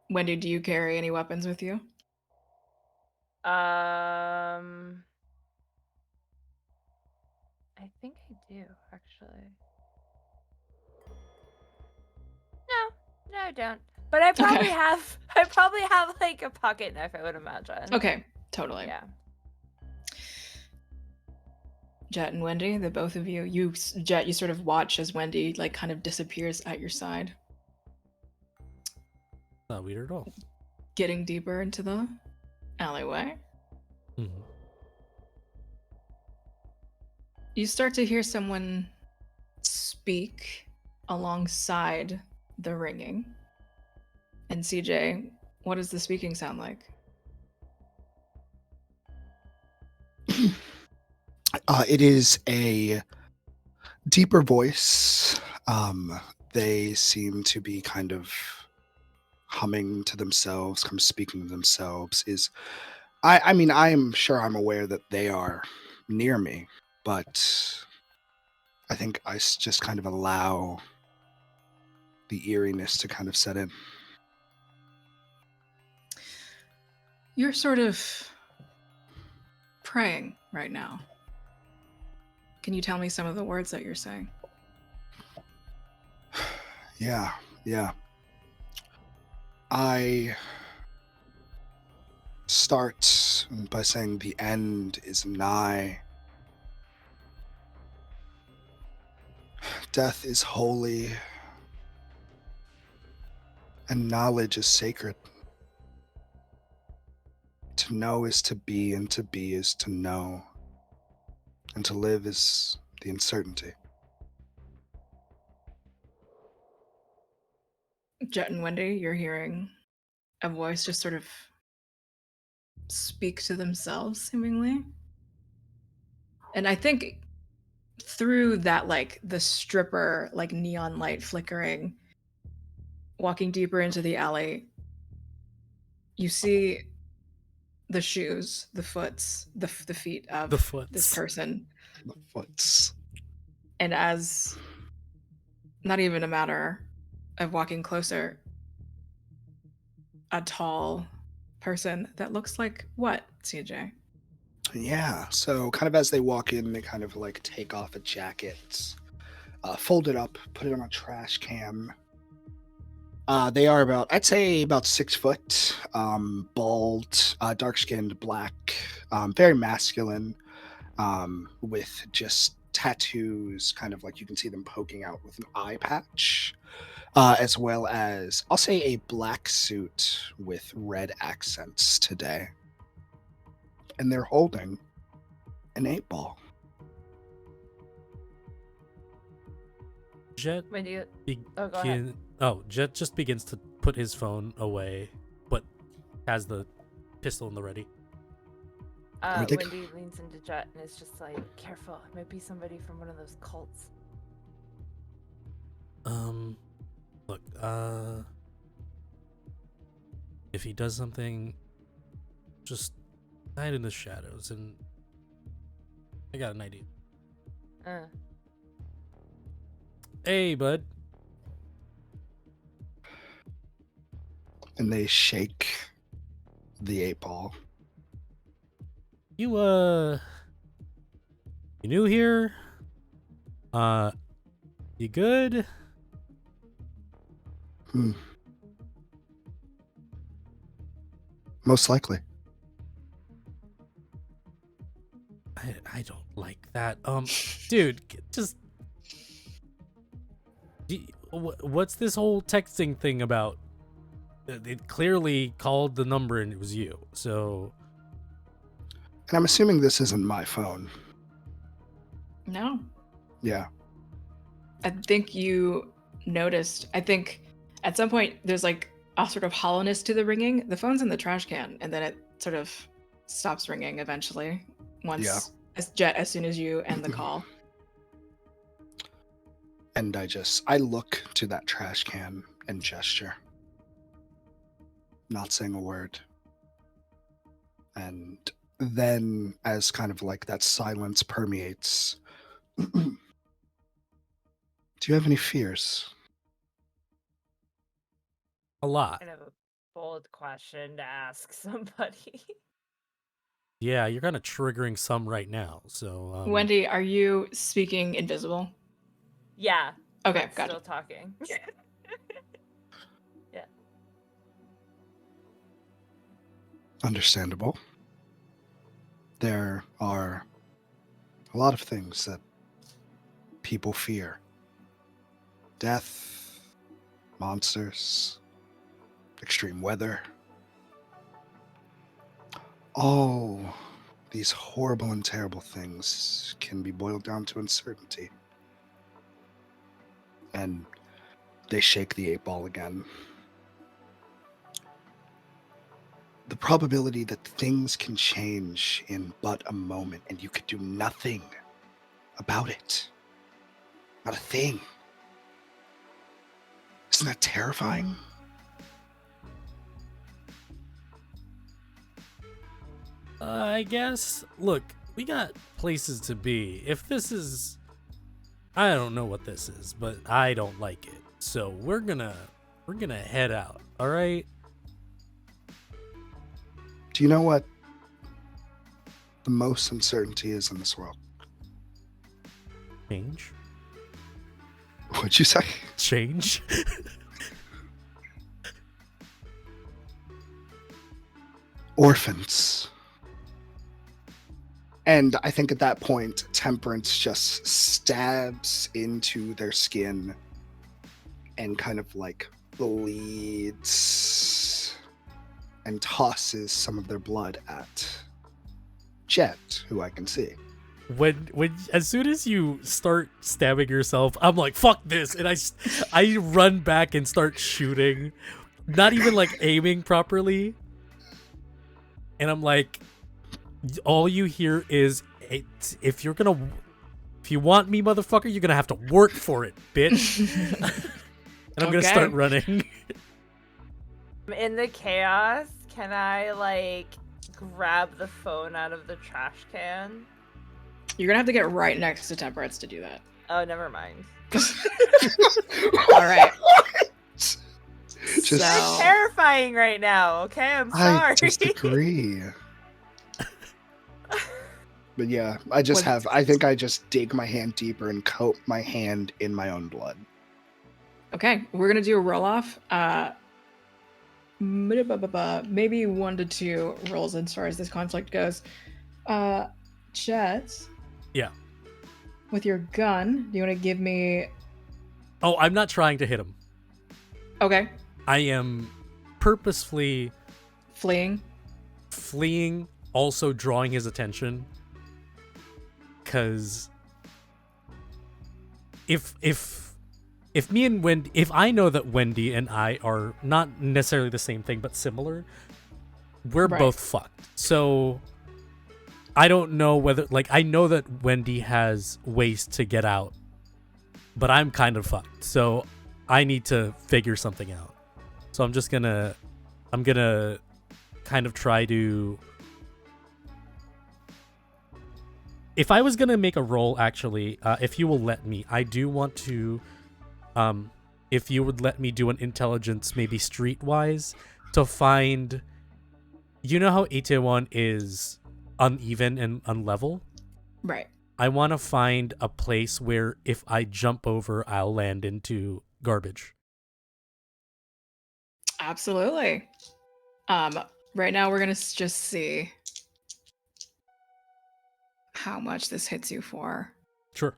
Wendy, do you carry any weapons with you? I think I do actually. No, I don't. But I probably Okay. have. I probably have like a pocket knife. I would imagine. Okay, totally. Yeah. Jet and Wendy, the both of you, Jet, you sort of watch as Wendy like kind of disappears at your side, Not weird at all. getting deeper into the alleyway. Mm-hmm. You start to hear someone speak alongside the ringing. And CJ, what does the speaking sound like? It is a deeper voice. They seem to be kind of humming to themselves, kind of speaking to themselves. I mean, I am sure I'm aware that they are near me, but I think I just kind of allow the eeriness to kind of set in. You're sort of praying right now. Can you tell me some of the words that you're saying? Yeah. I start by saying the end is nigh. Death is holy, and knowledge is sacred. To know is to be, and to be is to know. And to live is the uncertainty. Jet and Wendy, you're hearing a voice just sort of speak to themselves, seemingly. And I think through that, like the stripper, like neon light flickering, walking deeper into the alley, you see the shoes, the feet of The foots. this person. The foots. And as not even a matter of walking closer, a tall person that looks like what, CJ? Yeah. So kind of as they walk in, they kind of like take off a jacket, fold it up, put it on a trash can. They are I'd say about 6 foot, bald, dark skinned, black, very masculine, with just tattoos, kind of like you can see them poking out with an eye patch, as well as I'll say a black suit with red accents today. And they're holding an 8-ball. Jet When do you? begin- Oh, go ahead. Jet just begins to put his phone away, but has the pistol in the ready. Where'd they go? Wendy leans into Jet and is just like, "Careful, it might be somebody from one of those cults." Look, if he does something, just hide in the shadows, and I got an idea. Hey, bud. And they shake the 8-ball. You new here? You good? Most likely. I don't like that. Dude, just what's this whole texting thing about? It clearly called the number and it was you. So, And I'm assuming this isn't my phone. No. Yeah. I think you noticed. I think at some point there's like a sort of hollowness to the ringing. The phone's in the trash can, and then it sort of stops ringing eventually. Once, as soon as you end the call. And I look to that trash can and gesture. Not saying a word. And then, as kind of like that silence permeates, do you have any fears? a lot. Kind of a bold question to ask somebody. Yeah, you're kind of triggering some right now. So, Wendy, are you speaking invisible? Yeah. Okay, but gotcha. Still talking. Yeah. Understandable. There are a lot of things that people fear. Death, monsters, extreme weather. All these horrible and terrible things can be boiled down to uncertainty. And they shake the 8-ball again. The probability that things can change in but a moment and you could do nothing about it. Not a thing. Isn't that terrifying? I guess. Look, we got places to be. If this is, I don't know what this is, but I don't like it. So we're gonna head out. All right. Do you know what the most uncertainty is in this world? Change. What'd you say? Change. Orphans. And I think at that point, Temperance just stabs into their skin and kind of like bleeds and tosses some of their blood at Jet, who I can see. When as soon as you start stabbing yourself, I'm like, fuck this, and I run back and start shooting, not even like aiming properly, and I'm like, all you hear is, if you want me, motherfucker, you're gonna have to work for it, bitch. And I'm gonna start Okay. running. In the chaos, can I like grab the phone out of the trash can? You're gonna have to get right next to Temperance to do that. Oh, never mind. All right. Just- You're So, terrifying right now. Okay, I'm sorry. I disagree. But yeah, I think I just dig my hand deeper and coat my hand in my own blood. okay, we're gonna do a roll off. Maybe 1 to 2 rolls as far as this conflict goes. Chet. Yeah. With your gun, do you want to give me? Oh, I'm not trying to hit him. Okay. I am purposefully Fleeing. also drawing his attention. Because if me and Wendy, if I know that Wendy and I are not necessarily the same thing but similar, we're Right. both fucked. So I don't know whether, like, I know that Wendy has ways to get out, but I'm kind of fucked. So I need to figure something out. So I'm gonna kind of try to. If I was going to make a roll, actually, if you will let me, I do want to, if you would let me do an intelligence, maybe streetwise, to find, you know how Itaewon is uneven and unlevel? Right. I want to find a place where if I jump over, I'll land into garbage. Absolutely. Right now we're gonna just see how much this hits you for. Sure.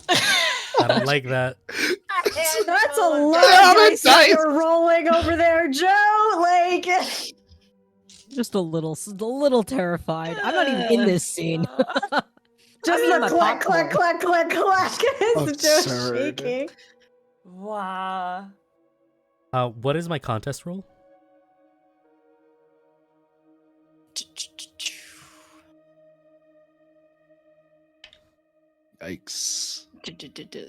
I don't like that. That's a lot Damn of it, dice that dice! you're rolling over there, Joe. Like, Just a little terrified. I'm not even in this scene. just I'm in the my clack, clack, popcorn. clack, clack, clack. It's just Absurd. shaking. Wow. What is my contest roll? Yikes.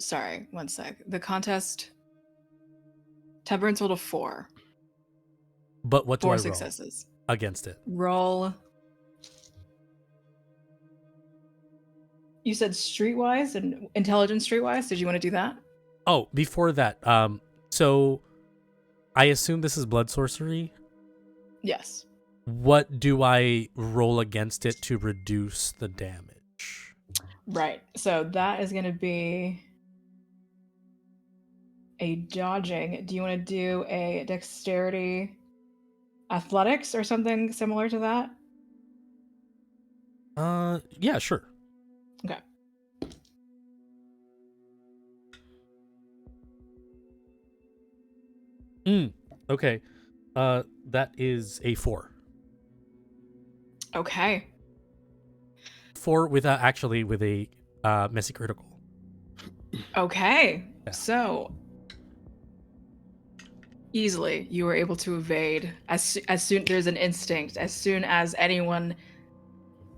Sorry, 1 sec. The contest. Temperance rolled a 4. But what do 4 I roll successes. against it? Roll. You said streetwise and intelligence streetwise. Did you want to do that? Oh, before that, so I assume this is blood sorcery. Yes. What do I roll against it to reduce the damage? Right. So that is going to be a dodging. Do you want to do a dexterity athletics or something similar to that? Yeah, sure. Okay. Okay. That is a 4. Okay. 4 with actually with a messy critical. Okay. Yeah. So easily you were able to evade as soon there's an instinct as soon as anyone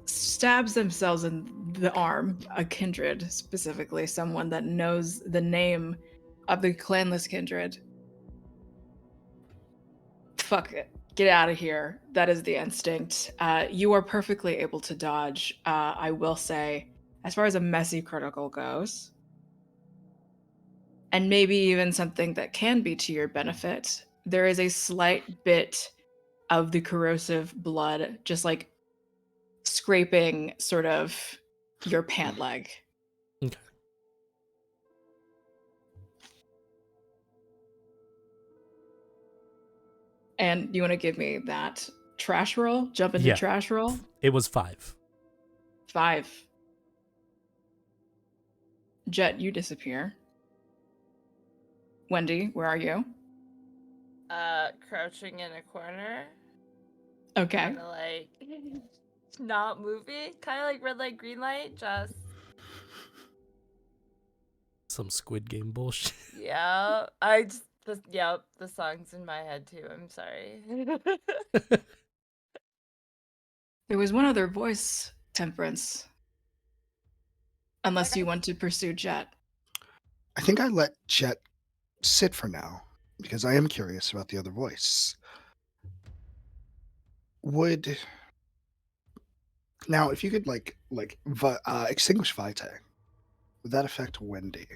stabs themselves in the arm, a kindred specifically, someone that knows the name of the clanless kindred. Fuck it. Get out of here. That is the instinct. You are perfectly able to dodge. I will say, as far as a messy critical goes, and maybe even something that can be to your benefit, there is a slight bit of the corrosive blood just like scraping sort of your pant leg. Okay. And you want to give me that trash roll? Jump into Yeah. trash roll? It was 5. 5. Jet, you disappear. Wendy, where are you? Crouching in a corner. Okay. Kinda like not moving. Kinda like red light, green light, just Some Squid Game bullshit. yeah. The song's in my head too. I'm sorry. There was one other voice, Temperance. Unless you want to pursue Jet. I think I let Jet sit for now because I am curious about the other voice. Would now if you could extinguish Vitae, would that affect Wendy?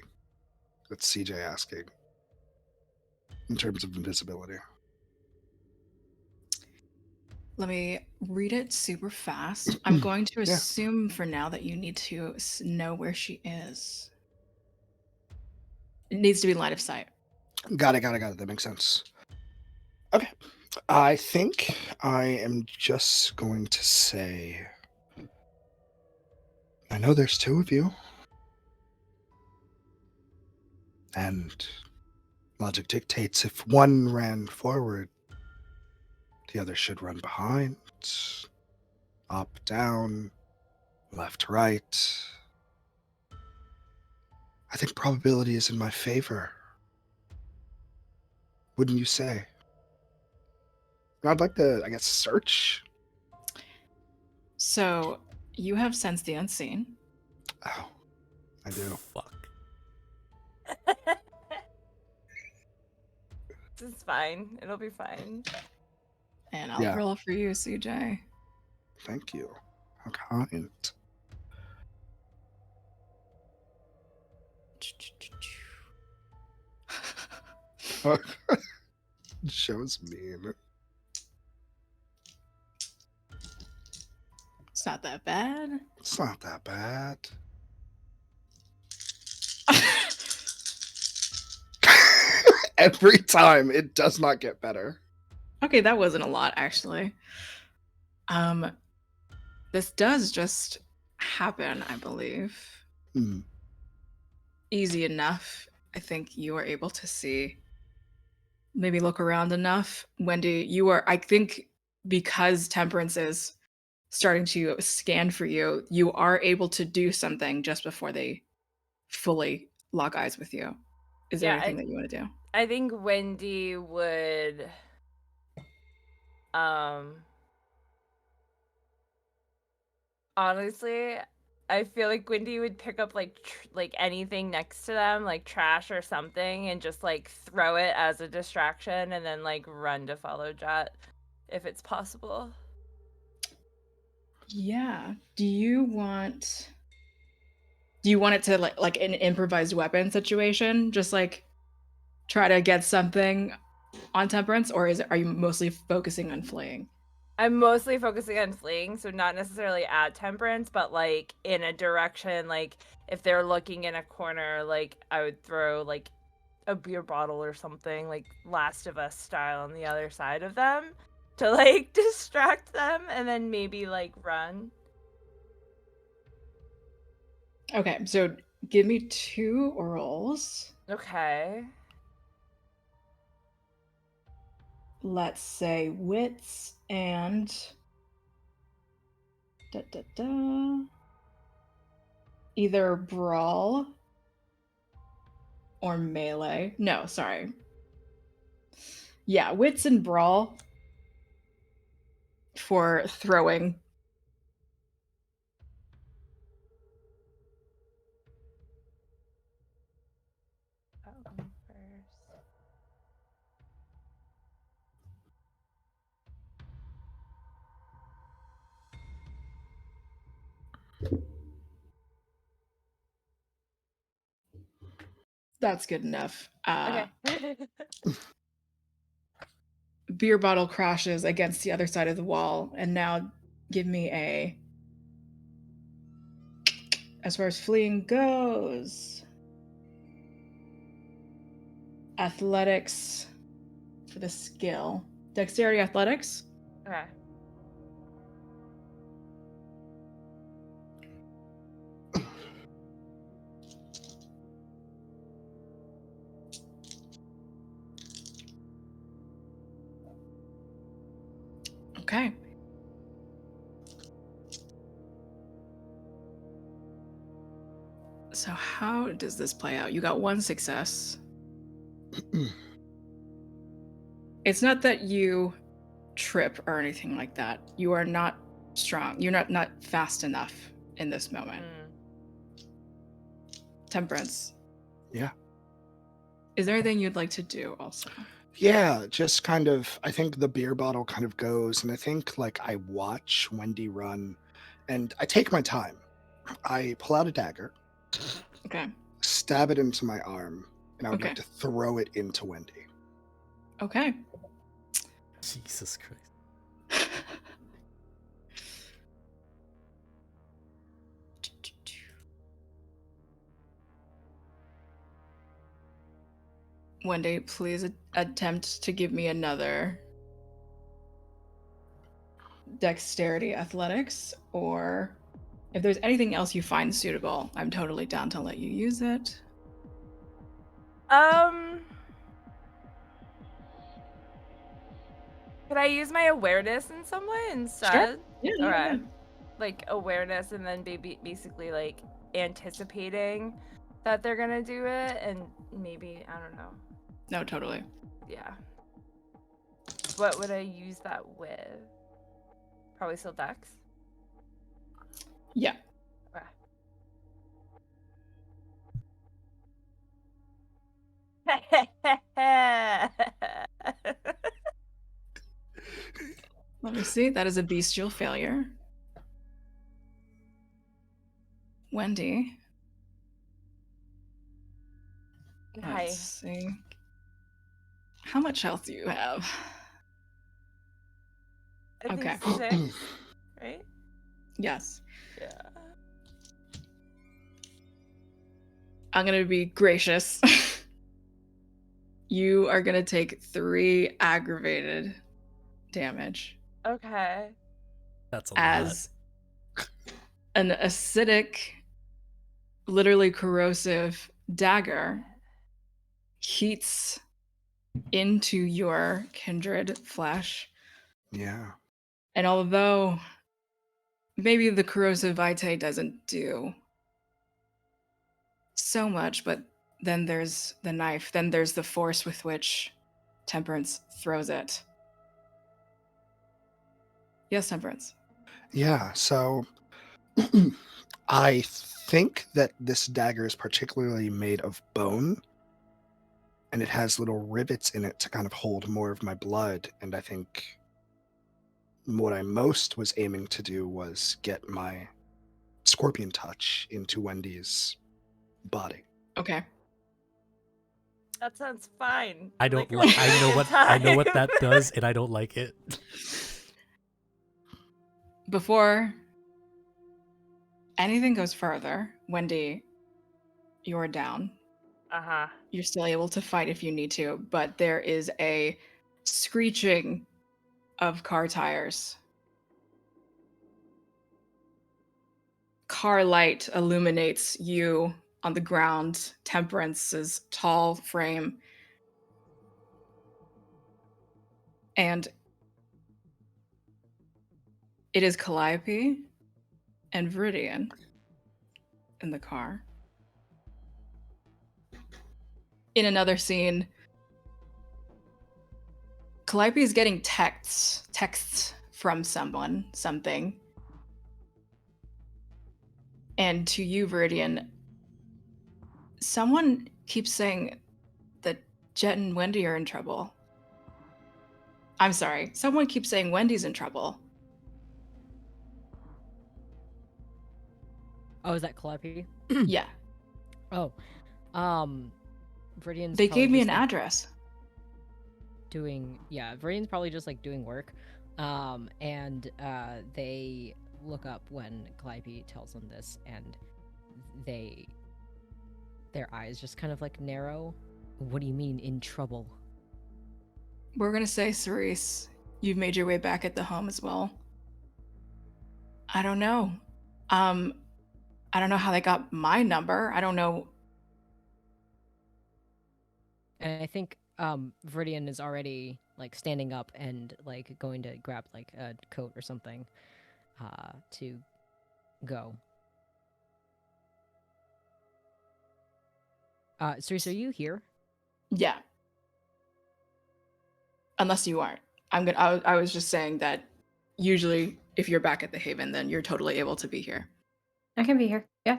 That's CJ asking in terms of invisibility. Let me read it super fast. I'm going to Yeah. assume for now that you need to know where she is. It needs to be line of sight. Got it. That makes sense. Okay. I think I am just going to say I know there's two of you. And logic dictates if one ran forward, the other should run behind. Up, down, left, right. I think probability is in my favor. Wouldn't you say? I'd like to, I guess, search. So you have sensed the unseen. Oh, I do. Fuck. It's fine. It'll be fine. And I'll Yeah. roll for you, CJ. Thank you. How kind. Show's mean. It's not that bad. It's not that bad. Every time it does not get better. Okay, that wasn't a lot actually. This does just happen, I believe. Hmm. Easy enough. I think you are able to see. Maybe look around enough. Wendy, you are, I think, because Temperance is starting to scan for you, you are able to do something just before they fully lock eyes with you. Is there Yeah, anything that you want to do? I think Wendy would honestly, I feel like Wendy would pick up like anything next to them, like trash or something, and just like throw it as a distraction and then like run to follow Jet if it's possible. Yeah. Do you want it to like an improvised weapon situation? Just like try to get something on Temperance, or are you mostly focusing on fleeing? I'm mostly focusing on fleeing, so not necessarily at Temperance, but like in a direction, like if they're looking in a corner, like I would throw like a beer bottle or something, like Last of Us style on the other side of them to like distract them and then maybe like run. Okay, so give me 2 rolls. Okay. Let's say wits and either brawl or melee. No, sorry. Yeah, wits and brawl for throwing. That one first. That's good enough. Okay. Beer bottle crashes against the other side of the wall, and now give me a. As far as fleeing goes, athletics for the skill. Dexterity athletics. Okay. Okay. So how does this play out? You got 1 success. It's not that you trip or anything like that. You are not strong. You're not fast enough in this moment. Temperance. Yeah. Is there anything you'd like to do also? Yeah, just kind of, I think the beer bottle kind of goes, and I think like I watch Wendy run, and I take my time. I pull out a dagger, Okay. stab it into my arm, and I would Okay. like to throw it into Wendy. Okay. Jesus Christ. Wendy, please attempt to give me another dexterity athletics, or if there's anything else you find suitable, I'm totally down to let you use it. Could I use my awareness in some way instead? Yeah. Okay. Like awareness, and then basically like anticipating that they're gonna do it, and maybe, I don't know. No, totally. Yeah. What would I use that with? Probably still Dex. Yeah. Let me see. That is a bestial failure. Wendy. Hi. Let's see. How much health do you have? I think Okay. 6, right? Yes. Yeah. I'm going to be gracious. You are going to take 3 aggravated damage. Okay. That's a as an acidic, literally corrosive dagger heats into your kindred flesh. Yeah. And although maybe the corrosive vitae doesn't do so much, but then there's the knife, then there's the force with which Temperance throws it. Yes, Temperance. Yeah, so I think that this dagger is particularly made of bone, and it has little rivets in it to kind of hold more of my blood, and I think what I most was aiming to do was get my scorpion touch into Wendy's body. Okay. That sounds fine. I don't Like, like. I know what that time. does, and I don't like it. Before anything goes further, Wendy, you're down. Uh-huh. You're still able to fight if you need to, but there is a screeching of car tires. Car light illuminates you on the ground, Temperance's tall frame. And it is Calliope and Viridian in the car. In another scene, Calliope is getting texts from something. And to you, Viridian, someone keeps saying that Jet and Wendy are in trouble. I'm sorry, someone keeps saying Wendy's in trouble. Oh, is that Calliope? Yeah. Oh, Viridian's They probably gave me just, an like, address. Viridian's probably just like doing work, and they look up when Calliope tells them this, and their eyes just kind of like narrow. What do you mean in trouble? We're gonna say, Cerise, you've made your way back at the home as well. I don't know. I don't know how they got my number. I don't know. And I think Viridian is already like standing up and like going to grab like a coat or something to go. Cerise, are you here? Yeah. Unless you aren't. I was just saying that usually if you're back at the Haven, then you're totally able to be here. I can be here. Yeah.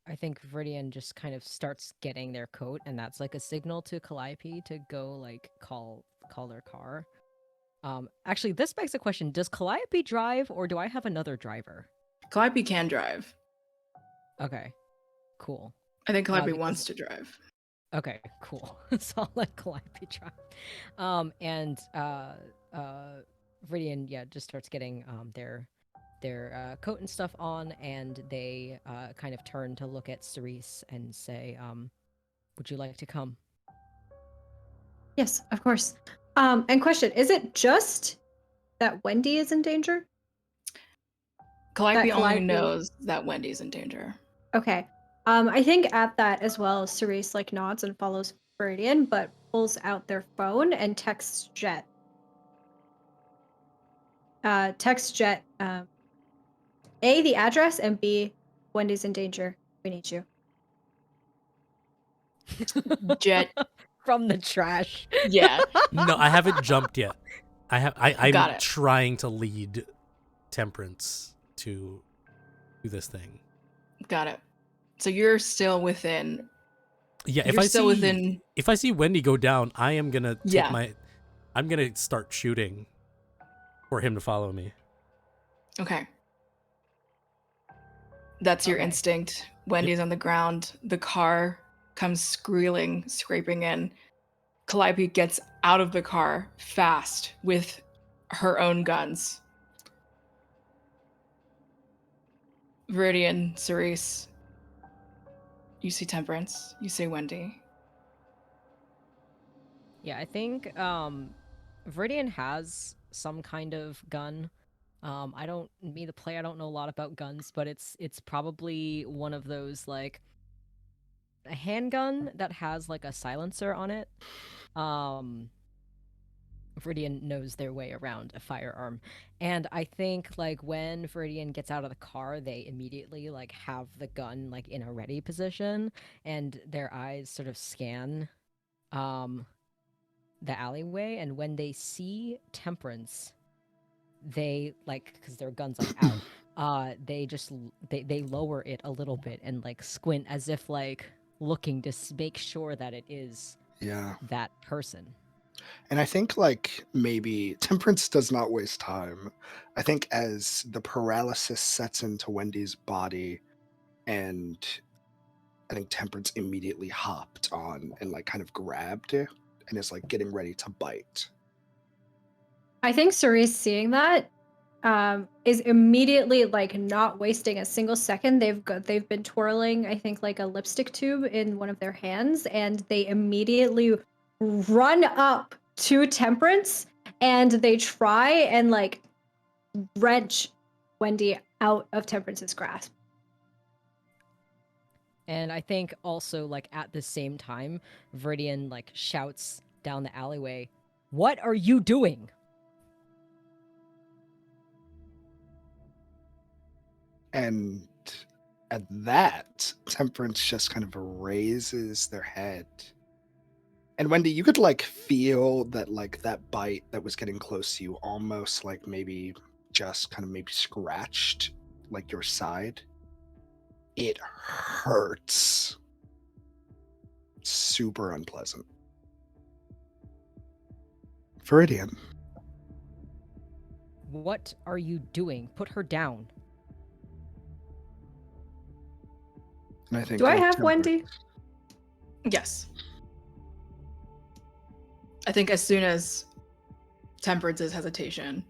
I think Viridian just kind of starts getting their coat, and that's like a signal to Calliope to go like call their car. Actually, this begs the question: does Calliope drive, or do I have another driver? Calliope can drive. Okay, cool. I think Calliope because- wants to drive. Okay, cool. So I'll let Calliope drive. And Viridian, yeah, just starts getting their coat and stuff on, and they kind of turn to look at Cerise and say, would you like to come? Yes, of course. And question, is it just that Wendy is in danger? Calliope only Calliope- knows that Wendy's in danger. Okay. I think at that as well, Cerise like nods and follows Viridian, but pulls out their phone and texts Jet. Text Jet, A, the address, and B, Wendy's in danger. We need you. Jet, From the trash. yeah. No, I haven't jumped yet. I'm Got it. trying to lead Temperance to this thing. Got it. So you're still within. Yeah, You're still within. if I see Wendy go down, I am gonna take Yeah. I'm gonna start shooting for him to follow me. Okay. That's your Okay. instinct. Wendy's on the ground. The car comes squealing, scraping in. Calliope gets out of the car fast with her own guns. Viridian, Cerise, you see Temperance, you see Wendy. Yeah, I think Viridian has some kind of gun. The player, I don't know a lot about guns, but it's probably one of those like a handgun that has like a silencer on it. Viridian knows their way around a firearm. And I think like when Viridian gets out of the car, they immediately like have the gun like in a ready position, and their eyes sort of scan the alleyway, and when they see Temperance, they like, because their guns like out, they lower it a little bit and like squint as if like looking to make sure that it is Yeah. that person. And I think like maybe Temperance does not waste time. I think as the paralysis sets into Wendy's body, and I think Temperance immediately hopped on and like kind of grabbed it and is like getting ready to bite. I think Cerise seeing that is immediately like not wasting a single second. They've been twirling, I think, like a lipstick tube in one of their hands, and they immediately run up to Temperance and they try and like wrench Wendy out of Temperance's grasp. And I think also like at the same time, Viridian like shouts down the alleyway, "What are you doing?" And at that, Temperance just kind of raises their head. And Wendy, you could like feel that like that bite that was getting close to you almost like maybe just kind of maybe scratched like your side. It hurts. Super unpleasant. Viridian. What are you doing? Put her down. And I think Do I like, have Temperance- Wendy? Yes. I think as soon as Temperance's hesitation.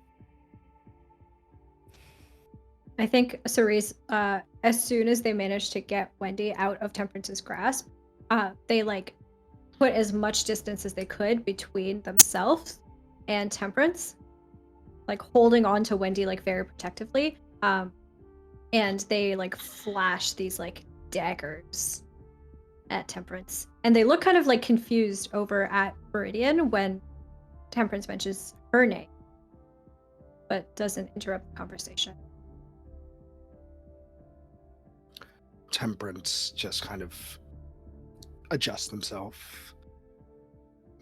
I think Cerise, as soon as they managed to get Wendy out of Temperance's grasp, they like put as much distance as they could between themselves and Temperance, like holding on to Wendy like very protectively. And they like flash these like daggers at Temperance, and they look kind of like confused over at Viridian when Temperance mentions her name, but doesn't interrupt the conversation. Temperance just kind of adjusts himself,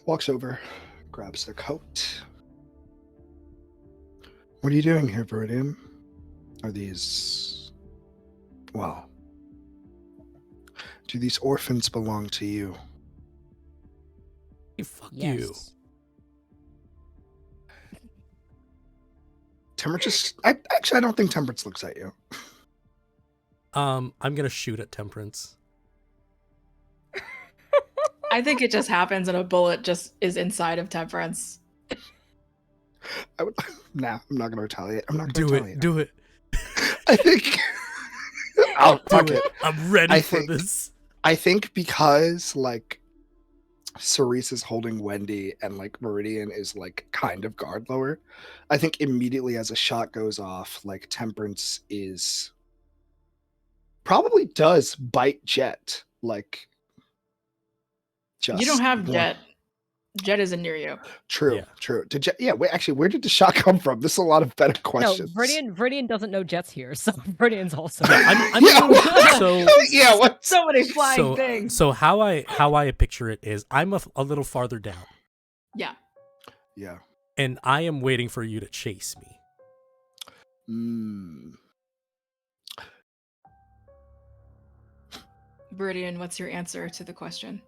walks over, grabs their coat, What are you doing here, Viridian? Are these... Well... Do these orphans belong to you? Hey, fuck Yes. you. Temperance I don't think Temperance looks at you. I'm gonna shoot at Temperance. I think it just happens and a bullet just is inside of Temperance. I would... Nah, I'm not gonna retaliate. I'm not gonna Do retaliate. it. Do it. I think... I'll fuck Do it. I'm ready I for think- this. I think because, like, Cerise is holding Wendy and, like, Meridian is, like, kind of guard lower, I think immediately as a shot goes off, like, Temperance is... Probably does bite Jet, like... Just You don't have one- Jet. Jet isn't near you. True, Yeah. true. Did Jet... Yeah, wait, actually, where did the shot come from? This is a lot of better questions. No, Viridian doesn't know Jet's here, so Viridian's also. Yeah, I'm Yeah, so yeah, what? So many flying so things. so how I picture it is I'm a little farther down, Yeah. Yeah. and I am waiting for you to chase me. Mm. Viridian, what's your answer to the question?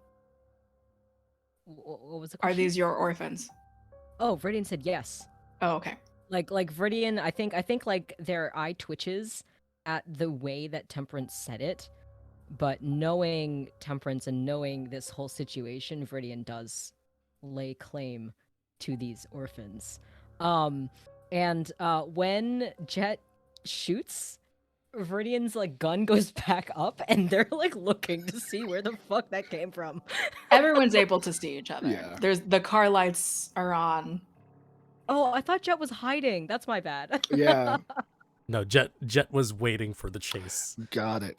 What was the Are question? these your orphans? Oh, Viridian said yes. Oh, okay. Like Viridian, I think like their eye twitches at the way that Temperance said it, but knowing Temperance and knowing this whole situation, Viridian does lay claim to these orphans. And when Jet shoots, Viridian's like gun goes back up, and they're like looking to see where the fuck that came from. Everyone's able to see each other. Yeah. There's the car lights are on. Oh, I thought Jet was hiding. That's my bad. Yeah. No, Jet was waiting for the chase. Got it.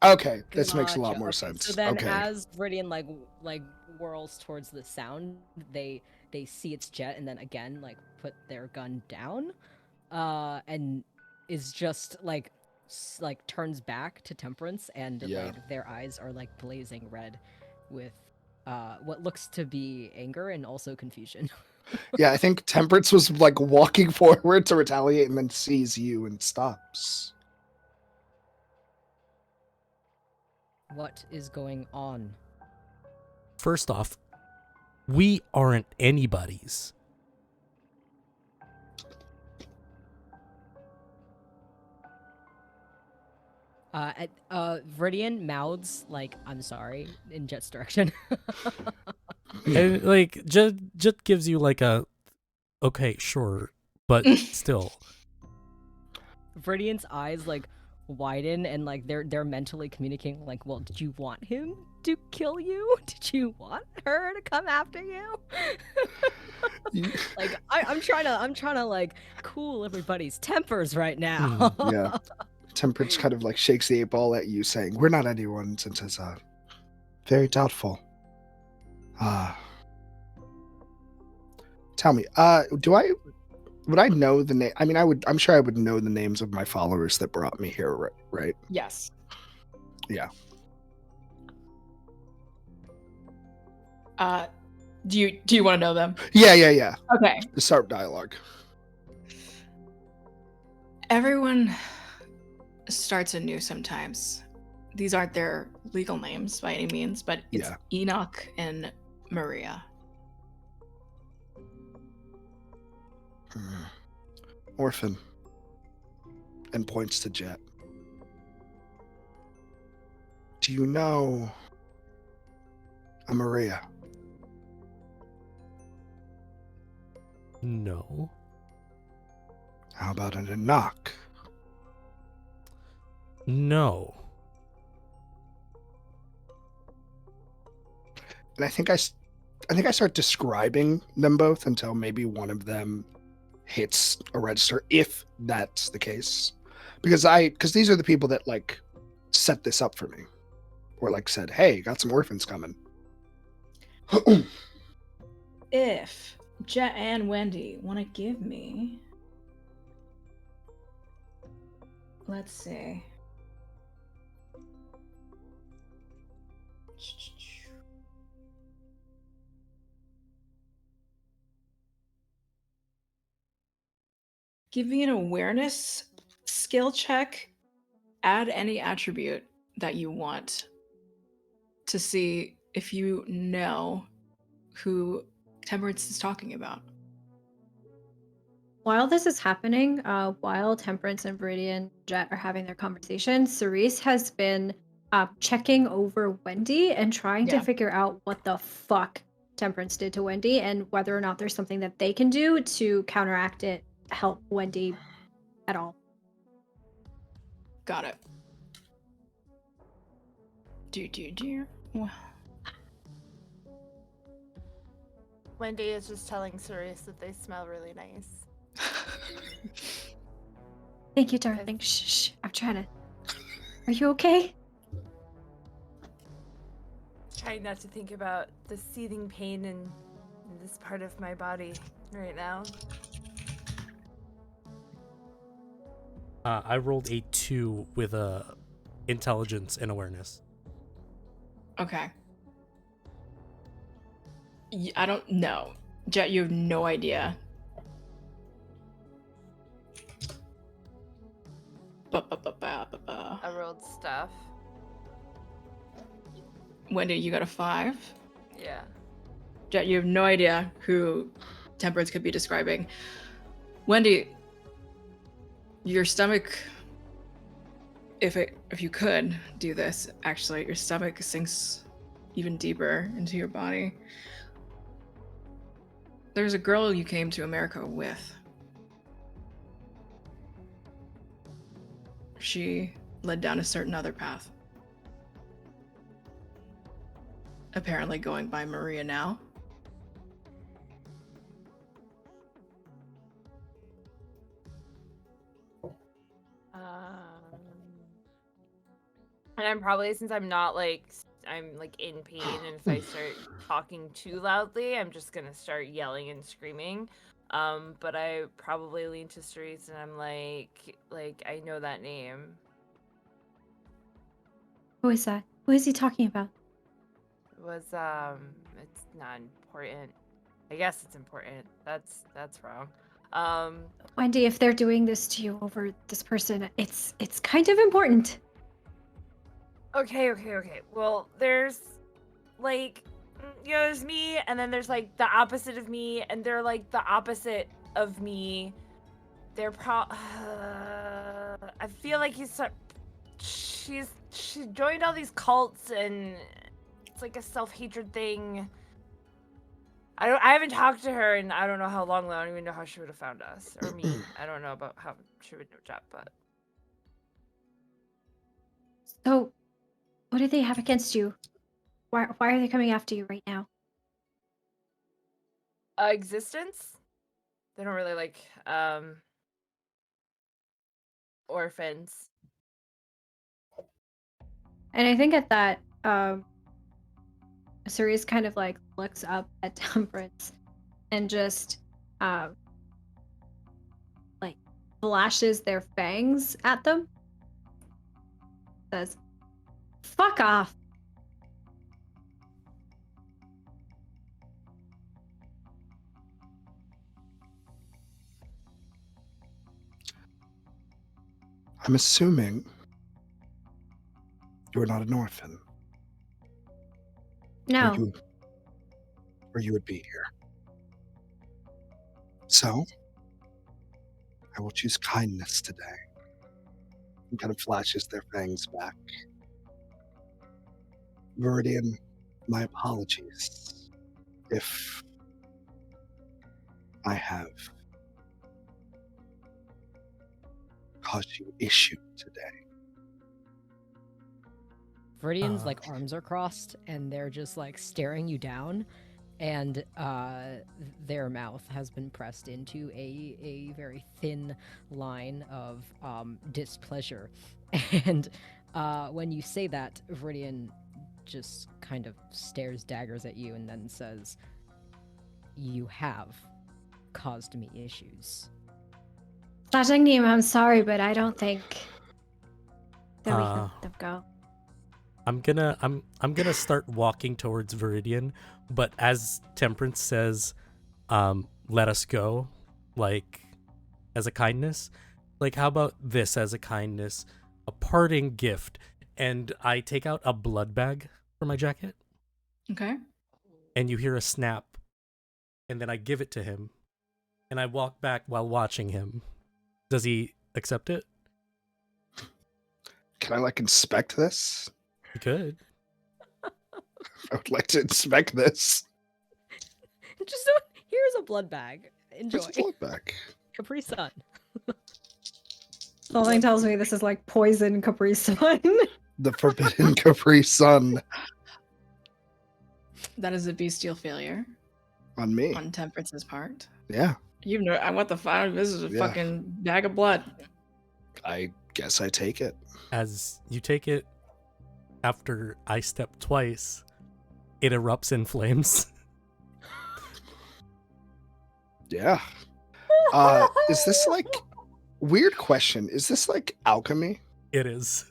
Okay, this makes a lot Gotcha. more Okay, sense. So then, okay. as Viridian like whirls towards the sound, they see it's Jet, and then again like put their gun down, and is just like turns back to Temperance, and Yeah. like their eyes are like blazing red, with what looks to be anger and also confusion. Yeah, I think Temperance was like walking forward to retaliate and then sees you and stops. What is going on? First off, we aren't anybody's. Viridian mouths like I'm sorry in Jet's direction. And like Jet gives you like a okay, sure, but still. Viridian's eyes like widen and like they're mentally communicating like, well, did you want him to kill you? Did you want her to come after you? Like I'm trying to like cool everybody's tempers right now. Yeah. Temperance kind of like shakes the 8-ball at you, saying, "We're not anyone's," and says, "Very doubtful." Tell me, would I know the name? I mean, I'm sure I would know the names of my followers that brought me here, right? Yes. Yeah. Do you want to know them? Yeah. Okay. Start dialogue. Everyone starts anew sometimes. These aren't their legal names by any means, but it's Yeah. Enoch and Maria. Orphan. And points to Jet. Do you know a Maria? No. How about an Enoch? No. And I think I start describing them both until maybe one of them hits a register, if that's the case. Because these are the people that like set this up for me, or like said, "Hey, got some orphans coming." If Jet and Wendy want to give me, let's see. Give me an awareness skill check. Add any attribute that you want to see if you know who Temperance is talking about. While this is happening, while Temperance and Viridian Jet are having their conversation, Cerise has been checking over Wendy and trying to Yeah. figure out what the fuck Temperance did to Wendy and whether or not there's something that they can do to counteract it, help Wendy at all. Got it. Do. Well, Wendy is just telling Cerise that they smell really nice. Thank you, darling. Shh. I'm trying to. Are you okay? Trying not to think about the seething pain in this part of my body right now. I rolled a 2 with a intelligence and awareness. Okay. I don't know. Jet, you have no idea. I rolled stuff. Wendy, you got a 5. Yeah. Jet, you have no idea who Temperance could be describing. Wendy, your stomach, if you could do this, actually, your stomach sinks even deeper into your body. There's a girl you came to America with. She led down a certain other path. Apparently going by Maria now. And I'm probably, since I'm not like, I'm like in pain, and if I start talking too loudly, I'm just gonna start yelling and screaming. But I probably lean to Cerise and I'm like I know that name. Who is that? Who is he talking about? It was it's not important. I guess it's important. That's wrong. Wendy, if they're doing this to you over this person, it's kind of important. Okay. Well, there's like, there's me, and then there's like the opposite of me, and they're like the opposite of me. They're I feel like she joined all these cults, and it's like a self-hatred thing. I haven't talked to her, and I don't know how long. I don't even know how she would have found us, or me. I don't know about how she would know Jet, but. So, what do they have against you? Why are they coming after you right now? Existence? They don't really like orphans. And I think at that, Cerise kind of like looks up at Temperance and just like flashes their fangs at them. Says, "Fuck off." I'm assuming you're not an orphan. No. Or you would be here. So, I will choose kindness today. And kind of flashes their fangs back. Viridian, my apologies if I have caused you issue today. Viridian's like arms are crossed and they're just like staring you down, and their mouth has been pressed into a very thin line of displeasure. And when you say that, Viridian just kind of stares daggers at you and then says, "You have caused me issues." Slash-Name, I'm sorry, but I don't think that we can let them go. I'm gonna start walking towards Viridian, but as Temperance says, "Let us go," like as a kindness. Like, how about this as a kindness? A parting gift. And I take out a blood bag from my jacket, Okay. and you hear a snap, and then I give it to him, and I walk back while watching him. Does he accept it? Can I like inspect this? He could. I would like to inspect this. Just here's a blood bag. Enjoy. What's the blood bag? Capri Sun. Something tells me this is like poison Capri Sun. The forbidden Capri Sun That is a bestial failure on me. on Temperance's part. Yeah, You know, what the fuck? This is a Yeah. fucking bag of blood. I guess I take it. As you take it, after I step twice, it erupts in flames. Yeah. Is this like weird question? Is this like alchemy? It is.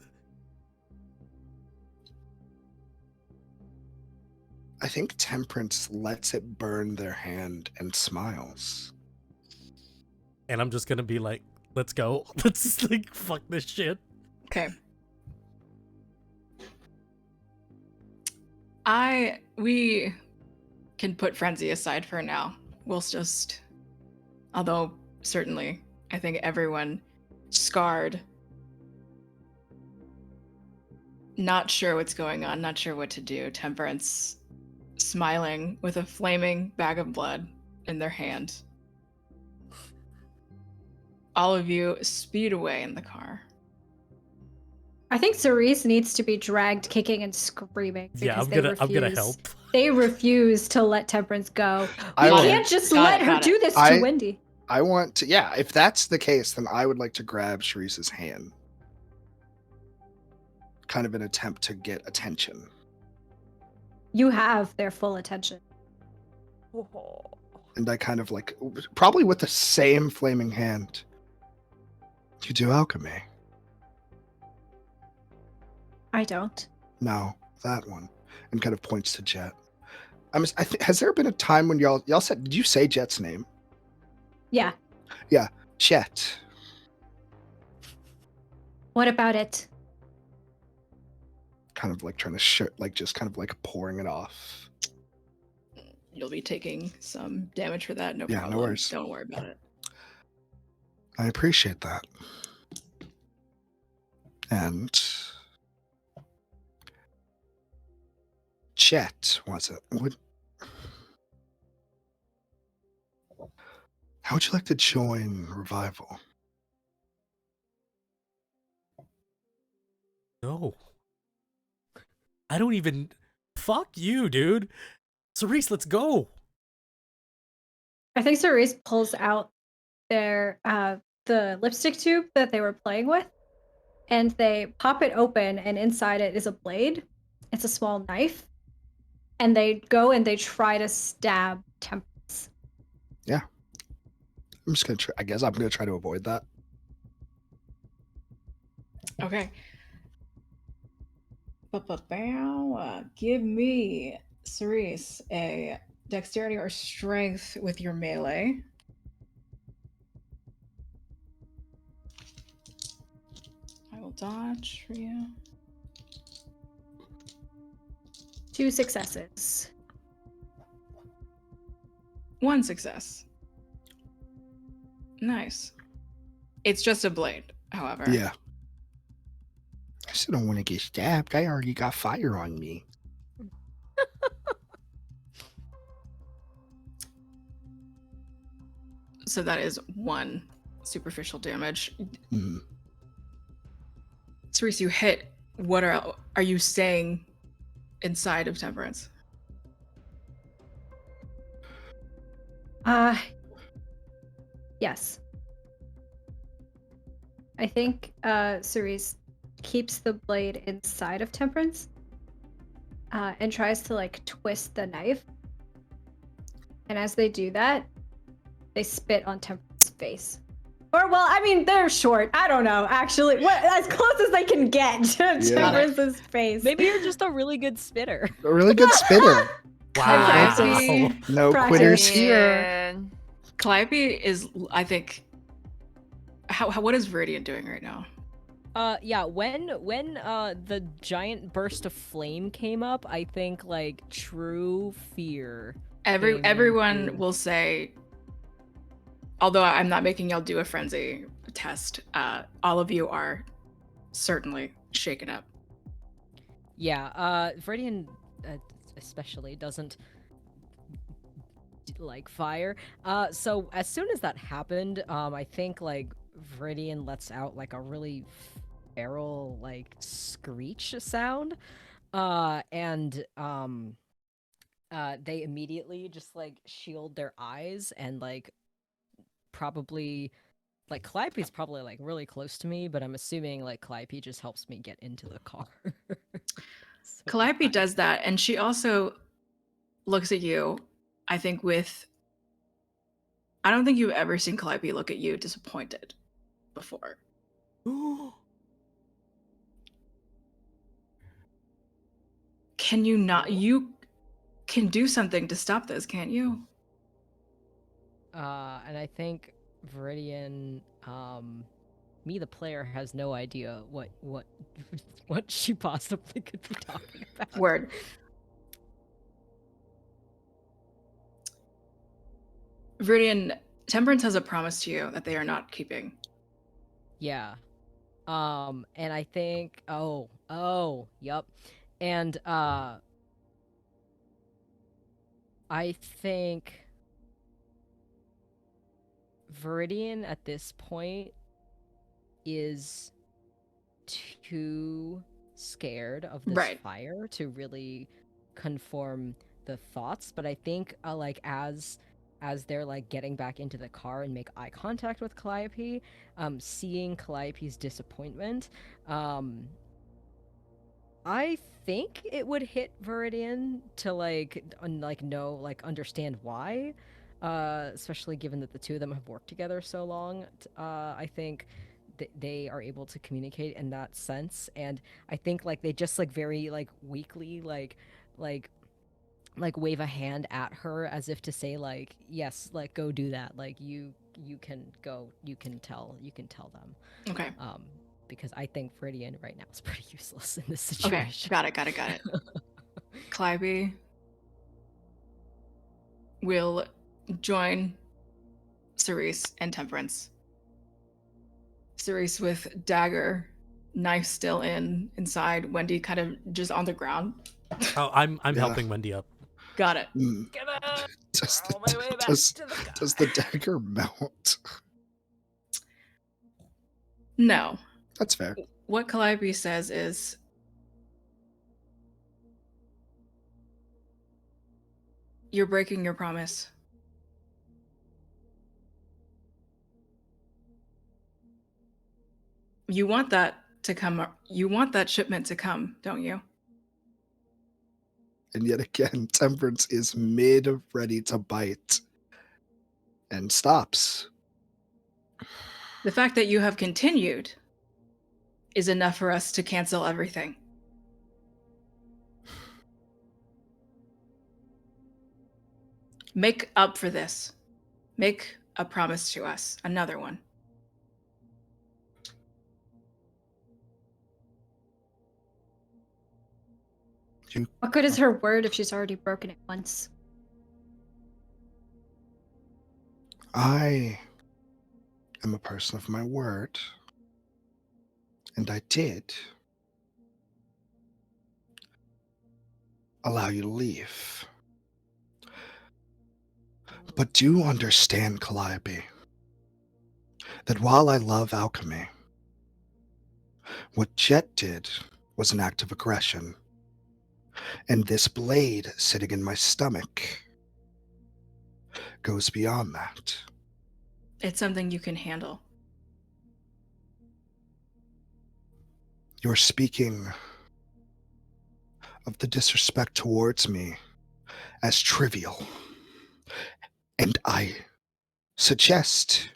I think Temperance lets it burn their hand and smiles. And I'm just gonna be like, let's go. Let's just like fuck this shit. Okay. We can put frenzy aside for now. We'll just, although certainly, I think everyone scarred, not sure what's going on, not sure what to do. Temperance smiling with a flaming bag of blood in their hand. All of you speed away in the car. I think Cerise needs to be dragged kicking and screaming. Yeah, because I'm gonna refuse- help. They refuse to let Temperance go. I We will- can't just Got let it, her got it. do this I- to Wendy. I want to, yeah, if that's the case, then I would like to grab Sharice's hand. Kind of an attempt to get attention. You have their full attention. And I kind of like, probably with the same flaming hand. You do alchemy. I don't. No, that one. And kind of points to Jet. Has there been a time when y'all said, did you say Jet's name? Yeah. Jet. What about it? Kind of like trying to just kind of like pouring it off. You'll be taking some damage for that, no Yeah, no problem. worries. Don't worry about it. I appreciate that. And Jet, was it? How would you like to join Revival? No. I don't even. Fuck you, dude. Cerise, let's go. I think Cerise pulls out their the lipstick tube that they were playing with, and they pop it open, and inside it is a blade. It's a small knife, and they go and they try to stab Temperance. I'm just gonna try. I guess I'm gonna try to avoid that. Okay. Give me, Cerise, a dexterity or strength with your melee. I will dodge for you. 2 successes. 1 success. Nice. It's just a blade, however. Yeah. I still don't want to get stabbed. I already got fire on me. So that is 1 superficial damage. Mhm. Cerise, you hit. What are you saying inside of Temperance? Yes. I think Cerise keeps the blade inside of Temperance and tries to like twist the knife. And as they do that, they spit on Temperance's face. Or, well, I mean, they're short. I don't know, actually. As close as they can get to Yeah. Temperance's face. Maybe you're just a really good spitter. A really good spitter. Wow. Calliope, No Practice. quitters here. Yeah. Calliope is, I think, what is Viridian doing right now? Yeah, when the giant burst of flame came up, I think like true fear. Everyone into- will say, although I'm not making y'all do a frenzy test, all of you are certainly shaken up. Yeah, Viridian especially doesn't like fire. So as soon as that happened, I think like Viridian lets out like a really feral like screech sound. And they immediately just like shield their eyes and like probably like Calliope's probably like really close to me, but I'm assuming like Calliope just helps me get into the car. So, Calliope does that, and she also looks at you, I think, with. I don't think you've ever seen Calliope look at you disappointed before. Can you not? You can do something to stop this, can't you? and I think Viridian, me the player has no idea what what she possibly could be talking about. Word. Viridian, Temperance has a promise to you that they are not keeping. Yeah. And I think yep. And I think Viridian at this point is too scared of this Right. fire to really conform the thoughts, but I think like as they're like getting back into the car and make eye contact with Calliope, seeing Calliope's disappointment, I think it would hit Viridian to like understand why, especially given that the two of them have worked together so long. I think they are able to communicate in that sense, and I think like they just like very like weakly like wave a hand at her as if to say like yes, like go do that, like you can go, you can tell them. Okay. Because I think Viridian right now is pretty useless in this Okay. situation. Got it. Calliope will join Cerise and Temperance. Cerise with dagger, knife still inside. Wendy kind of just on the ground. Oh, I'm Yeah. helping Wendy up. Got it. Get up! Does On my way back does, to the car. does the dagger melt? No. That's fair. What Calliope says is, you're breaking your promise. You want that to come. You want that shipment to come, don't you? And yet again, Temperance is mid ready to bite and stops. The fact that you have continued is enough for us to cancel everything. Make up for this. Make a promise to us. Another one. What good is her word if she's already broken it once? I am a person of my word, and I did allow you to leave. But do understand, Calliope, that while I love alchemy, what Jet did was an act of aggression. And this blade sitting in my stomach goes beyond that. It's something you can handle. You're speaking of the disrespect towards me as trivial. And I suggest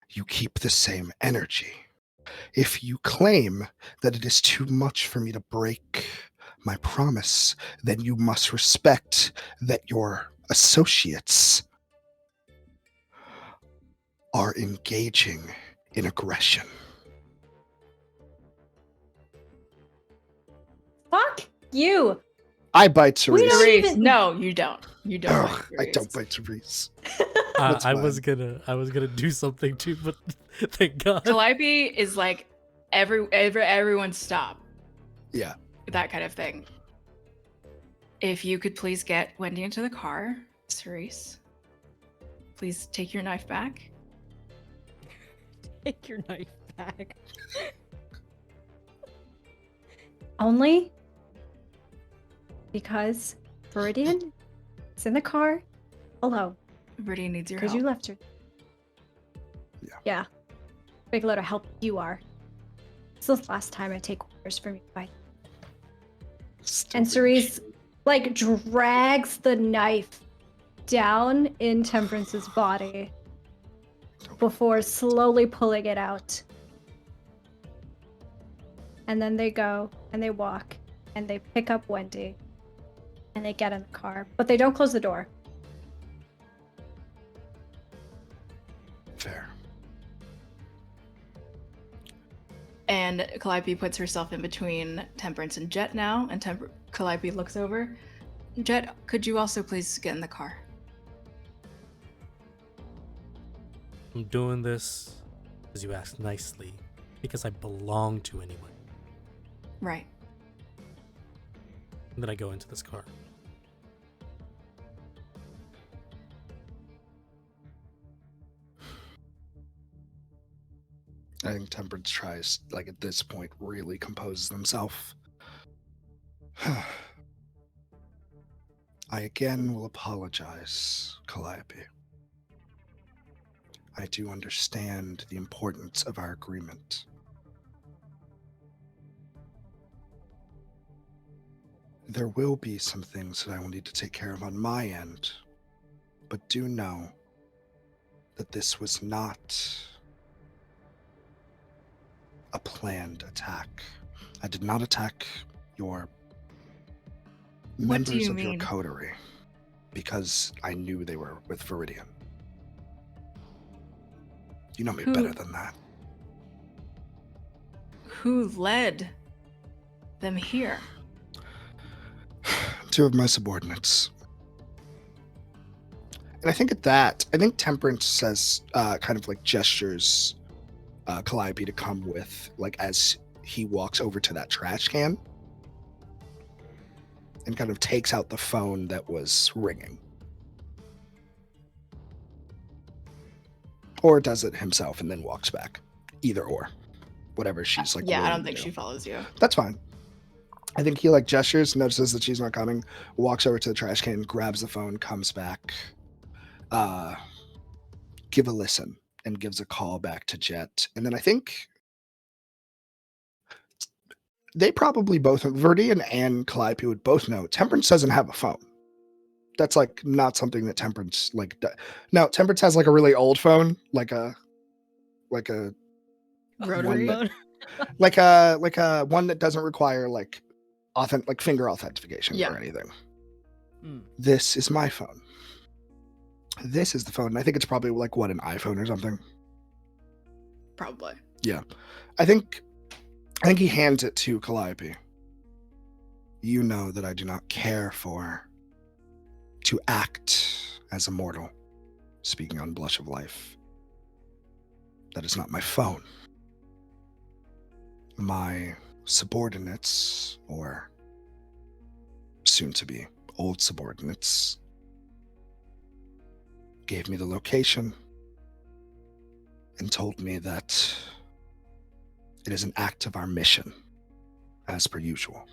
you keep the same energy. If you claim that it is too much for me to break my promise, then you must respect that your associates are engaging in aggression. Fuck you. I bite We Cerise. don't Cerise, even- no, you don't. You don't. Ugh, like I Cerise. don't bite Cerise. I That's was gonna do something too, but thank God. Calliope is like everyone stop. Yeah. That kind of thing. If you could please get Wendy into the car, Cerise. Please take your knife back. Take your knife back. Only because Viridian is in the car alone. Viridian needs your Because help. you left her. Yeah. Yeah. Big load of help you are. It's the last time I take orders from you. Bye. Still And being Cerise, true. like, drags the knife down in Temperance's body before slowly pulling it out. And then they go and they walk and they pick up Wendy and they get in the car, but they don't close the door. Fair. And Calliope puts herself in between Temperance and Jet now, and Calliope looks over. Jet, could you also please get in the car? I'm doing this, as you asked nicely, because I belong to anyone. Right. And then I go into this car. I think Temperance tries, like at this point, really composes himself. I again will apologize, Calliope. I do understand the importance of our agreement. There will be some things that I will need to take care of on my end, but do know that this was not a planned attack. I did not attack your What do members you of your mean? coterie because I knew they were with Viridian. You know me Who- better than that. Who led them here? Two of my subordinates. And I think at that, I think Temperance says, kind of like gestures Calliope to come with, like as he walks over to that trash can and kind of takes out the phone that was ringing. Or does it himself and then walks back. Either or. Whatever she's like. Yeah, I willing don't to think do. she follows you. That's fine. I think he like gestures, notices that she's not coming, walks over to the trash can, grabs the phone, comes back, give a listen, and gives a call back to Jet. And then I think they probably both, Viridian and Calliope would both know Temperance doesn't have a phone. That's like not something that Temperance like. No, Temperance has like a really old phone, like a Rotary. One like a one that doesn't require like finger authentication Yeah. or anything. Mm. This is my phone. This is the phone. And I think it's probably like what, an iPhone or something. Probably. I think he hands it to Calliope. You know that I do not care to act as a mortal, speaking on Blush of Life. That is not my phone. My subordinates, or soon to be old subordinates, gave me the location and told me that it is an act of our mission, as per usual.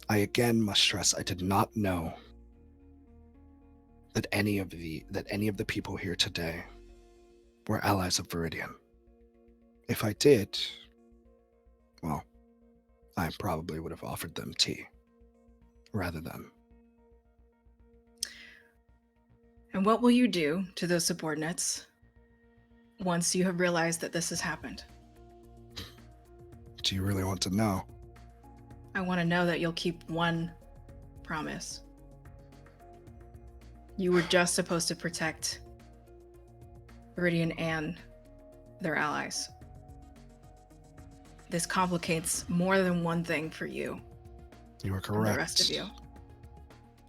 I again must stress I did not know that any of the people here today were allies of Viridian. If I did, well, I probably would have offered them tea rather than. And what will you do to those subordinates once you have realized that this has happened? Do you really want to know? I want to know that you'll keep one promise. You were just supposed to protect Viridian and their allies. This complicates more than one thing for you You are and correct. the rest of you.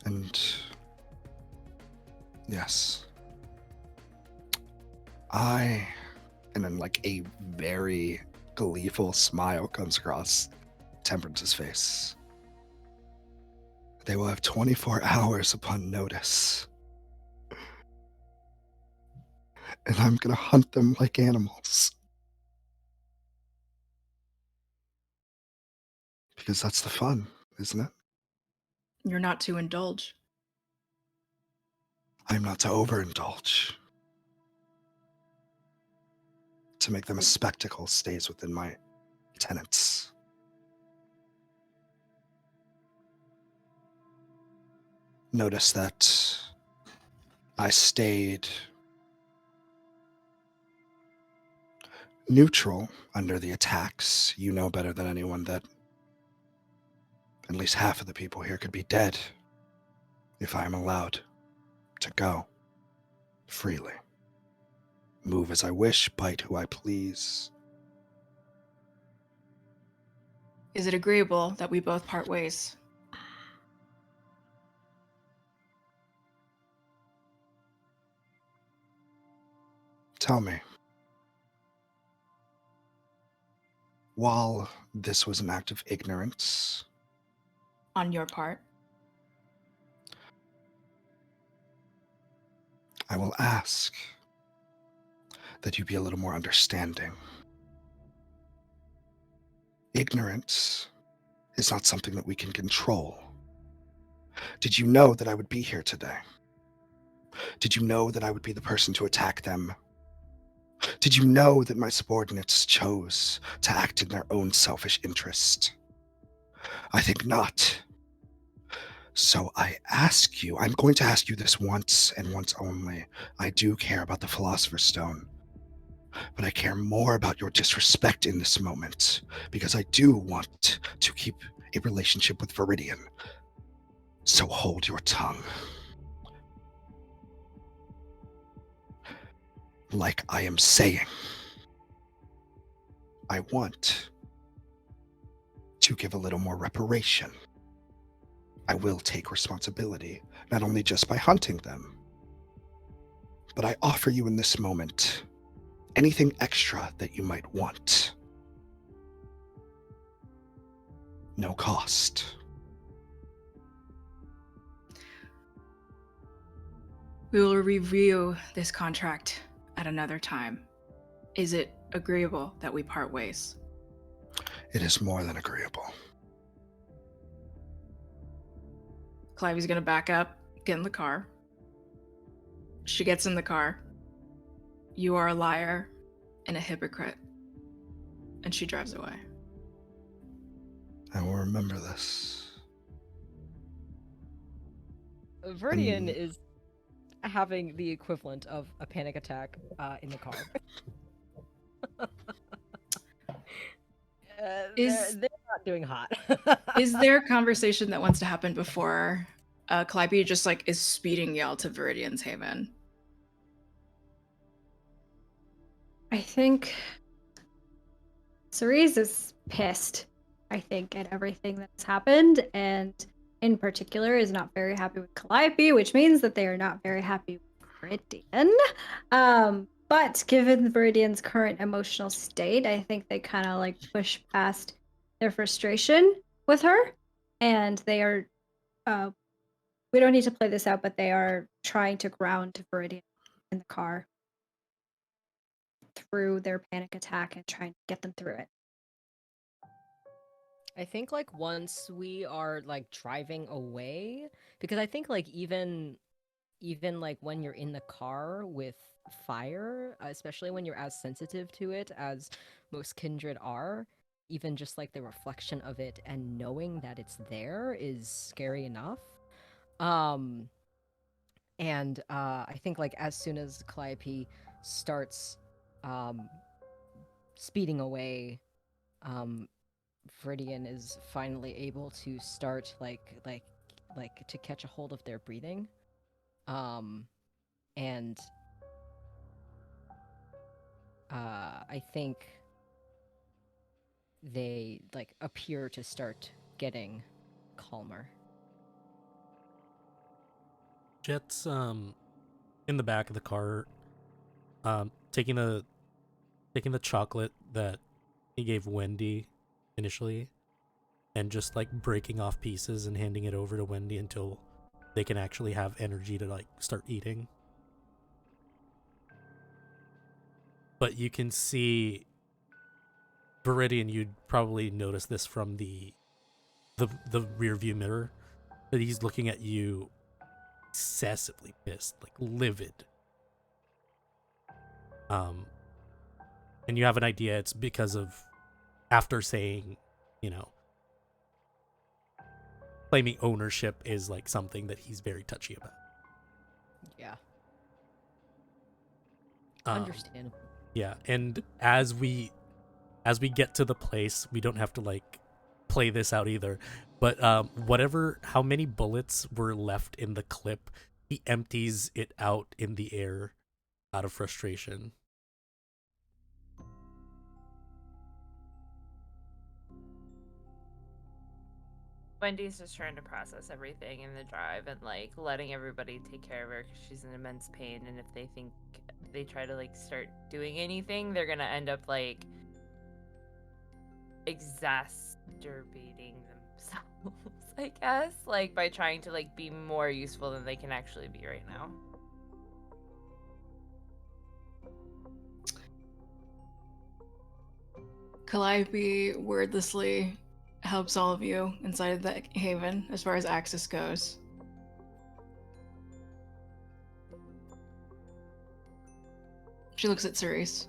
And yes, and then like a very gleeful smile comes across Temperance's face. They will have 24 hours upon notice. And I'm gonna hunt them like animals. Because that's the fun, isn't it? You're not to indulge. I'm not to overindulge. To make them a spectacle stays within my tenets. Notice that I stayed neutral under the attacks. You know better than anyone that at least half of the people here could be dead if I am allowed to go freely. Move as I wish, bite who I please. Is it agreeable that we both part ways? Tell me, while this was an act of ignorance, On your part? I will ask that you be a little more understanding. Ignorance is not something that we can control. Did you know that I would be here today? Did you know that I would be the person to attack them? Did you know that my subordinates chose to act in their own selfish interest? I think not. So I ask you, I'm going to ask you this once and once only. I do care about the Philosopher's Stone, but I care more about your disrespect in this moment, because I do want to keep a relationship with Viridian. So hold your tongue. Like I am saying, I want to give a little more reparation. I will take responsibility, not only just by hunting them, but I offer you in this moment anything extra that you might want. No cost. We will review this contract at another time. Is it agreeable that we part ways? It is more than agreeable. Clivy's gonna back up, get in the car. She gets in the car. You are a liar and a hypocrite. And she drives away. I will remember this. Verdian is having the equivalent of a panic attack in the car. They're not doing hot. Is there a conversation that wants to happen before Calliope just like is speeding y'all to Viridian's Haven? I think Cerise is pissed, I think, at everything that's happened, and in particular is not very happy with Calliope, which means that they are not very happy with Viridian. But given Viridian's current emotional state, I think they kind of like push past their frustration with her, and they are we don't need to play this out, but they are trying to ground Viridian in the car through their panic attack and trying to get them through it. I think like once we are like driving away, because I think like even like when you're in the car with fire, especially when you're as sensitive to it as most kindred are, even just like the reflection of it and knowing that it's there is scary enough. And I think like as soon as Calliope starts speeding away, Viridian is finally able to start like to catch a hold of their breathing. And I think they like appear to start getting calmer. Jet's in the back of the car, taking the chocolate that he gave Wendy initially, and just like breaking off pieces and handing it over to Wendy until they can actually have energy to like start eating. But you can see Viridian, you'd probably notice this from the rear view mirror, that he's looking at you excessively pissed, like livid. And you have an idea it's because of after saying, you know, claiming ownership is like something that he's very touchy about. Yeah. Um, Understandable. Yeah, and as we get to the place, we don't have to like play this out either. But how many bullets were left in the clip, he empties it out in the air out of frustration. Wendy's just trying to process everything in the drive and like letting everybody take care of her because she's in immense pain. And if they think they try to like start doing anything, they're gonna end up like exacerbating themselves, I guess, like by trying to like be more useful than they can actually be right now. Calliope wordlessly helps all of you inside the haven as far as access goes. She looks at Cerise.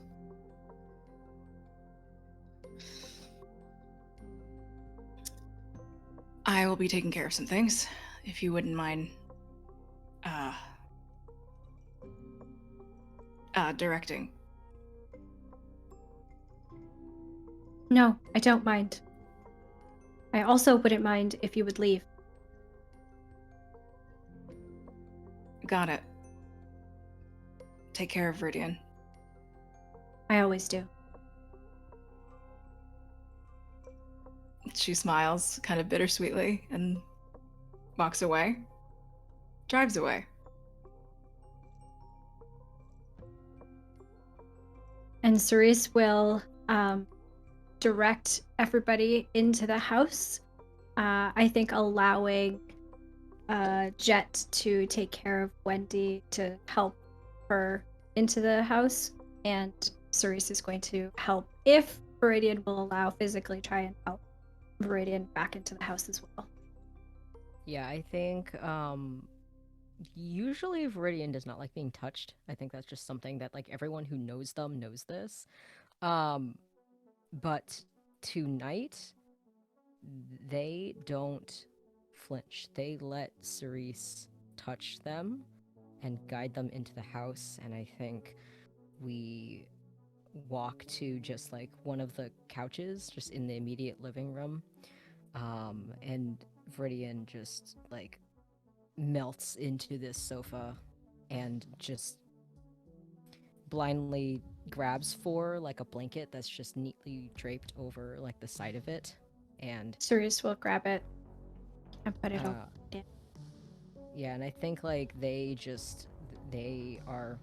I will be taking care of some things, if you wouldn't mind directing. No, I don't mind. I also wouldn't mind if you would leave. Got it. Take care of Viridian. I always do. She smiles kind of bittersweetly and walks away. Drives away. And Cerise will direct everybody into the house. I think allowing Jet to take care of Wendy to help her into the house, and Cerise is going to help, if Viridian will allow, physically try and help Viridian back into the house as well. Yeah, I think usually Viridian does not like being touched. I think that's just something that like everyone who knows them knows this. But tonight they don't flinch. They let Cerise touch them and guide them into the house, and I think we walk to just like one of the couches just in the immediate living room. And Viridian just like melts into this sofa and just blindly grabs for like a blanket that's just neatly draped over like the side of it, and Cerise will grab it and put it over. yeah, and I think like they are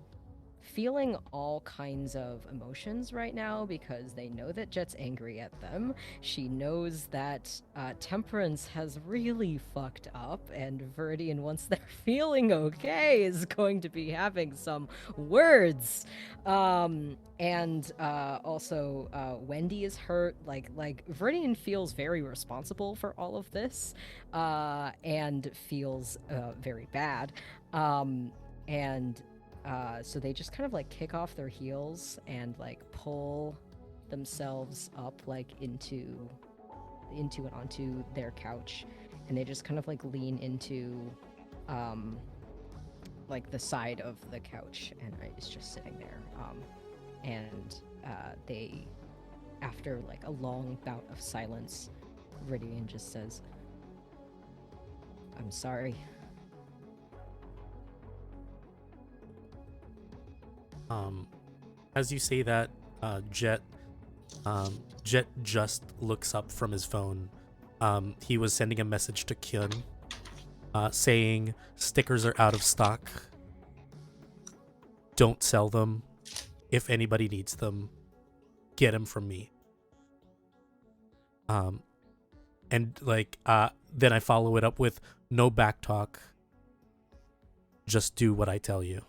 feeling all kinds of emotions right now because they know that Jet's angry at them. She knows that Temperance has really fucked up, and Viridian, once they're feeling okay, is going to be having some words. And also Wendy is hurt. Like Viridian feels very responsible for all of this, and feels very bad. So they just kind of like kick off their heels and like pull themselves up like into and onto their couch, and they just kind of like lean into like the side of the couch, and it's just sitting there. And they, after like a long bout of silence, Viridian just says, "I'm sorry." As you say that, Jet just looks up from his phone. He was sending a message to Kyun saying stickers are out of stock. Don't sell them. If anybody needs them, get them from me. And then I follow it up with no back talk. Just do what I tell you.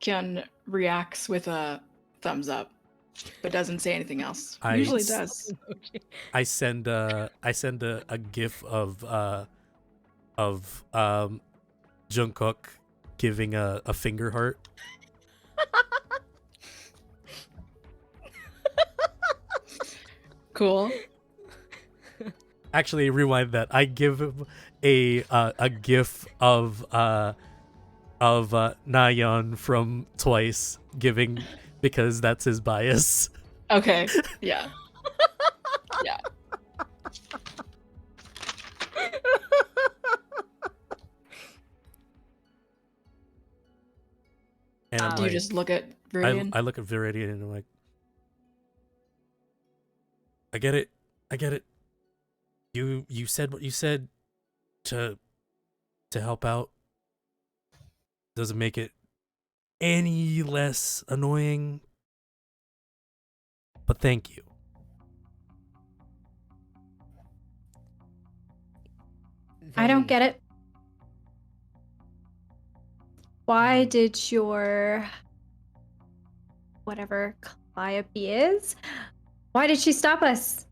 Kyun reacts with a thumbs up, but doesn't say anything else. I- Usually does. I send a gif of Jungkook giving a finger heart. Cool. Actually, rewind that. I give him a gif of Nayeon from Twice giving, because that's his bias. Okay. Yeah. Yeah. And I'm Do you like, just look at Viridian? I look at Viridian and I'm like, I get it. You said what you said to help out. Doesn't make it any less annoying. But thank you. I don't get it. Why did your whatever Calliope is? Why did she stop us?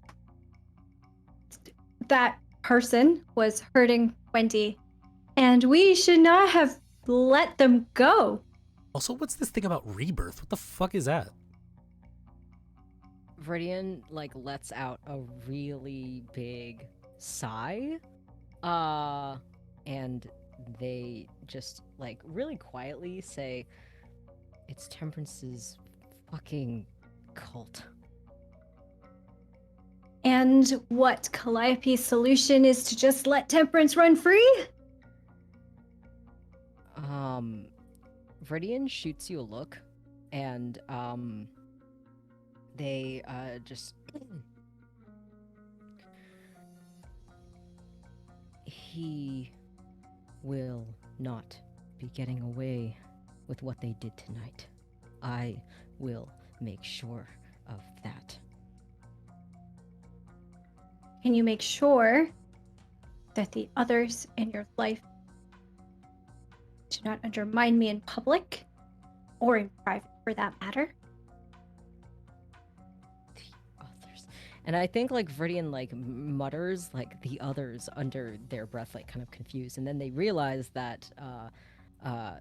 That person was hurting Wendy, and we should not have let them go. Also, what's this thing about rebirth? What the fuck is that? Viridian lets out a really big sigh. And they just really quietly say, it's Temperance's fucking cult. And what Calliope's solution is to just let Temperance run free? Viridian shoots you a look, and they just he will not be getting away with what they did tonight. I will make sure of that. Can you make sure that the others in your life do not undermine me in public or in private for that matter? The others. And I think Viridian mutters the others under their breath, kind of confused, and then they realize that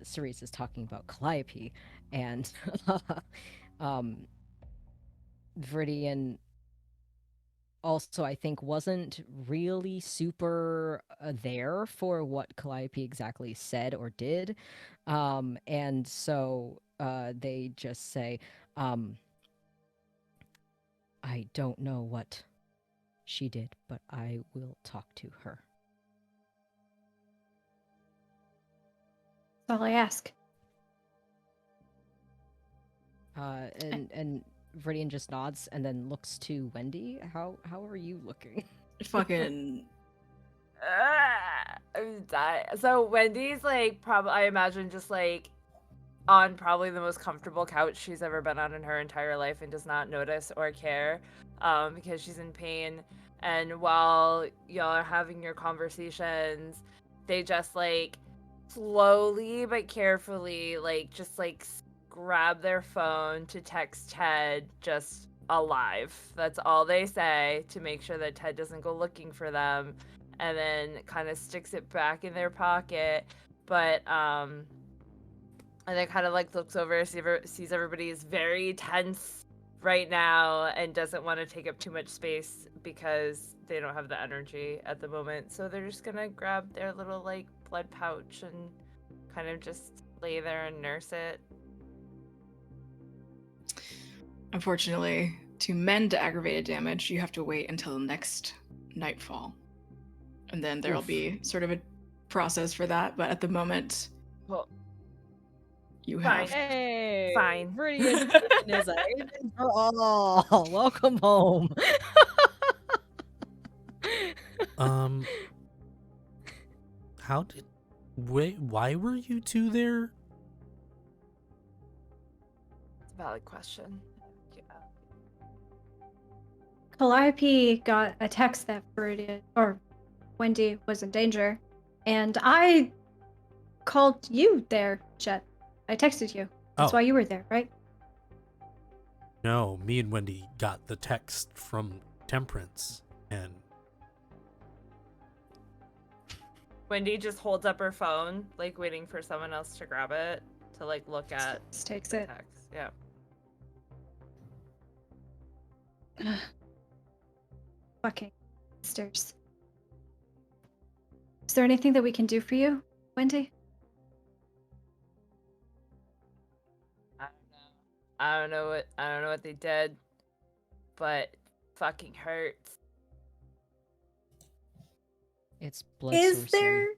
Cerise is talking about Calliope, and Viridian also, I think, wasn't really super there for what Calliope exactly said or did. And so they just say, I don't know what she did, but I will talk to her. That's all I ask. And Viridian just nods and then looks to Wendy. How are you looking? Fucking. I'm dying. So Wendy's probably, I imagine, just on probably the most comfortable couch she's ever been on in her entire life, and does not notice or care because she's in pain. And while y'all are having your conversations, they just slowly but carefully just grab their phone to text Ted just alive. That's all they say, to make sure that Ted doesn't go looking for them, and then kind of sticks it back in their pocket. But and then kind of looks over, sees everybody is very tense right now and doesn't want to take up too much space because they don't have the energy at the moment. So they're just gonna grab their little blood pouch and kind of just lay there and nurse it. Unfortunately, to mend aggravated damage, you have to wait until next nightfall. And then there'll be sort of a process for that. But at the moment, Well, You Fine. have. Hey, Fine. Viridian is a haven for all. Welcome home. How did why were you two there? It's a valid question. Yeah. Calliope got a text that Viridian or Wendy was in danger, and I called you there, Jet. I texted you. That's Oh. why you were there, right? No, me and Wendy got the text from Temperance, and Wendy just holds up her phone, like waiting for someone else to grab it to like look at Just takes the it. text. Yeah. Fucking sisters. Is there anything that we can do for you, Wendy? I don't know what they did, but fucking hurts. It's blood Is sorcery.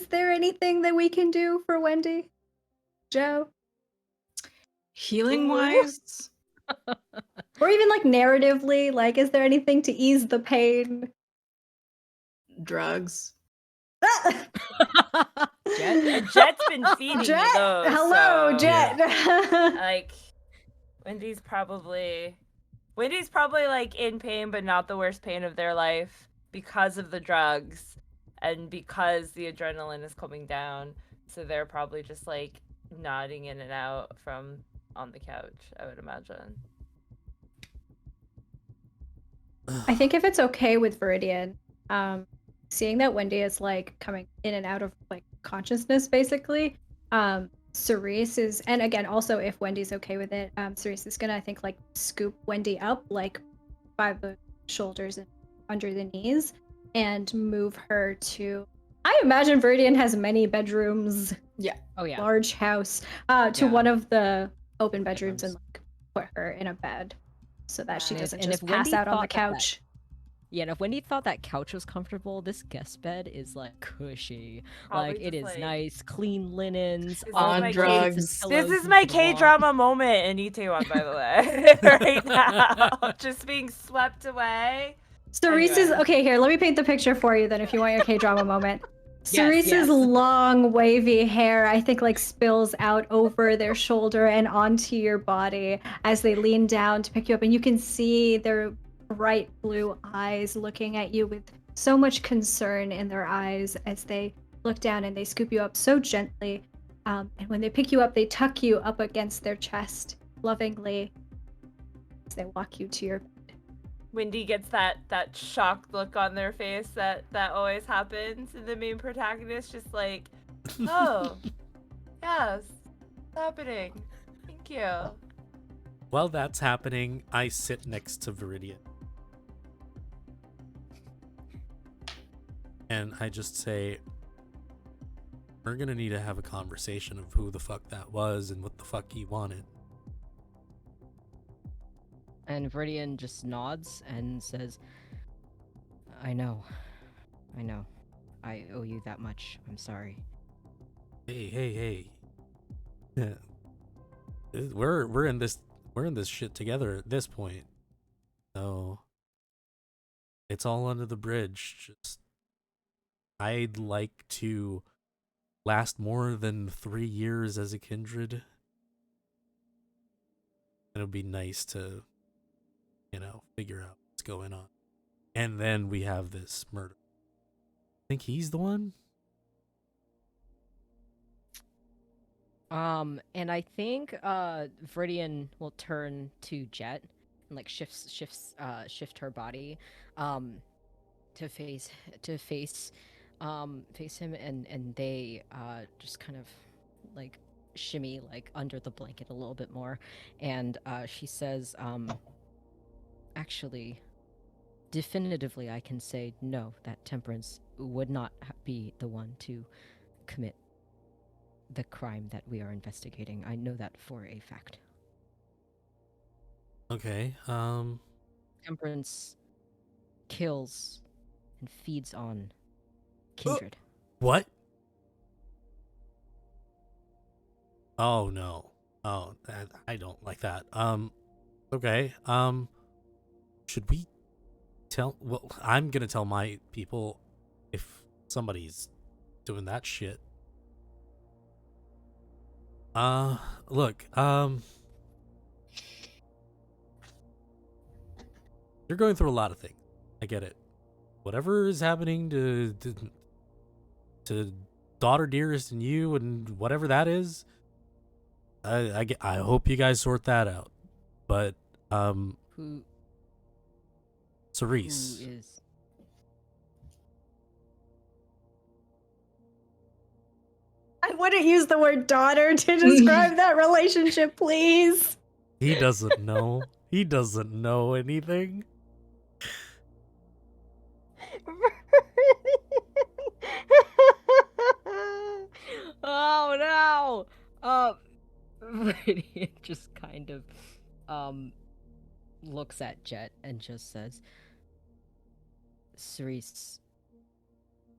there anything that we can do for Wendy? Joe? Healing wise, Or even like narratively, like is there anything to ease the pain? drugs. Jet's been feeding Jet! me those. Hello, so, Jet! Like, Wendy's probably like in pain, but not the worst pain of their life because of the drugs and because the adrenaline is coming down. So they're probably just like nodding in and out from on the couch, I would imagine. I think if it's okay with Viridian, seeing that Wendy is like coming in and out of like consciousness basically, Cerise is, and again also if Wendy's okay with it, Cerise is gonna I think like scoop Wendy up like by the shoulders and under the knees and move her to, I imagine Viridian has many bedrooms, Oh yeah. large house, to Yeah. one of the open bedrooms and Bedrooms. like put her in a bed so that she Nice. doesn't And just if pass Wendy out on the thought that- couch. Yeah, and if Wendy thought that couch was comfortable, this guest bed is like cushy. Probably Like it just, is like- nice, clean linens, This is all On my drugs. This pillows is you my could want. K-drama moment in Itaewon, by the way. Right now. Just being swept away. Cerise is Anyway. okay. Here, let me paint the picture for you. Then, if you want your K drama moment, Cerise's yes. long wavy hair, I think, like spills out over their shoulder and onto your body as they lean down to pick you up, and you can see their bright blue eyes looking at you with so much concern in their eyes as they look down and they scoop you up so gently. And when they pick you up, they tuck you up against their chest lovingly as they walk you to your. Wendy gets that shocked look on their face that always happens, and the main protagonist just like, oh, yes, it's happening. Thank you. while that's happening, I sit next to Viridian. And I just say, we're gonna need to have a conversation of who the fuck that was and what the fuck he wanted. And Viridian just nods and says, I know. I owe you that much. I'm sorry. Hey. Yeah. We're in this shit together at this point. So it's all under the bridge. Just I'd like to last more than 3 years as a kindred. It'll be nice to, figure out what's going on. And then we have this murder. Think he's the one? And I think Viridian will turn to Jet and like shift her body to face him, and they just kind of like shimmy like under the blanket a little bit more, and she says, actually, definitively I can say no, that Temperance would not be the one to commit the crime that we are investigating. I know that for a fact. Okay. Temperance kills and feeds on kindred. What? Oh no. Oh, I don't like that. Okay. Should we tell? Well, I'm gonna tell my people if somebody's doing that shit. Look. You're going through a lot of things. I get it. Whatever is happening to daughter dearest and you and whatever that is, I hope you guys sort that out. But Who Cerise, is? I wouldn't use the word daughter to describe that relationship, please. he doesn't know. He doesn't know anything. Oh no! Radiant just kind of looks at Jet and just says, Cerise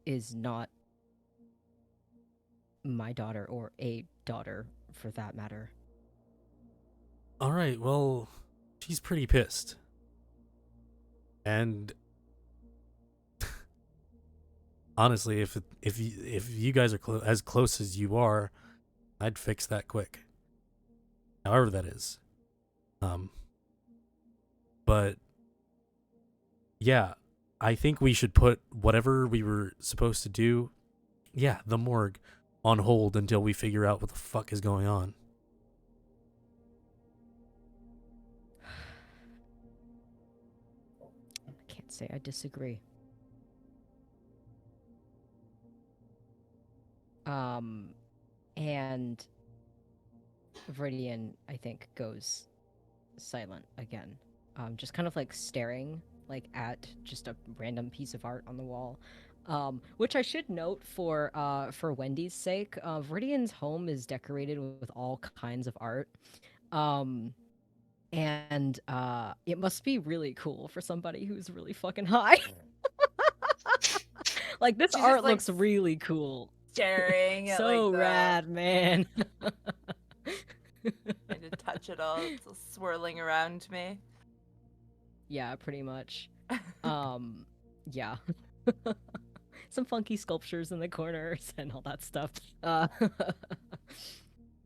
is not my daughter, or a daughter for that matter. All right, well, she's pretty pissed. And honestly, if you guys are as close as you are, I'd fix that quick. However that is. But yeah, I think we should put whatever we were supposed to do, the morgue, on hold until we figure out what the fuck is going on. I can't say I disagree. And Viridian, I think, goes silent again. Just kind of like staring like at just a random piece of art on the wall. Which I should note for Wendy's sake, Viridian's home is decorated with all kinds of art. And it must be really cool for somebody who's really fucking high. Like this She's art just, like, looks really cool. Staring at So like the, rad, man. trying to touch it all. It's all swirling around me. Yeah, pretty much. Yeah. Some funky sculptures in the corners and all that stuff.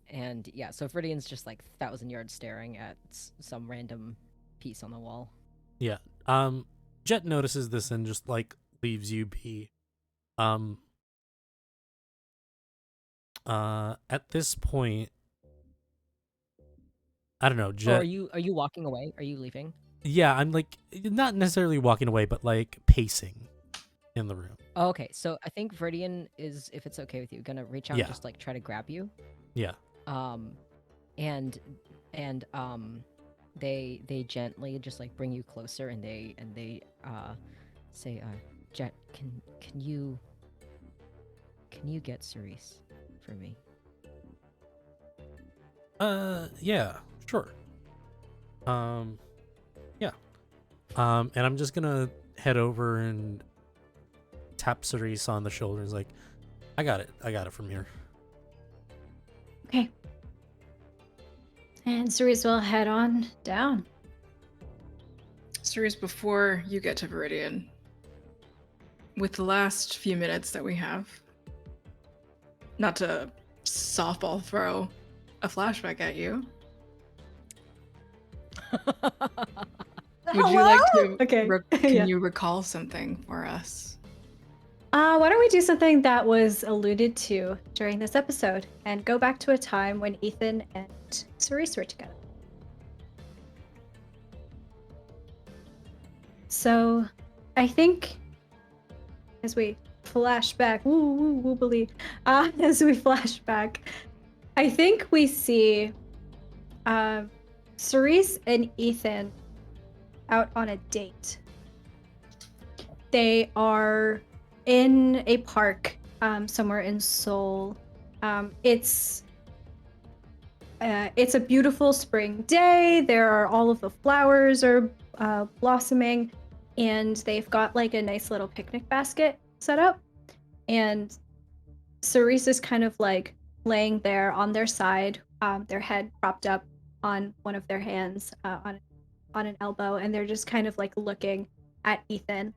And yeah, so Viridian's just like 1,000 yards staring at some random piece on the wall. Yeah. Jet notices this and just like leaves you be. At this point, I don't know, Jet. Or are you walking away? Are you leaving? Yeah, I'm like not necessarily walking away, but like pacing in the room. Oh, okay, so I think Viridian is, if it's okay with you, gonna reach out and just like try to grab you. Yeah. And they gently just like bring you closer, and they say, Jet, can you get Cerise for me? Yeah, sure. Yeah. And I'm just gonna head over and tap Cerise on the shoulders, like, I got it from here. Okay. And Cerise will head on down. Cerise, before you get to Viridian, with the last few minutes that we have, not to softball throw a flashback at you, would you like to? Okay. Can Yeah. you recall something for us? Why don't we do something that was alluded to during this episode and go back to a time when Ethan and Cerise were together. So, I think as we flash back, as we flash back, I think we see Cerise and Ethan out on a date. They are in a park somewhere in Seoul. It's a beautiful spring day. There are all of the flowers are blossoming, and they've got like a nice little picnic basket set up. And Cerise is kind of like laying there on their side, their head propped up on one of their hands, on an elbow, and they're just kind of like looking at Ethan,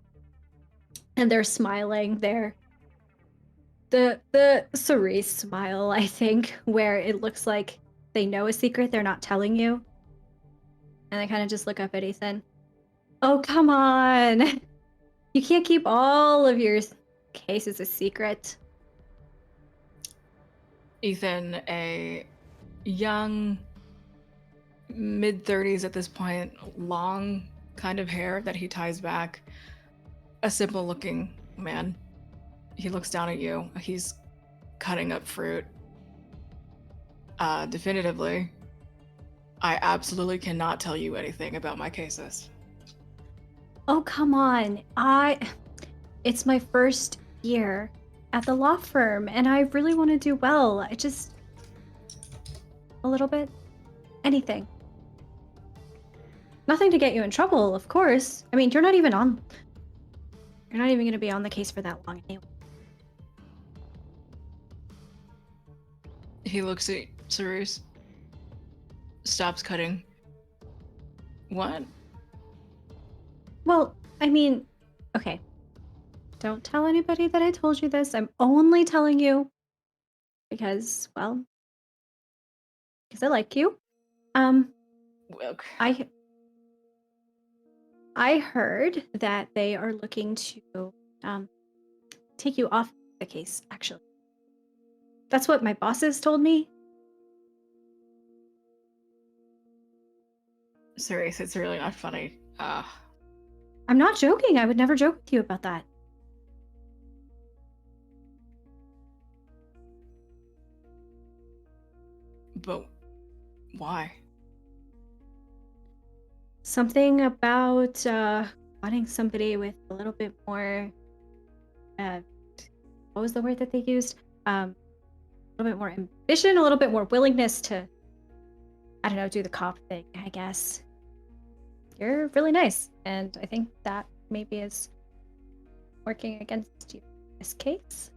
and they're smiling. The Cerise smile, I think, where it looks like they know a secret they're not telling you, and they kind of just look up at Ethan. Oh, come on! You can't keep all of your cases a secret. Ethan, a young, mid-30s at this point, long kind of hair that he ties back, a simple-looking man. He looks down at you. He's cutting up fruit. Definitively, I absolutely cannot tell you anything about my cases. Oh, come on. It's my first year at the law firm, and I really want to do well. A little bit. Anything. Nothing to get you in trouble, of course. I mean, you're not even going to be on the case for that long anyway. He looks at Cerise, stops cutting. What? Well, I mean, okay. Don't tell anybody that I told you this. I'm only telling you because, well, because I like you. Okay. I heard that they are looking to take you off the case, actually. That's what my bosses told me. Cerise, it's really not funny. I'm not joking. I would never joke with you about that. But why? Something about wanting somebody with a little bit more. What was the word that they used? A little bit more ambition, a little bit more willingness to, I don't know, do the cop thing, I guess. You're really nice, and I think that maybe is working against you in this case.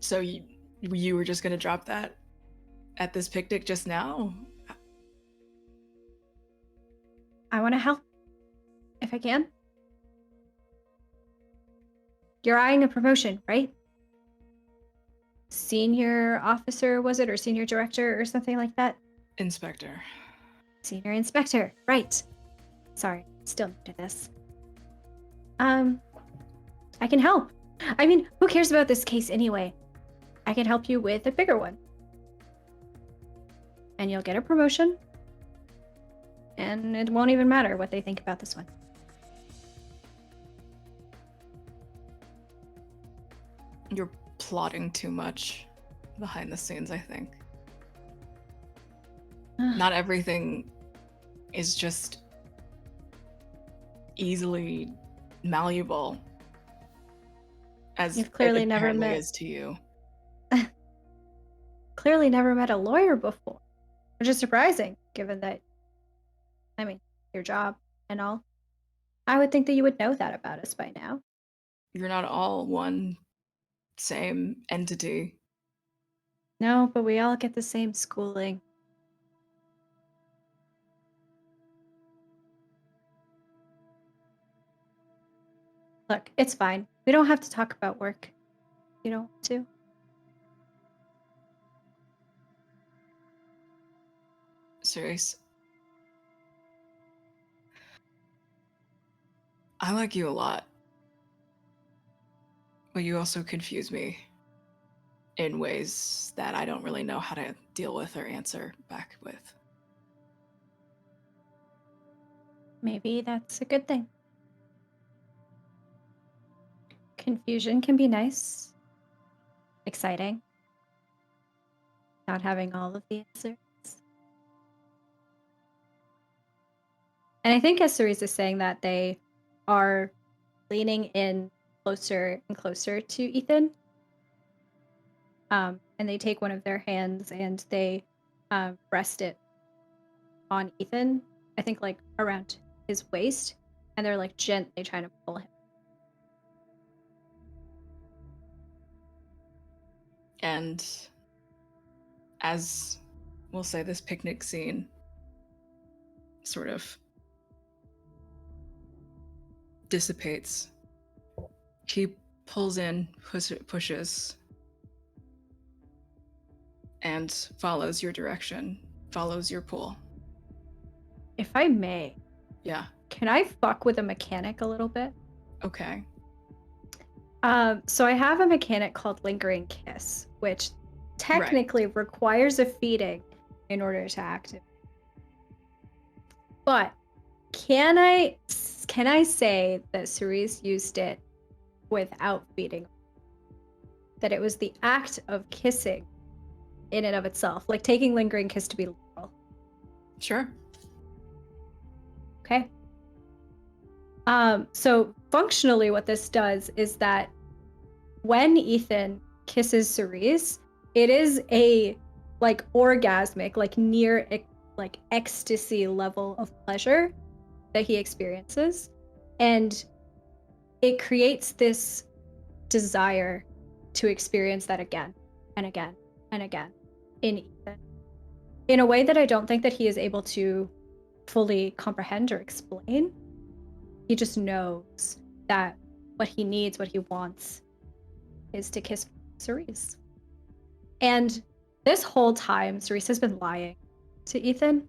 So you were just gonna drop that at this picnic just now? I want to help if I can. You're eyeing a promotion, right? Senior officer, was it? Or senior director or something like that? Inspector. Senior inspector, right. Sorry, still new to this. I can help. I mean, who cares about this case anyway? I can help you with a bigger one. And you'll get a promotion. And it won't even matter what they think about this one. You're plotting too much behind the scenes, I think. Not everything is just easily malleable as You've clearly it never apparently met is to you. clearly never met a lawyer before, which is surprising given that, I mean, your job and all. I would think that you would know that about us by now. You're not all one same entity. No, but we all get the same schooling. Look, it's fine. We don't have to talk about work. You don't want to? Serious. I like you a lot. But you also confuse me in ways that I don't really know how to deal with or answer back with. Maybe that's a good thing. Confusion can be nice, exciting, not having all of the answers. And I think as Cerise is saying that, they are leaning in closer and closer to Ethan. And they take one of their hands and they rest it on Ethan I think like around his waist, and they're like gently trying to pull him. And as we'll say, this picnic scene sort of dissipates, he pulls in, pushes, and follows your direction, follows your pull. If I may, Yeah. can I fuck with a mechanic a little bit? Okay. So I have a mechanic called Lingering Kiss, which technically requires a feeding in order to activate. But can I say that Cerise used it without feeding? That it was the act of kissing in and of itself, like taking Lingering Kiss to be literal. Sure. Okay. So functionally what this does is that when Ethan kisses Cerise, it is a like orgasmic, like near like ecstasy level of pleasure that he experiences. And it creates this desire to experience that again and again and again in Ethan, in a way that I don't think that he is able to fully comprehend or explain. He just knows that what he needs, what he wants, is to kiss Cerise. And this whole time, Cerise has been lying to Ethan.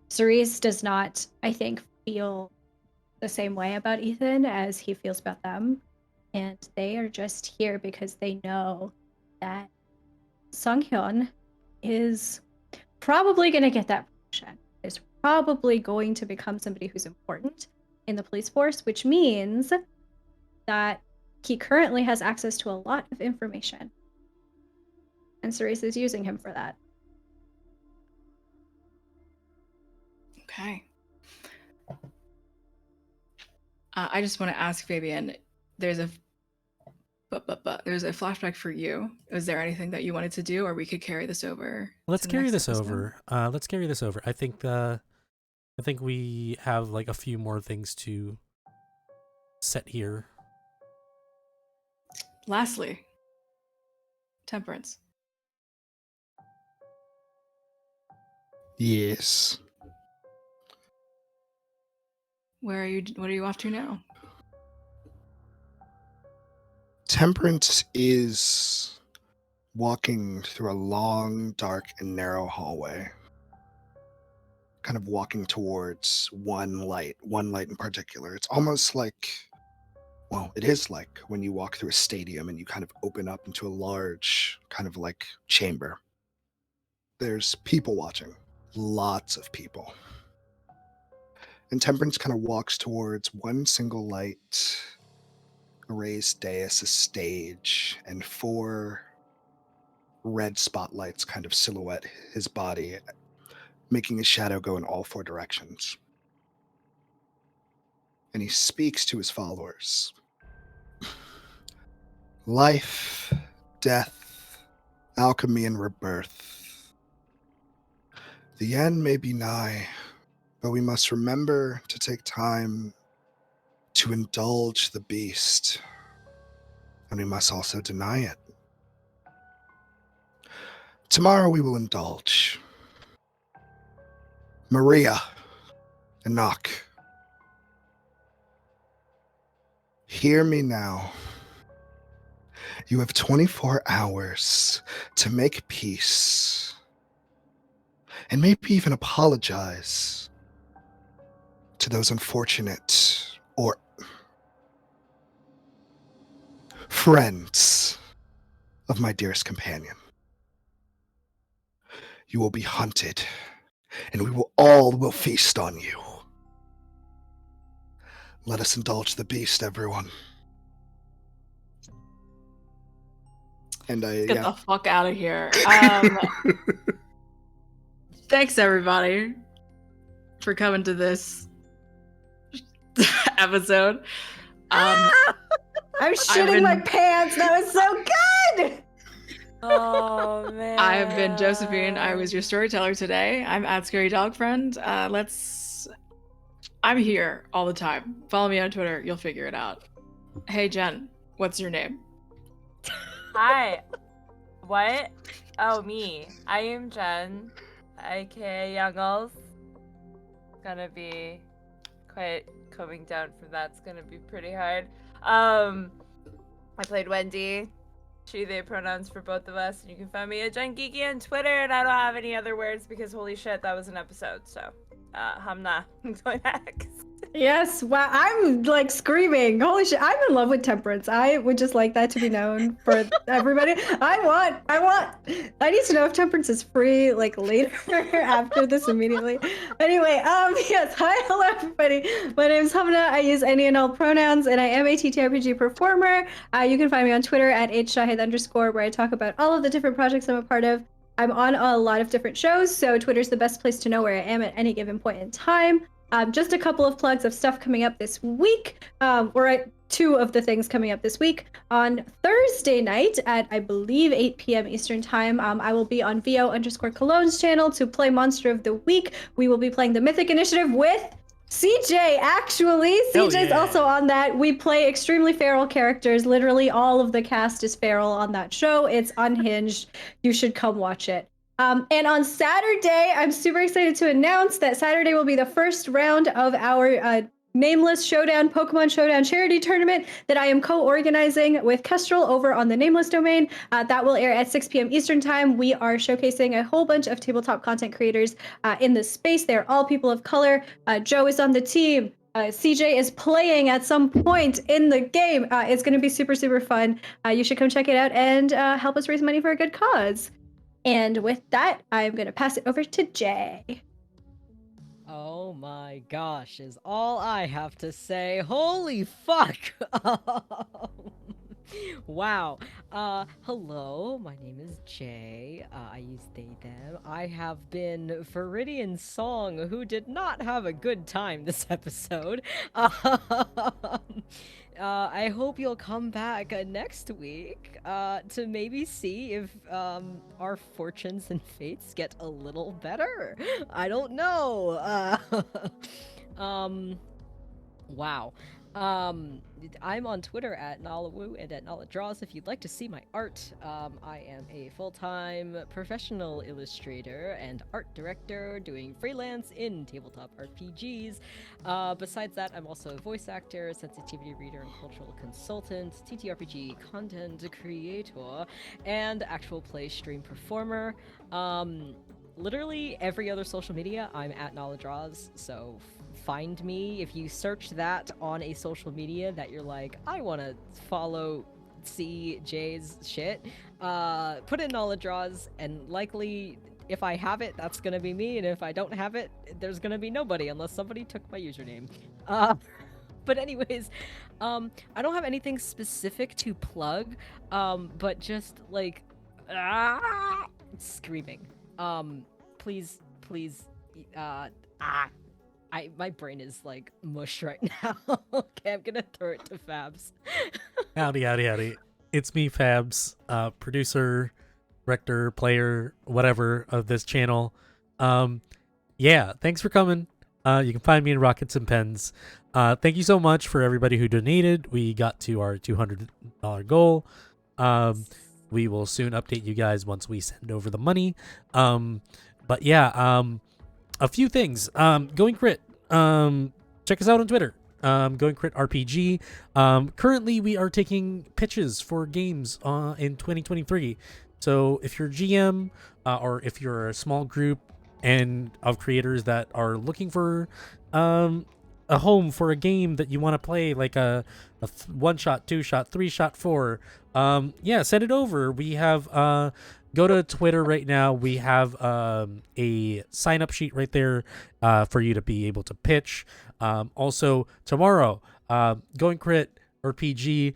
Cerise does not, I think, feel the same way about Ethan as he feels about them. And they are just here because they know that Sunghyun is probably going to get that promotion, is probably going to become somebody who's important in the police force, which means that he currently has access to a lot of information. And Cerise is using him for that. Okay. I just want to ask Fabian, there's a flashback for you. Is there anything that you wanted to do, or we could carry this over? Let's to the carry next this episode? over. Let's carry this over. I think we have like a few more things to set here. Lastly, Temperance. Yes. What are you off to now? Temperance is walking through a long, dark, and narrow hallway. Kind of walking towards one light in particular. It's almost like, well, it is like when you walk through a stadium and you kind of open up into a large kind of like chamber. There's people watching, lots of people. And Temperance kind of walks towards one single light, a raised dais, a stage, and 4 red spotlights kind of silhouette his body, making his shadow go in all 4 directions. And he speaks to his followers. Life, death, alchemy, and rebirth. The end may be nigh, but we must remember to take time to indulge the beast, and we must also deny it. Tomorrow we will indulge. Maria, Enoch, hear me now. You have 24 hours to make peace, and maybe even apologize to those unfortunate or friends of my dearest companion. You will be hunted, and we will feast on you. Let us indulge the beast, everyone. And Get the fuck out of here. Thanks everybody for coming to this episode. I'm shitting my pants. That was so good. Oh man. I have been Josephine. I was your storyteller today. I'm at Scary Dog Friend. I'm here all the time. Follow me on Twitter. You'll figure it out. Hey, Jen, what's your name? Hi. What? Oh, me. I am Jen, aka Youngles. Gonna be quite coming down from that's gonna be pretty hard. I played Wendy. She, they pronouns for both of us. And you can find me at Jen Geeky on Twitter, and I don't have any other words because holy shit, that was an episode. So, Hamna, going next. Yes, wow, I'm like screaming. Holy shit, I'm in love with temperance. I would just like that to be known for everybody. I need to know if temperance is free, like later after this immediately. Anyway, yes, hi, hello everybody. My name is Hamna. I use any and all pronouns, and I am a TTRPG performer. You can find me on Twitter at @shahid_, where I talk about all of the different projects I'm a part of. I'm on a lot of different shows, so Twitter's the best place to know where I am at any given point in time. Just a couple of plugs of stuff coming up this week, two of the things coming up this week. On Thursday night at, I believe, 8 p.m. Eastern Time, I will be on VO_Cologne's channel to play Monster of the Week. We will be playing the Mythic Initiative with CJ, actually. CJ's also on that. We play extremely feral characters. Literally all of the cast is feral on that show. It's unhinged. You should come watch it. And on Saturday, I'm super excited to announce that Saturday will be the first round of our Nameless Showdown, Pokemon Showdown charity tournament that I am co-organizing with Kestrel over on the Nameless domain. That will air at 6 p.m. Eastern Time. We are showcasing a whole bunch of tabletop content creators in this space. They're all people of color. Joe is on the team. CJ is playing at some point in the game. It's going to be super, super fun. You should come check it out and help us raise money for a good cause. And with that, I'm going to pass it over to Jay. Oh my gosh, is all I have to say. Holy fuck! Wow. Hello, my name is Jay. I use they, them. I have been Viridian Song, who did not have a good time this episode. I hope you'll come back next week to maybe see if our fortunes and fates get a little better. I don't know. Wow. I'm on Twitter at NalaWoo and at NalaDraws if you'd like to see my art. I am a full-time professional illustrator and art director doing freelance in tabletop RPGs. Besides that, I'm also a voice actor, sensitivity reader, and cultural consultant, TTRPG content creator, and actual play stream performer. Literally every other social media, I'm at NalaDraws, so find me. If you search that on a social media that you're like, I want to follow CJ's shit, put in NalaDraws, and likely if I have it, that's gonna be me, and if I don't have it, there's gonna be nobody unless somebody took my username. But anyways, I don't have anything specific to plug, but just like screaming. Please, my brain is like mush right now. Okay, I'm gonna throw it to Fabs. Howdy. It's me, Fabs, producer, director, player, whatever of this channel. Yeah, thanks for coming. You can find me in Rockets and Pens. Thank you so much for everybody who donated. We got to our $200 goal. We will soon update you guys once we send over the money. But yeah, a few things. Going Crit. Check us out on Twitter. Going Crit RPG. Currently, we are taking pitches for games in 2023. So if you're GM or if you're a small group and of creators that are looking for a home for a game that you want to play, like a 1-shot, 2-shot, 3-shot, 4, yeah, send it over. We have go to Twitter right now. We have a sign-up sheet right there for you to be able to pitch. Also, tomorrow, Going Crit RPG,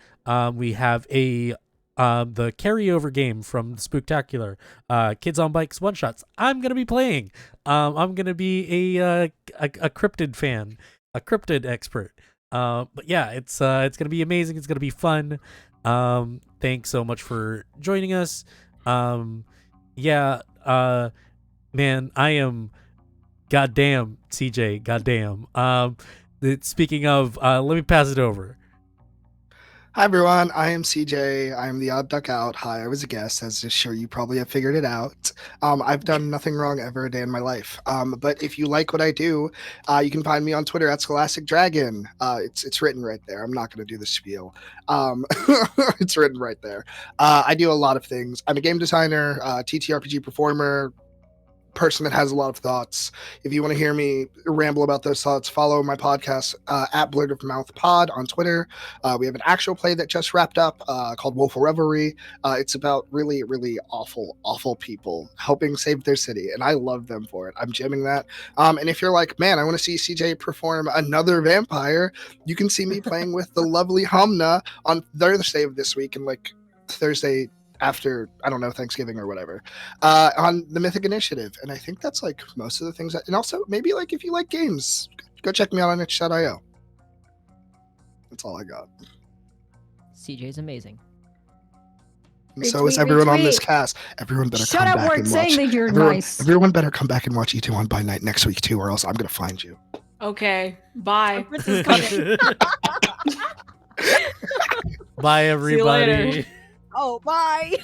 we have the carryover game from the Spooktacular, Kids on Bikes one-shots. I'm going to be playing. I'm going to be a cryptid fan, a cryptid expert. But yeah, it's going to be amazing. It's going to be fun. Thanks so much for joining us. Yeah, man, I am goddamn CJ, goddamn. Speaking of, let me pass it over. Hi everyone, I am CJ. I am the odd duck out. Hi, I was a guest, as just sure you probably have figured it out. I've done nothing wrong ever a day in my life. But if you like what I do, you can find me on Twitter at scholasticdragn. It's written right there. I'm not going to do the spiel. It's written right there. I do a lot of things. I'm a game designer, TTRPG performer, person that has a lot of thoughts. If you want to hear me ramble about those thoughts, follow my podcast at Blurred of Mouth Pod on Twitter. We have an actual play that just wrapped up called Woeful Revelry. It's about really, really awful, awful people helping save their city, and I love them for it. I'm jamming that. And if you're like, man, I want to see CJ perform another vampire, you can see me playing with the lovely Hamna on Thursday of this week, and like Thursday after, I don't know, Thanksgiving or whatever, on the Mythic Initiative. And I think that's like most of the things and also maybe like if you like games, go check me out on itch.io. That's all I got. CJ's amazing. And so is everyone on this cast. Everyone better Shut come up, back Word, and saying watch. that you're everyone, nice. Everyone better come back and watch Itaewon by Night next week too, or else I'm gonna find you. Okay, bye. Prince is coming. Bye, everybody. later. Oh, bye.